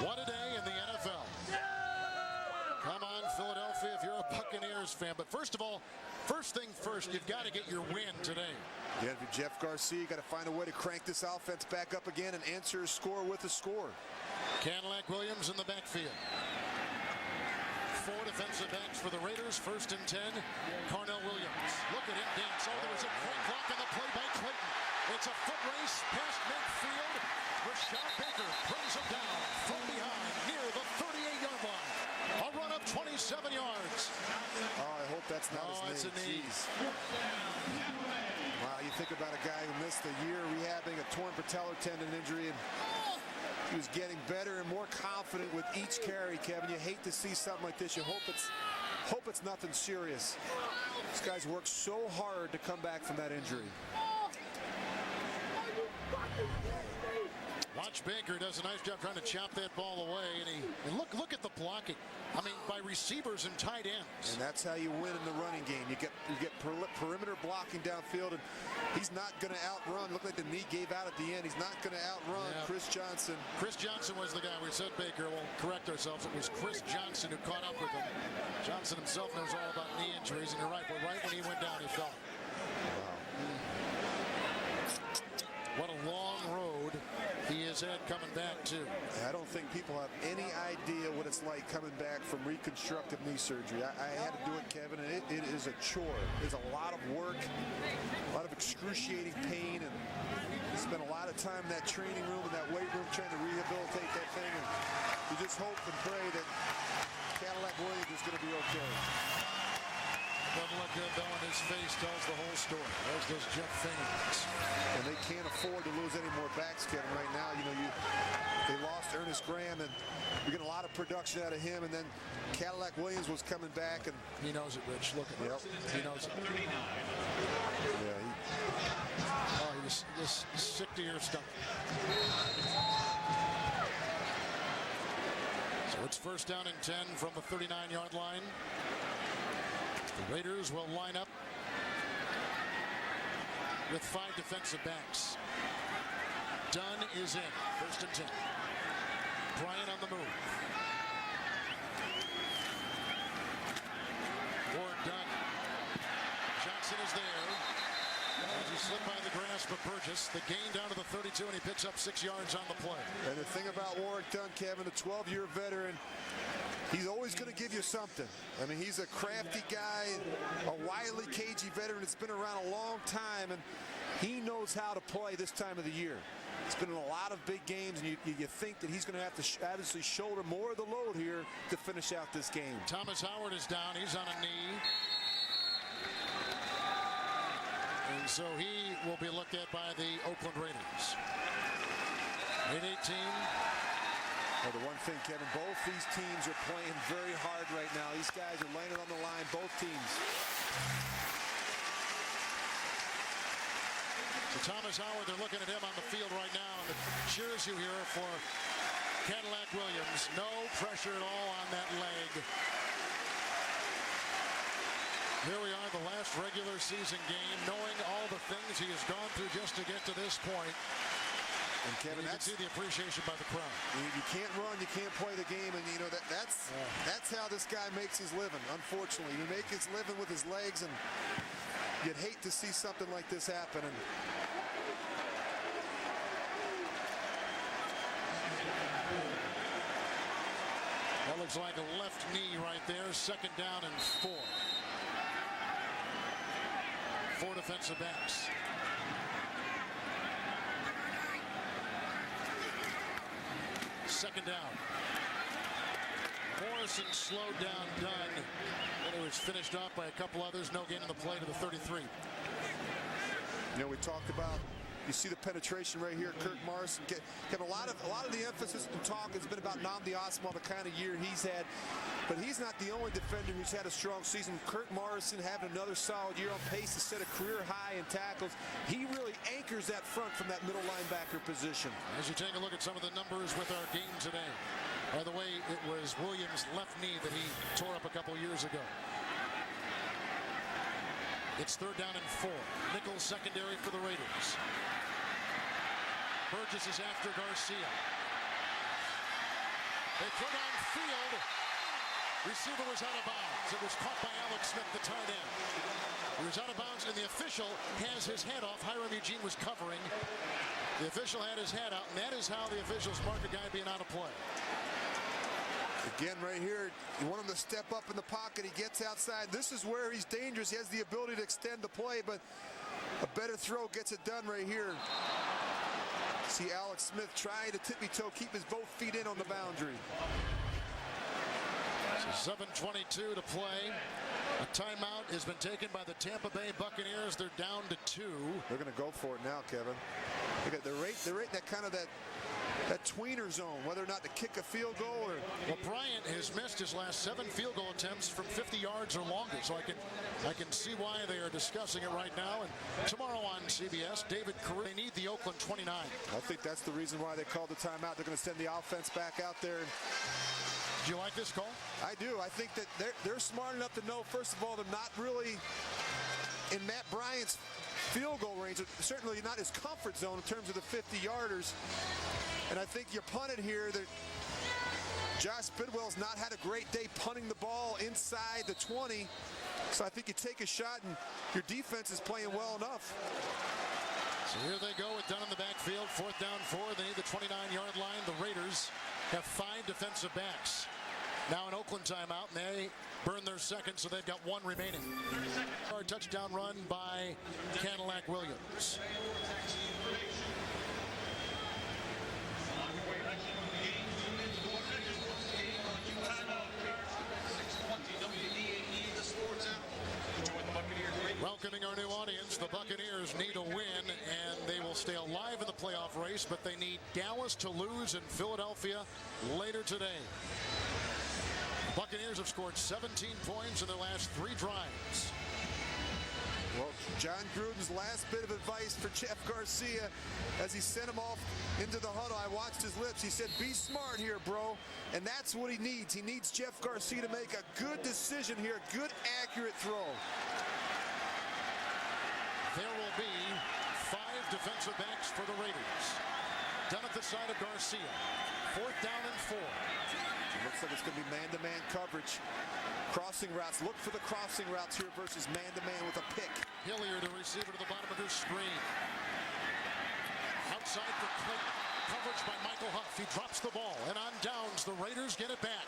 What a day in the NFL. Come on, Philadelphia, if you're a Buccaneers fan. But first of all, first thing first, you've got to get your win today. Yeah, for Jeff Garcia, got to find a way to crank this offense back up again and answer a score with a score. Cadillac Williams in the backfield. 4 defensive backs for the Raiders. 1st and 10. Carnell Williams. Look at him dance. Oh, there was a great block on the play by Clayton. It's a foot race past midfield. Rashad Baker brings him down from behind near the 38-yard line. A run of 27 yards. Oh, I hope that's not his knee. It's a knee. Wow, you think about a guy who missed a year rehabbing a torn patellar tendon injury, and he was getting better and more confident with each carry, Kevin. You hate to see something like this. You hope it's nothing serious. This guy's worked so hard to come back from that injury. Watch Baker does a nice job trying to chop that ball away, and look at the blocking. I mean, by receivers and tight ends. And that's how you win in the running game. You get perimeter blocking downfield, and he's not going to outrun. Looked like the knee gave out at the end. He's not going to outrun Chris Johnson. Chris Johnson was the guy. We said Baker. We'll correct ourselves. It was Chris Johnson who caught up with him. Johnson himself knows all about knee injuries, and you're right. But right when he went down, he fell. What a long road he has had coming back, too. I don't think people have any idea what it's like coming back from reconstructive knee surgery. I had to do it, Kevin, and it is a chore. It's a lot of work, a lot of excruciating pain, and spent a lot of time in that training room and that weight room trying to rehabilitate that thing. And you just hope and pray that Cadillac Williams is going to be okay. Doesn't look good, though, and his face tells the whole story, as does Jeff Fannings. And they can't afford to lose any more backs, Kevin, right now. You know, they lost Ernest Graham, and you're getting a lot of production out of him, and then Cadillac Williams was coming back. And he knows it, Rich. Look at him. He knows it. Yeah, he's just sick to your stomach. So it's 1st down and 10 from the 39-yard line. The Raiders will line up with 5 defensive backs. Dunn is in. 1st and 10. Bryant on the move. Ward Dunn. Johnson is there. As he slipped by the grasp of Burgess. The gain down to the 32, and he picks up 6 yards on the play. And the thing about Warwick Dunn, Kevin, a 12-year veteran, he's always going to give you something. I mean, he's a crafty guy, a wily, cagey veteran that's been around a long time, and he knows how to play this time of the year. He's been in a lot of big games, and you think that he's going to have to obviously shoulder more of the load here to finish out this game. Thomas Howard is down. He's on a knee. And and so he will be looked at by the Oakland Raiders. 8-18. Well, the one thing, Kevin, both these teams are playing very hard right now. These guys are laying it on the line, both teams. So Thomas Howard, they're looking at him on the field right now, and the cheers you hear for Cadillac Williams. No pressure at all on that leg. Here we are, the last regular season game, knowing all the things he has gone through just to get to this point. And Kevin, you can see the appreciation by the crowd. You can't run, you can't play the game, and you know that's how this guy makes his living. Unfortunately, he makes his living with his legs, and you'd hate to see something like this happen. And that looks like a left knee right there. Second down and 4. 4 defensive backs. Second down. Morrison slowed down Dunn. Then it was finished off by a couple others. No gain in the play to the 33. You know, we talked about, you see the penetration right here. Kirk Morrison get a lot of the emphasis and talk has been about Nnamdi Asomugha, the kind of year he's had. But he's not the only defender who's had a strong season. Kirk Morrison having another solid year, on pace to set a career high in tackles. He really anchors that front from that middle linebacker position. As you take a look at some of the numbers with our game today. By the way, it was Williams' left knee that he tore up a couple years ago. It's third down and 4. Nickel secondary for the Raiders. Burgess is after Garcia. They put on field. Receiver was out of bounds. It was caught by Alex Smith, the tight end. He was out of bounds, and the official has his head off. Hiram Eugene was covering. The official had his head out, and that is how the officials mark a guy being out of play. Again, right here, you want him to step up in the pocket. He gets outside. This is where he's dangerous. He has the ability to extend the play, but a better throw gets it done right here. See Alex Smith trying to tippy-toe, keep his both feet in on the boundary. 7:22 to play. A timeout has been taken by the Tampa Bay Buccaneers. They're down to 2. They're going to go for it now, Kevin. Look at the rate that kind of that tweener zone, whether or not to kick a field goal or. Well, Bryant has missed his last 7 field goal attempts from 50 yards or longer, so I can see why they are discussing it right now. And tomorrow on CBS, David Carew, they need the Oakland 29. I think that's the reason why they called the timeout. They're going to send the offense back out there. Do you like this call? I do. I think that they're smart enough to know, first of all, they're not really in Matt Bryant's field goal range, certainly not his comfort zone in terms of the 50-yarders. And I think you punted here that Josh Bidwell's not had a great day punting the ball inside the 20. So I think you take a shot, and your defense is playing well enough. So here they go with Dunn in the backfield. 4th down 4. They need the 29-yard line. The Raiders have 5 defensive backs. Now an Oakland timeout, and they burn their second, so they've got 1 remaining. A touchdown run by Cadillac Williams. Welcoming our new audience, the Buccaneers need a win, and they will stay alive in the playoff race, but they need Dallas to lose in Philadelphia later today. The Buccaneers have scored 17 points in their last 3 drives. Well, John Gruden's last bit of advice for Jeff Garcia as he sent him off into the huddle. I watched his lips. He said, be smart here, bro. And that's what he needs. He needs Jeff Garcia to make a good decision here, a good, accurate throw. There will be 5 defensive backs for the Raiders. Down at the side of Garcia. 4th down and 4. It looks like it's going to be man-to-man coverage. Crossing routes. Look for the crossing routes here versus man-to-man with a pick. Hilliard, the receiver, to the bottom of his screen. Outside for Clayton. Coverage by Michael Huff. He drops the ball. And on downs, the Raiders get it back.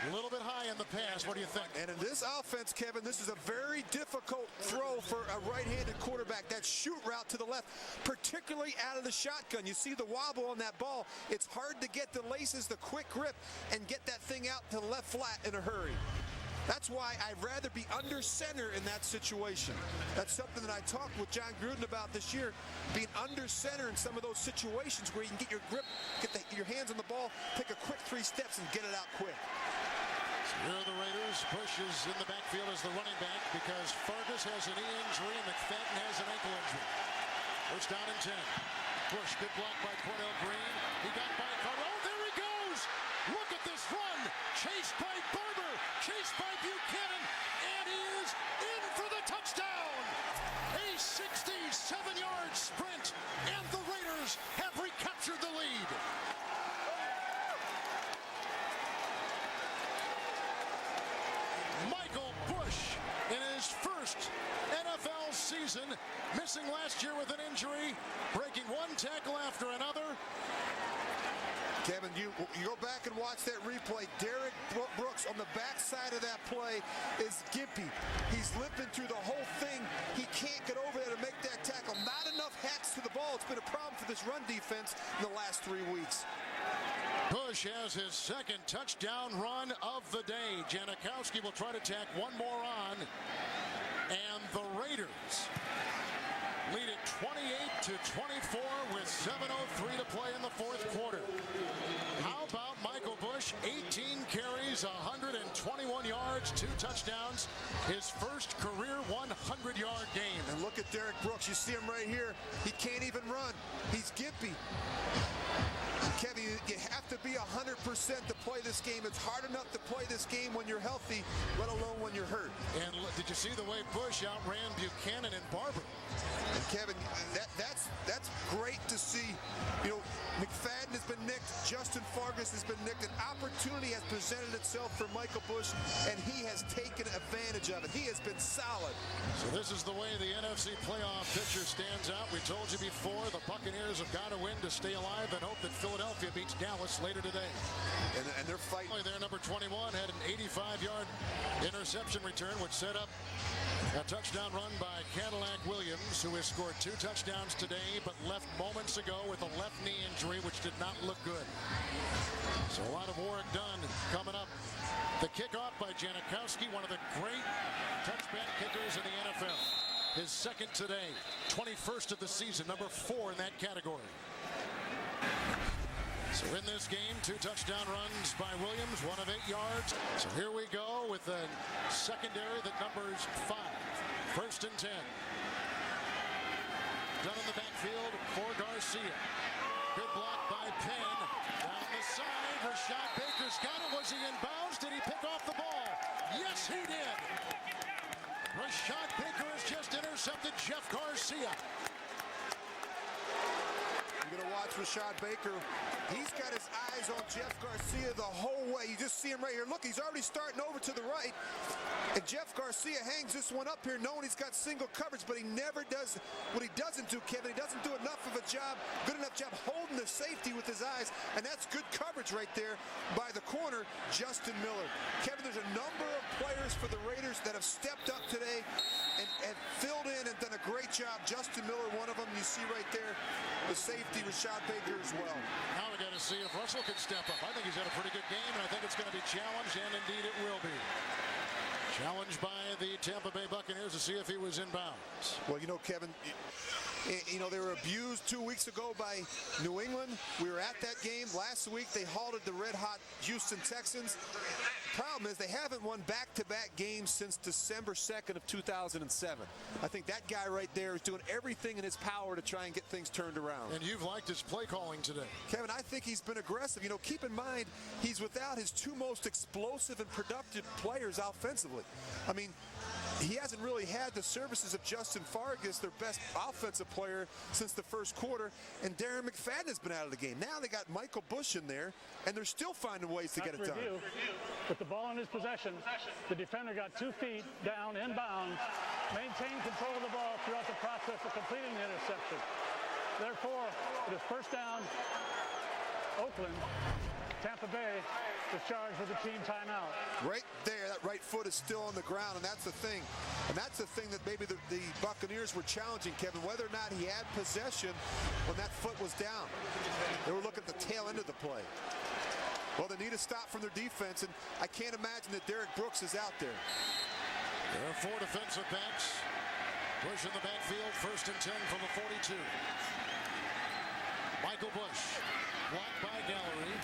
A little bit high in the pass. What do you think? And in this offense, Kevin, this is a very difficult throw for a right-handed quarterback. That shoot route to the left, particularly out of the shotgun. You see the wobble on that ball. It's hard to get the laces, the quick grip, and get that thing out to the left flat in a hurry. That's why I'd rather be under center in that situation. That's something that I talked with John Gruden about this year, being under center in some of those situations where you can get your grip, get your hands on the ball, take a quick 3 steps and get it out quick. So here are the Raiders. Bush is in the backfield as the running back because Fargas has a knee injury and McFadden has an ankle injury. First down and 10. Bush, good block by Cordell Green. He got by Carter. Oh, there he goes! Look at this run! Chased by Barber, chased by Buchanan, and he is in for the touchdown! A 67-yard sprint, and the Raiders have recaptured the lead. Michael Bush in his first NFL season, missing last year with an injury, breaking one tackle after another. Kevin, you go back and watch that replay. Derek Brooks on the backside of that play is gimpy. He's limping through the whole thing. He can't get over there to make that tackle. Not enough hacks to the ball. It's been a problem for this run defense in the last 3 weeks. Bush has his second touchdown run of the day. Janikowski will try to tack one more on. And the Raiders lead it 28-24 with 7:03 to play in the fourth quarter. How about Michael Bush? 18 carries, 121 yards, 2 touchdowns. His first career 100-yard game. And look at Derek Brooks. You see him right here. He can't even run. He's gimpy. Kevin, you have to be 100% to play this game. It's hard enough to play this game when you're healthy, let alone when you're hurt. And did you see the way Bush outran Buchanan and Barber? And Kevin, that's great to see. You know, McFadden has been nicked. Justin Fargas has been nicked. An opportunity has presented itself for Michael Bush, and he has taken advantage of it. He has been solid. So this is the way the NFC playoff picture stands out. We told you before, the Buccaneers have got to win to stay alive and hope that Philadelphia beats Dallas later today. And they're fighting. Their number 21 had an 85-yard interception return, which set up a touchdown run by Cadillac Williams, who has scored 2 touchdowns today, but left moments ago with a left knee injury, which did not look good. So a lot of work done coming up. The kickoff by Janikowski, one of the great touchback kickers in the NFL. His second today, 21st of the season, number 4 in that category. So in this game, 2 touchdown runs by Williams, 1 of 8 yards. So here we go with a secondary that numbers 5. First and 10. Done in the backfield for Garcia. Good block by Penn. Down the side, Rashad Baker's got it. Was he in bounds? Did he pick off the ball? Yes, he did. Rashad Baker has just intercepted Jeff Garcia. You're going to watch Rashad Baker. He's got his eyes on Jeff Garcia the whole way. You just see him right here. Look, he's already starting over to the right. And Jeff Garcia hangs this one up here knowing he's got single coverage, but he never does what he doesn't do, Kevin. He doesn't do enough of a job, good enough job holding the safety with his eyes. And that's good coverage right there by the corner, Justin Miller. Kevin, there's a number of players for the Raiders that have stepped up today and filled in and done a great job. Justin Miller, one of them, you see right there, the safety, Rashad Baker as well. Now we got to see if Russell can step up. I think he's had a pretty good game, and I think it's going to be challenged, and indeed it will be. Challenged by the Tampa Bay Buccaneers to see if he was in bounds. Well, you know, Kevin, you know, they were abused 2 weeks ago by New England. We were at that game. Last week, they halted the red-hot Houston Texans. Problem is they haven't won back-to-back games since December 2nd of 2007. I think that guy right there is doing everything in his power to try and get things turned around. And you've liked his play calling today. Kevin, I think he's been aggressive. You know, keep in mind, he's without his 2 most explosive and productive players offensively. I mean, he hasn't really had the services of Justin Fargas, their best offensive player, since the first quarter, and Darren McFadden has been out of the game. Now they got Michael Bush in there, and they're still finding ways to get it done. With the ball in his possession, the defender got 2 feet down, inbounds, maintained control of the ball throughout the process of completing the interception. Therefore, it is first down, Oakland. Tampa Bay is charged with the team timeout. Right there, that right foot is still on the ground, and that's the thing. And that's the thing that maybe the Buccaneers were challenging, Kevin, whether or not he had possession when that foot was down. They were looking at the tail end of the play. Well, they need a stop from their defense, and I can't imagine that Derek Brooks is out there. There are 4 defensive backs. Bush in the backfield, 1st and 10 from the 42. Michael Bush, blocked by Gallery.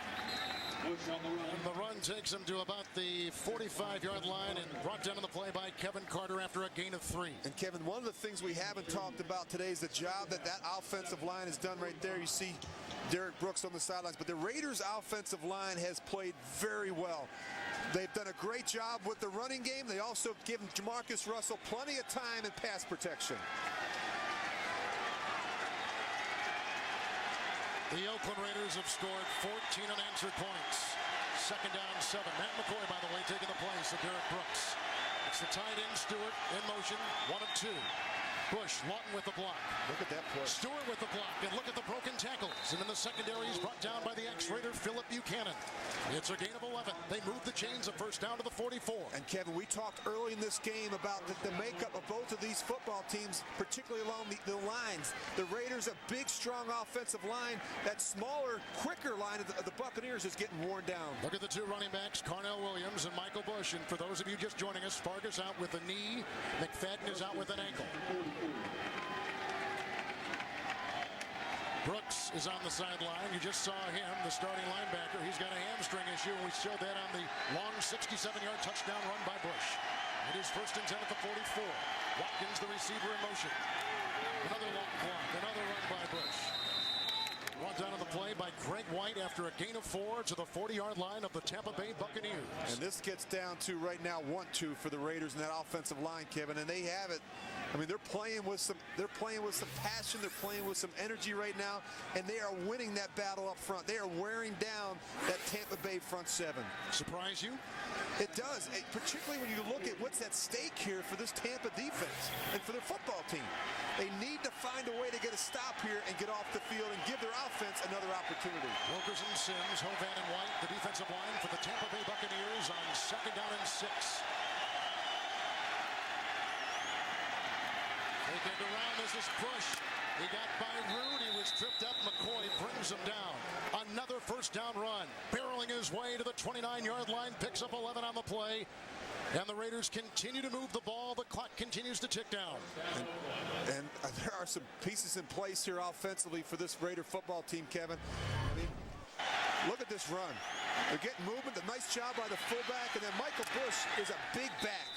And the run takes him to about the 45-yard line and brought down on the play by Kevin Carter after a gain of 3. And Kevin, one of the things we haven't talked about today is the job that offensive line has done right there. You see Derek Brooks on the sidelines, but the Raiders' offensive line has played very well. They've done a great job with the running game. They also given Jamarcus Russell plenty of time in pass protection. The Oakland Raiders have scored 14 unanswered points. 2nd down, 7. Matt McCoy, by the way, taking the place of Derek Brooks. It's the tight end, Stewart, in motion, 1 of 2. Bush, Lawton with the block. Look at that push. Stewart with the block, and look at the broken tackles. And in the secondary, he's brought down by the ex-Raider, Philip Buchanan. It's a gain of 11. They move the chains of 1st down to the 44. And Kevin, we talked early in this game about the makeup of both of these football teams, particularly along the lines. The Raiders, a big, strong offensive line. That smaller, quicker line of the Buccaneers is getting worn down. Look at the 2 running backs, Carnell Williams and Michael Bush. And for those of you just joining us, Fargus out with a knee. McFadden is out with an ankle. Brooks is on the sideline. You just saw him, the starting linebacker. He's got a hamstring issue, and we showed that on the long 67-yard touchdown run by Bush. It is 1st and 10 at the 44. Watkins, the receiver, in motion. Another long block, another run by Bush. Brought down on the play by Greg White after a gain of 4 to the 40-yard line of the Tampa Bay Buccaneers. And this gets down to right now 1-2 for the Raiders in that offensive line, Kevin, and they have it. I mean, they're playing with some passion, they're playing with some energy right now, and they are winning that battle up front. They are wearing down that Tampa Bay front 7. Surprise you? It does, particularly when you look at what's at stake here for this Tampa defense and for their football team. They need to find a way to get a stop here and get off the field and give their offense another opportunity. Wilkerson, Sims, Hovan, and White, the defensive line for the Tampa Bay Buccaneers on 2nd down and 6. Taking it around, this is Bush. He got by Rude, he was tripped up. McCoy brings him down. Another 1st down run. Barreling his way to the 29-yard line, picks up 11 on the play. And the Raiders continue to move the ball. The clock continues to tick down. And there are some pieces in place here offensively for this Raider football team, Kevin. I mean, look at this run. They're getting movement. A nice job by the fullback. And then Michael Bush is a big back.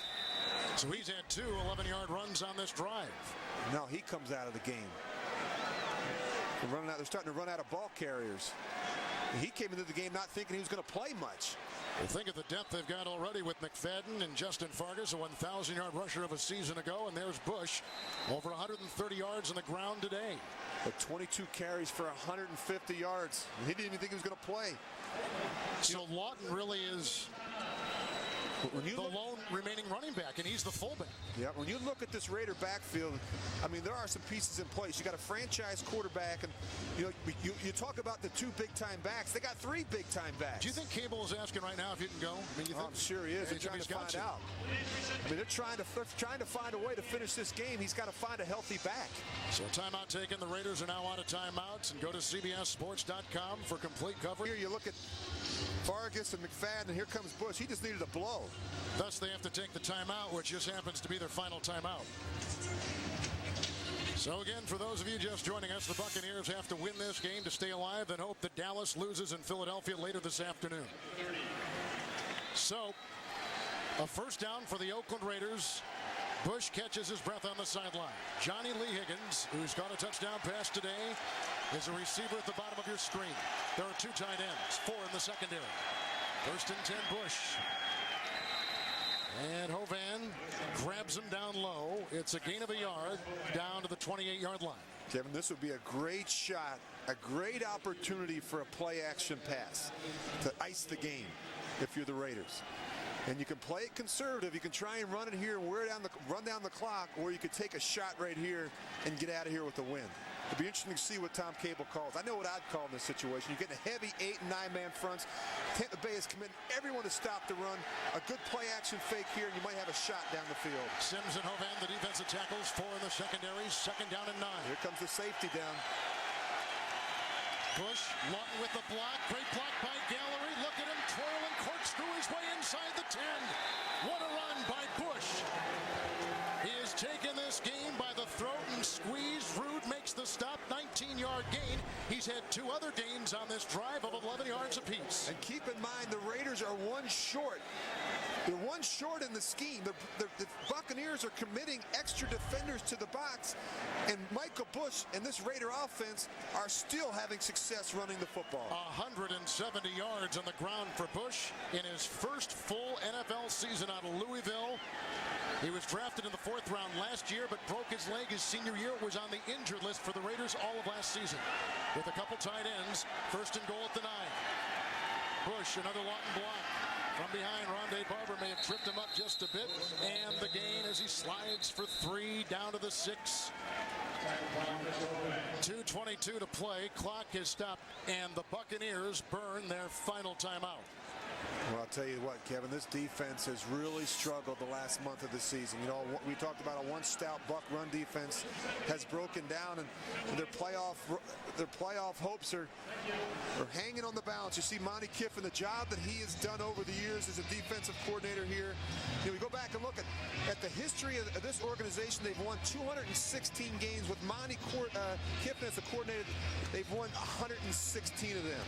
So he's had 2 11-yard runs on this drive. No, he comes out of the game. They're starting to run out of ball carriers. He came into the game not thinking he was going to play much. Well, think of the depth they've got already with McFadden and Justin Fargus, a 1,000-yard rusher of a season ago. And there's Bush, over 130 yards on the ground today. But 22 carries for 150 yards. He didn't even think he was going to play. So Lawton really is the lone remaining running back, and he's the fullback. Yeah, when you look at this Raider backfield, I mean, there are some pieces in place. You got a franchise quarterback, and you talk about the 2 big-time backs. They got 3 big-time backs. Do you think Cable is asking right now if you can go? I mean, you think, I'm sure he is. They're trying to find out. I mean, they're trying to find a way to finish this game. He's got to find a healthy back. So timeout taken. The Raiders are now out of timeouts, and go to CBSSports.com for complete coverage. Here you look at Fargus and McFadden, and here comes Bush. He just needed a blow. Thus, they have to take the timeout, which just happens to be their final timeout. So again, for those of you just joining us, the Buccaneers have to win this game to stay alive and hope that Dallas loses in Philadelphia later this afternoon. So, a 1st down for the Oakland Raiders. Bush catches his breath on the sideline. Johnny Lee Higgins, who's got a touchdown pass today, is a receiver at the bottom of your screen. There are 2 tight ends, 4 in the secondary. 1st and 10, Bush. And Hovan grabs him down low. It's a gain of a yard down to the 28-yard line. Kevin, this would be a great shot, a great opportunity for a play-action pass to ice the game if you're the Raiders. And you can play it conservative. You can try and run it here and run down the clock, or you could take a shot right here and get out of here with the win. It'd be interesting to see what Tom Cable calls. I know what I'd call in this situation. You're getting a heavy 8- and 9-man fronts. Tampa Bay is committing everyone to stop the run. A good play-action fake here, and you might have a shot down the field. Sims and Hovan, the defensive tackles, 4 in the secondary. 2nd down and 9. Here comes the safety down. Bush, Lawton with the block. Great block by Gallery. Look at him twirl and corkscrew his way inside the 10. What a run by Bush. He has taken this game by the throat and squeezed. Rude makes the stop, 19-yard gain. He's had 2 other gains on this drive of 11 yards apiece. And keep in mind, the Raiders are one short. They're one short in the scheme. The Buccaneers are committing extra defenders to the box, and Michael Bush and this Raider offense are still having success running the football. 170 yards on the ground for Bush in his first full NFL season out of Louisville. He was drafted in the 4th round last year, but broke his leg his senior year, was on the injured list for the Raiders all of last season. With a couple tight ends, 1st and goal at the 9. Bush, another Lawton block. From behind, Rondé Barber may have tripped him up just a bit, and the gain as he slides for 3 down to the 6. 2:22 to play. Clock is stopped, and the Buccaneers burn their final timeout. Well, I'll tell you what, Kevin, this defense has really struggled the last month of the season. You know, we talked about a once stout Buck run defense has broken down, and their playoff hopes are hanging on the balance. You see Monty Kiffin, the job that he has done over the years as a defensive coordinator here. You know, we go back and look at the history of this organization. They've won 216 games with Monty Kiffin as the coordinator. They've won 116 of them.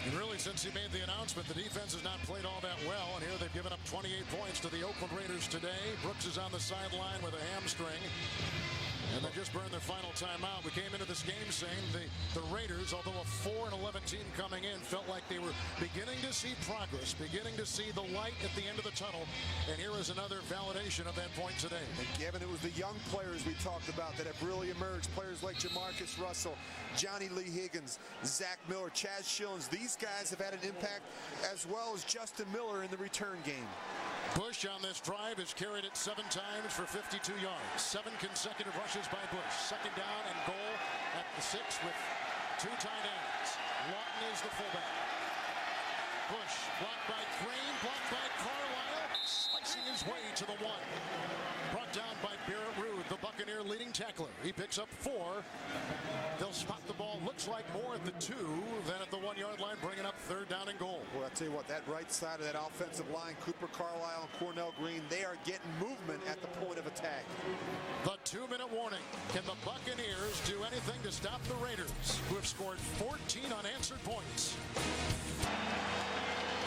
And really, since he made the announcement, the defense has not played all that well. And here they've given up 28 points to the Oakland Raiders today. Brooks is on the sideline with a hamstring. And they just burned their final timeout. We came into this game saying the Raiders, although a 4-11 team coming in, felt like they were beginning to see progress, beginning to see the light at the end of the tunnel. And here is another validation of that point today. And Kevin, it was the young players we talked about that have really emerged. Players like Jamarcus Russell, Johnny Lee Higgins, Zach Miller, Chaz Schillens. These guys have had an impact, as well as Justin Miller in the return game. Bush on this drive has carried it 7 times for 52 yards. 7 consecutive rushes by Bush. 2nd down and goal at the 6 with 2 tight ends. Lawton is the fullback. Bush blocked by Green, blocked by Carlisle, slicing his way to the 1. Brought down by Barrett Rude, the Buccaneer leading tackler. He picks up 4. They'll spot the ball, looks like more at the 2 than at the 1-yard line, bringing up 3rd down and goal. Well, I'll tell you what, that right side of that offensive line, Cooper Carlisle and Cornell Green, they are getting movement at the point of attack. The 2-minute warning. Can the Buccaneers do anything to stop the Raiders, who have scored 14 unanswered points?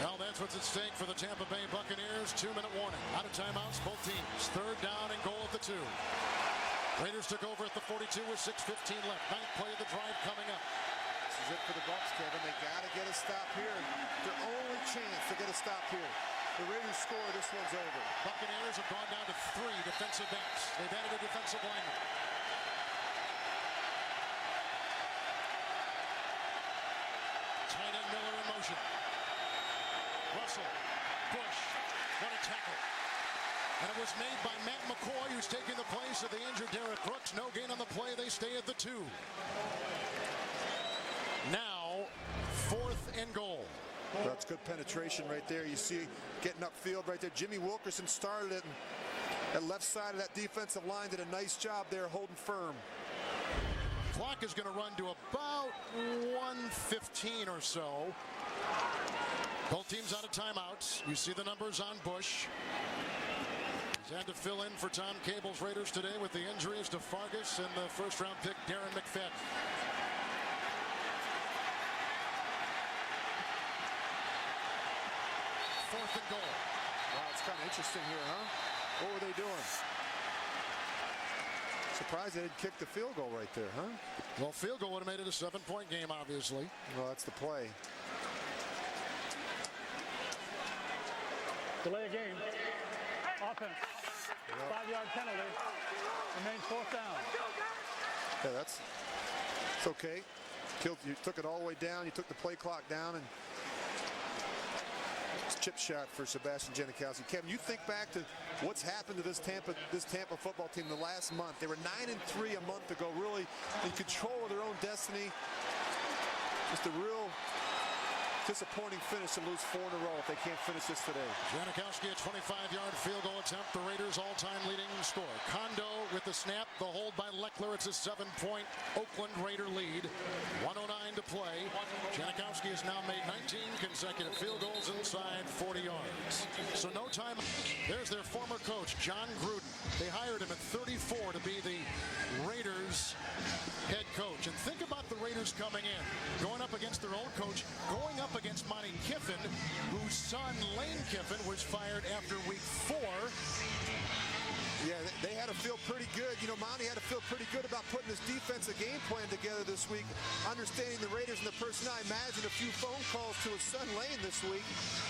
Well, that's what's at stake for the Tampa Bay Buccaneers. 2-minute warning. Out of timeouts, both teams. 3rd down and goal at the 2. Raiders took over at the 42 with 6:15 left. 9th play of the drive coming up. This is it for the Bucs, Kevin. They got to get a stop here. Their only chance to get a stop here. The Raiders score, this one's over. Buccaneers have gone down to 3 defensive backs. They've added a defensive lineman. Tight end Miller in motion. Russell, Bush, what a tackle. And it was made by Matt McCoy, who's taking the place of the injured Derek Brooks. No gain on the play. They stay at the 2. Now, 4th and goal. That's good penetration right there. You see getting upfield right there. Jimmy Wilkerson started it. That left side of that defensive line did a nice job there holding firm. Clock is going to run to about 1:15 or so. Both teams out of timeouts. You see the numbers on Bush. He's had to fill in for Tom Cable's Raiders today with the injuries to Fargas and the 1st-round pick Darren McFadden. 4th and goal. Wow, it's kind of interesting here, huh? What were they doing? Surprised they didn't kick the field goal right there, huh? Well, field goal would have made it a 7-point game, obviously. Well, that's the play. Delay a game. Offense. 5-yard penalty. Remains 4th down. Yeah, it's okay. You took it all the way down. You took the play clock down, and it's chip shot for Sebastian Janikowski. Kevin, you think back to what's happened to this Tampa football team the last month. They were 9-3 a month ago, really in control of their own destiny. Just a real disappointing finish to lose 4 in a row if they can't finish this today. Janikowski, a 25-yard field goal attempt, the Raiders' all-time leading scorer. Kondo with the snap, the hold by Leckler. It's a 7-point Oakland Raider lead. 1:09 to play. Janikowski has now made 19 consecutive field goals inside 40 yards. So no time. There's their former coach, John Gruden. They hired him at 34 to be the Raiders head coach. And think about the Raiders coming in, going up against their old coach, going up against Monty Kiffin, whose son Lane Kiffin was fired after week 4. Yeah, they had to feel pretty good. You know, Monty had to feel pretty good about putting this defensive game plan together this week, understanding the Raiders and the personnel. I imagine a few phone calls to his son Lane this week.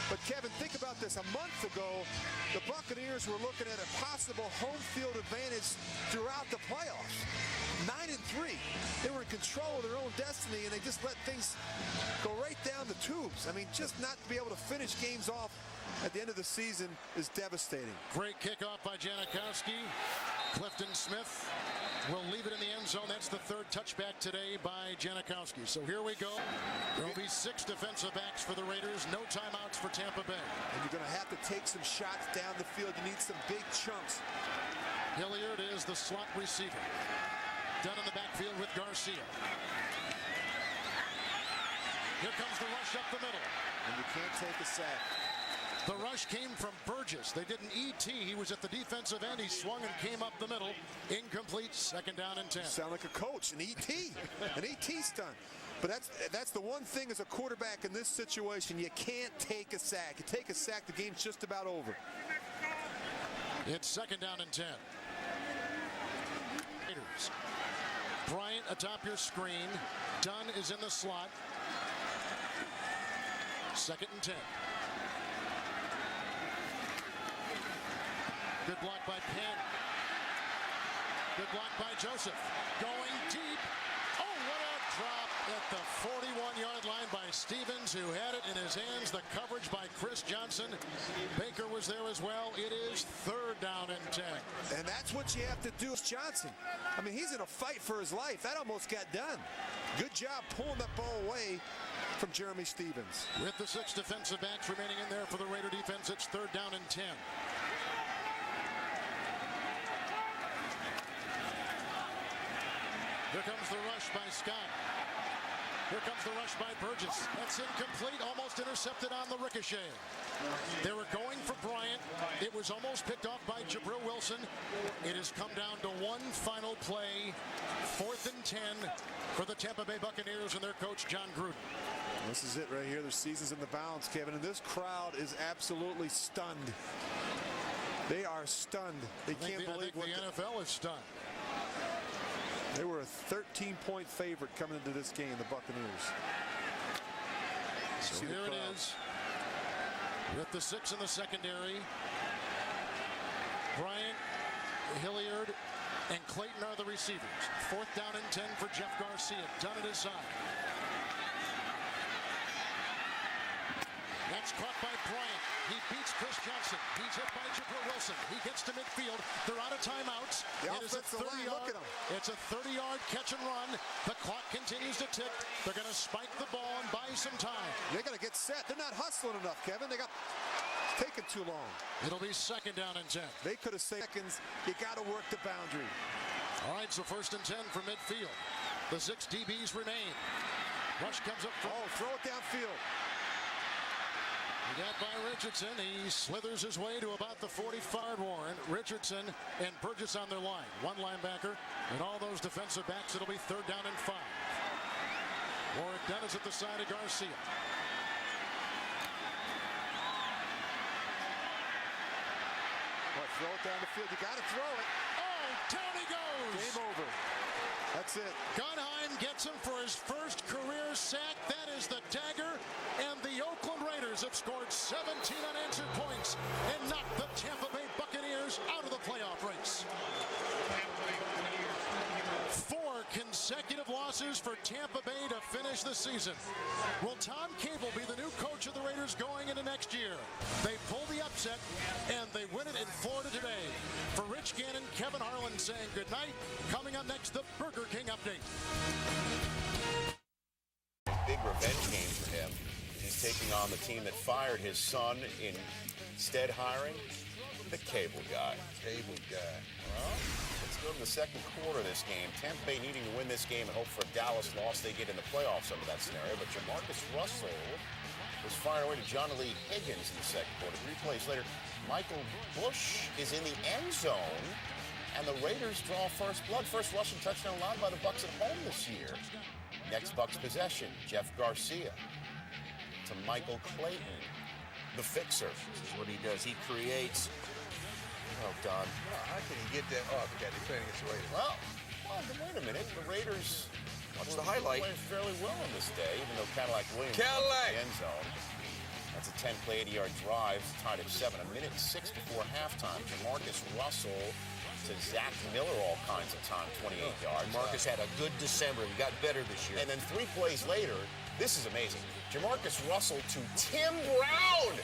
But Kevin, think about this. A month ago, the Buccaneers were looking at a possible home field advantage throughout the playoffs. 9-3. They were in control of their own destiny, and they just let things go right down the tubes. I mean, just not to be able to finish games off at the end of the season is devastating. Great kickoff by Janikowski. Clifton Smith will leave it in the end zone. That's the third touchback today by Janikowski. So here we go. There will be 6 defensive backs for the Raiders. No timeouts for Tampa Bay. And you're going to have to take some shots down the field. You need some big chunks. Hilliard is the slot receiver. Done in the backfield with Garcia. Here comes the rush up the middle. And you can't take a sack. The rush came from Burgess. They did an ET. He was at the defensive end. He swung and came up the middle. Incomplete. 2nd down and 10. You sound like a coach. An ET. An ET stunt. But that's the one thing as a quarterback in this situation. You can't take a sack. You take a sack, the game's just about over. It's 2nd down and 10. Raiders. Bryant atop your screen. Dunn is in the slot. 2nd and 10. Good block by Penn. Good block by Joseph. Going deep. Oh, what a drop at the 41-yard line by Stevens, who had it in his hands. The coverage by Chris Johnson. Baker was there as well. It is 3rd down and 10. And that's what you have to do. Johnson, I mean, he's in a fight for his life. That almost got done. Good job pulling that ball away from Jeremy Stevens. With the 6 defensive backs remaining in there for the Raider defense, it's 3rd down and 10. Here comes the rush by Scott. Here comes the rush by Burgess. That's incomplete, almost intercepted on the ricochet. They were going for Bryant. It was almost picked off by Jabril Wilson. It has come down to one final play. 4th and 10 for the Tampa Bay Buccaneers and their coach, John Gruden. This is it right here. Their season's in the balance, Kevin. And this crowd is absolutely stunned. They are stunned. They can't believe what the NFL is stunned. They were a 13-point favorite coming into this game, the Buccaneers. So here it is. With the 6 in the secondary. Bryant, Hilliard, and Clayton are the receivers. 4th down and 10 for Jeff Garcia. Dunn at his side. That's caught by Bryant. He beats Chris Johnson. He's hit by Jabril Wilson. He gets to midfield. They're out of timeouts. It is a 30-yard. It's a 30-yard catch and run. The clock continues to tick. They're going to spike the ball and buy some time. They got to get set. They're not hustling enough, Kevin. They got taken too long. It'll be 2nd down and 10. They could have saved seconds. You got to work the boundary. All right, so 1st and 10 for midfield. The 6 DBs remain. Rush comes up. Throw it downfield. Got by Richardson. He slithers his way to about the 45-yard Warren. Richardson and Burgess on their line. One linebacker and all those defensive backs. It'll be 3rd down and 5. Warwick Dunn is at the side of Garcia. Throw it down the field. You got to throw it. Oh, down he goes. Game over. That's it. Gunheim gets him for his first career sack. That is the dagger. And the Oakland Raiders have scored 17 unanswered points and knocked the Tampa Bay Buccaneers out of the playoff race. 4 consecutive losses for Tampa Bay to finish the season. Will Tom Cable be the new coach of the Raiders going into next year? They pull the upset, and they win it in Florida today. For Rich Gannon, Kevin Harlan saying goodnight. Coming up next, the Burger King update. Big revenge game for him. He's taking on the team that fired his son, instead hiring the Cable guy. Cable guy. Well, it's go to the second quarter of this game. Tampa Bay needing to win this game and hope for a Dallas loss. They get in the playoffs under that scenario. But Jamarcus Russell was firing away to Johnny Lee Higgins in the second quarter. 3 plays later, Michael Bush is in the end zone, and the Raiders draw first blood. First rushing touchdown allowed by the Bucs at home this year. Next Bucs possession, Jeff Garcia to Michael Clayton, the fixer. This is what he does. He creates. Oh, Don. How can you get that? Oh, I forgot they're playing against the Raiders. Well, wait a minute. The Raiders watch the highlight. Playing fairly well on this day, even though Cadillac Williams was in the end zone. That's a 10-play, 80-yard drive, tied at 7. A minute 6 before halftime. Jamarcus Russell to Zach Miller, all kinds of time, 28 yards. Marcus had a good December. He got better this year. And then 3 plays later, this is amazing. Jamarcus Russell to Tim Brown.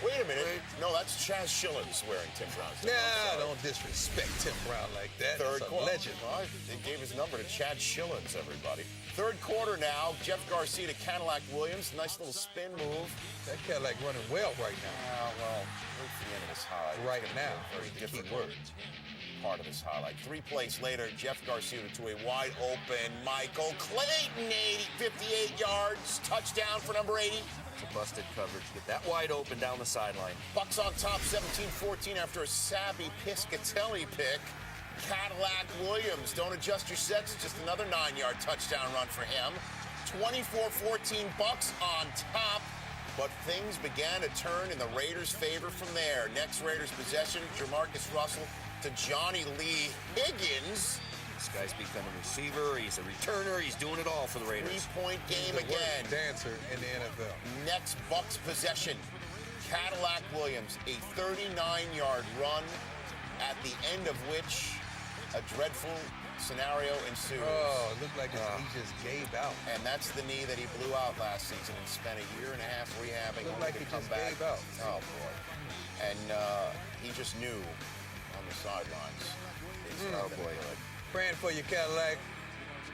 Wait a minute. No, that's Chaz Shillings wearing Tim Brown's number. Nah, don't disrespect Tim Brown like that. Third quarter. Legend. Well, they gave his number to Chad Shillings, everybody. Third quarter now. Jeff Garcia to Cadillac Williams. Nice little spin move. That Cadillac running well right now. Well, wait for the end of this highlight. Right now. Very different words. Part of this highlight. 3 plays later, Jeff Garcia to a wide open Michael Clayton, 58 yards, touchdown for number 80. It's a busted coverage. Get that wide open down the sideline. Bucs on top, 17-14 after a Sabby Piscatelli pick. Cadillac Williams, don't adjust your sets, just another 9-yard touchdown run for him. 24-14 Bucs on top. But things began to turn in the Raiders' favor from there. Next Raiders possession, Jamarcus Russell to Johnny Lee Higgins. This guy's become a receiver. He's a returner. He's doing it all for the Raiders. 3-point game again. Dancer in the NFL. Next Bucs possession, Cadillac Williams, a 39-yard run, at the end of which a dreadful scenario ensues. Oh, it looked like he just gave out. And that's the knee that he blew out last season and spent a year and a half rehabbing. Looked like he just gave out. Oh, boy. And he just knew on the sidelines. Oh, boy. Praying for you, Cadillac.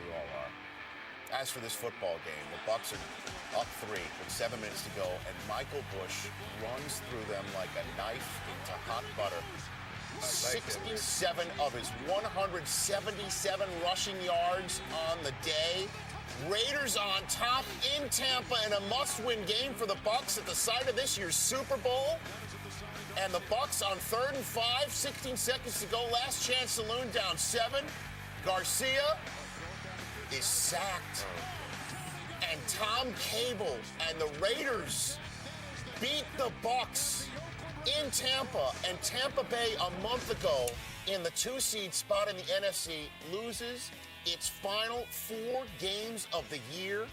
We all are. As for this football game, the Bucs are up 3 with 7 minutes to go, and Michael Bush runs through them like a knife into hot butter. 67 of his 177 rushing yards on the day. Raiders on top in Tampa in a must-win game for the Bucs at the site of this year's Super Bowl. And the Bucs on 3rd and 5, 16 seconds to go. Last chance saloon down 7. Garcia is sacked. And Tom Cable and the Raiders beat the Bucs in Tampa, and Tampa Bay a month ago in the 2-seed spot in the NFC loses its final 4 games of the year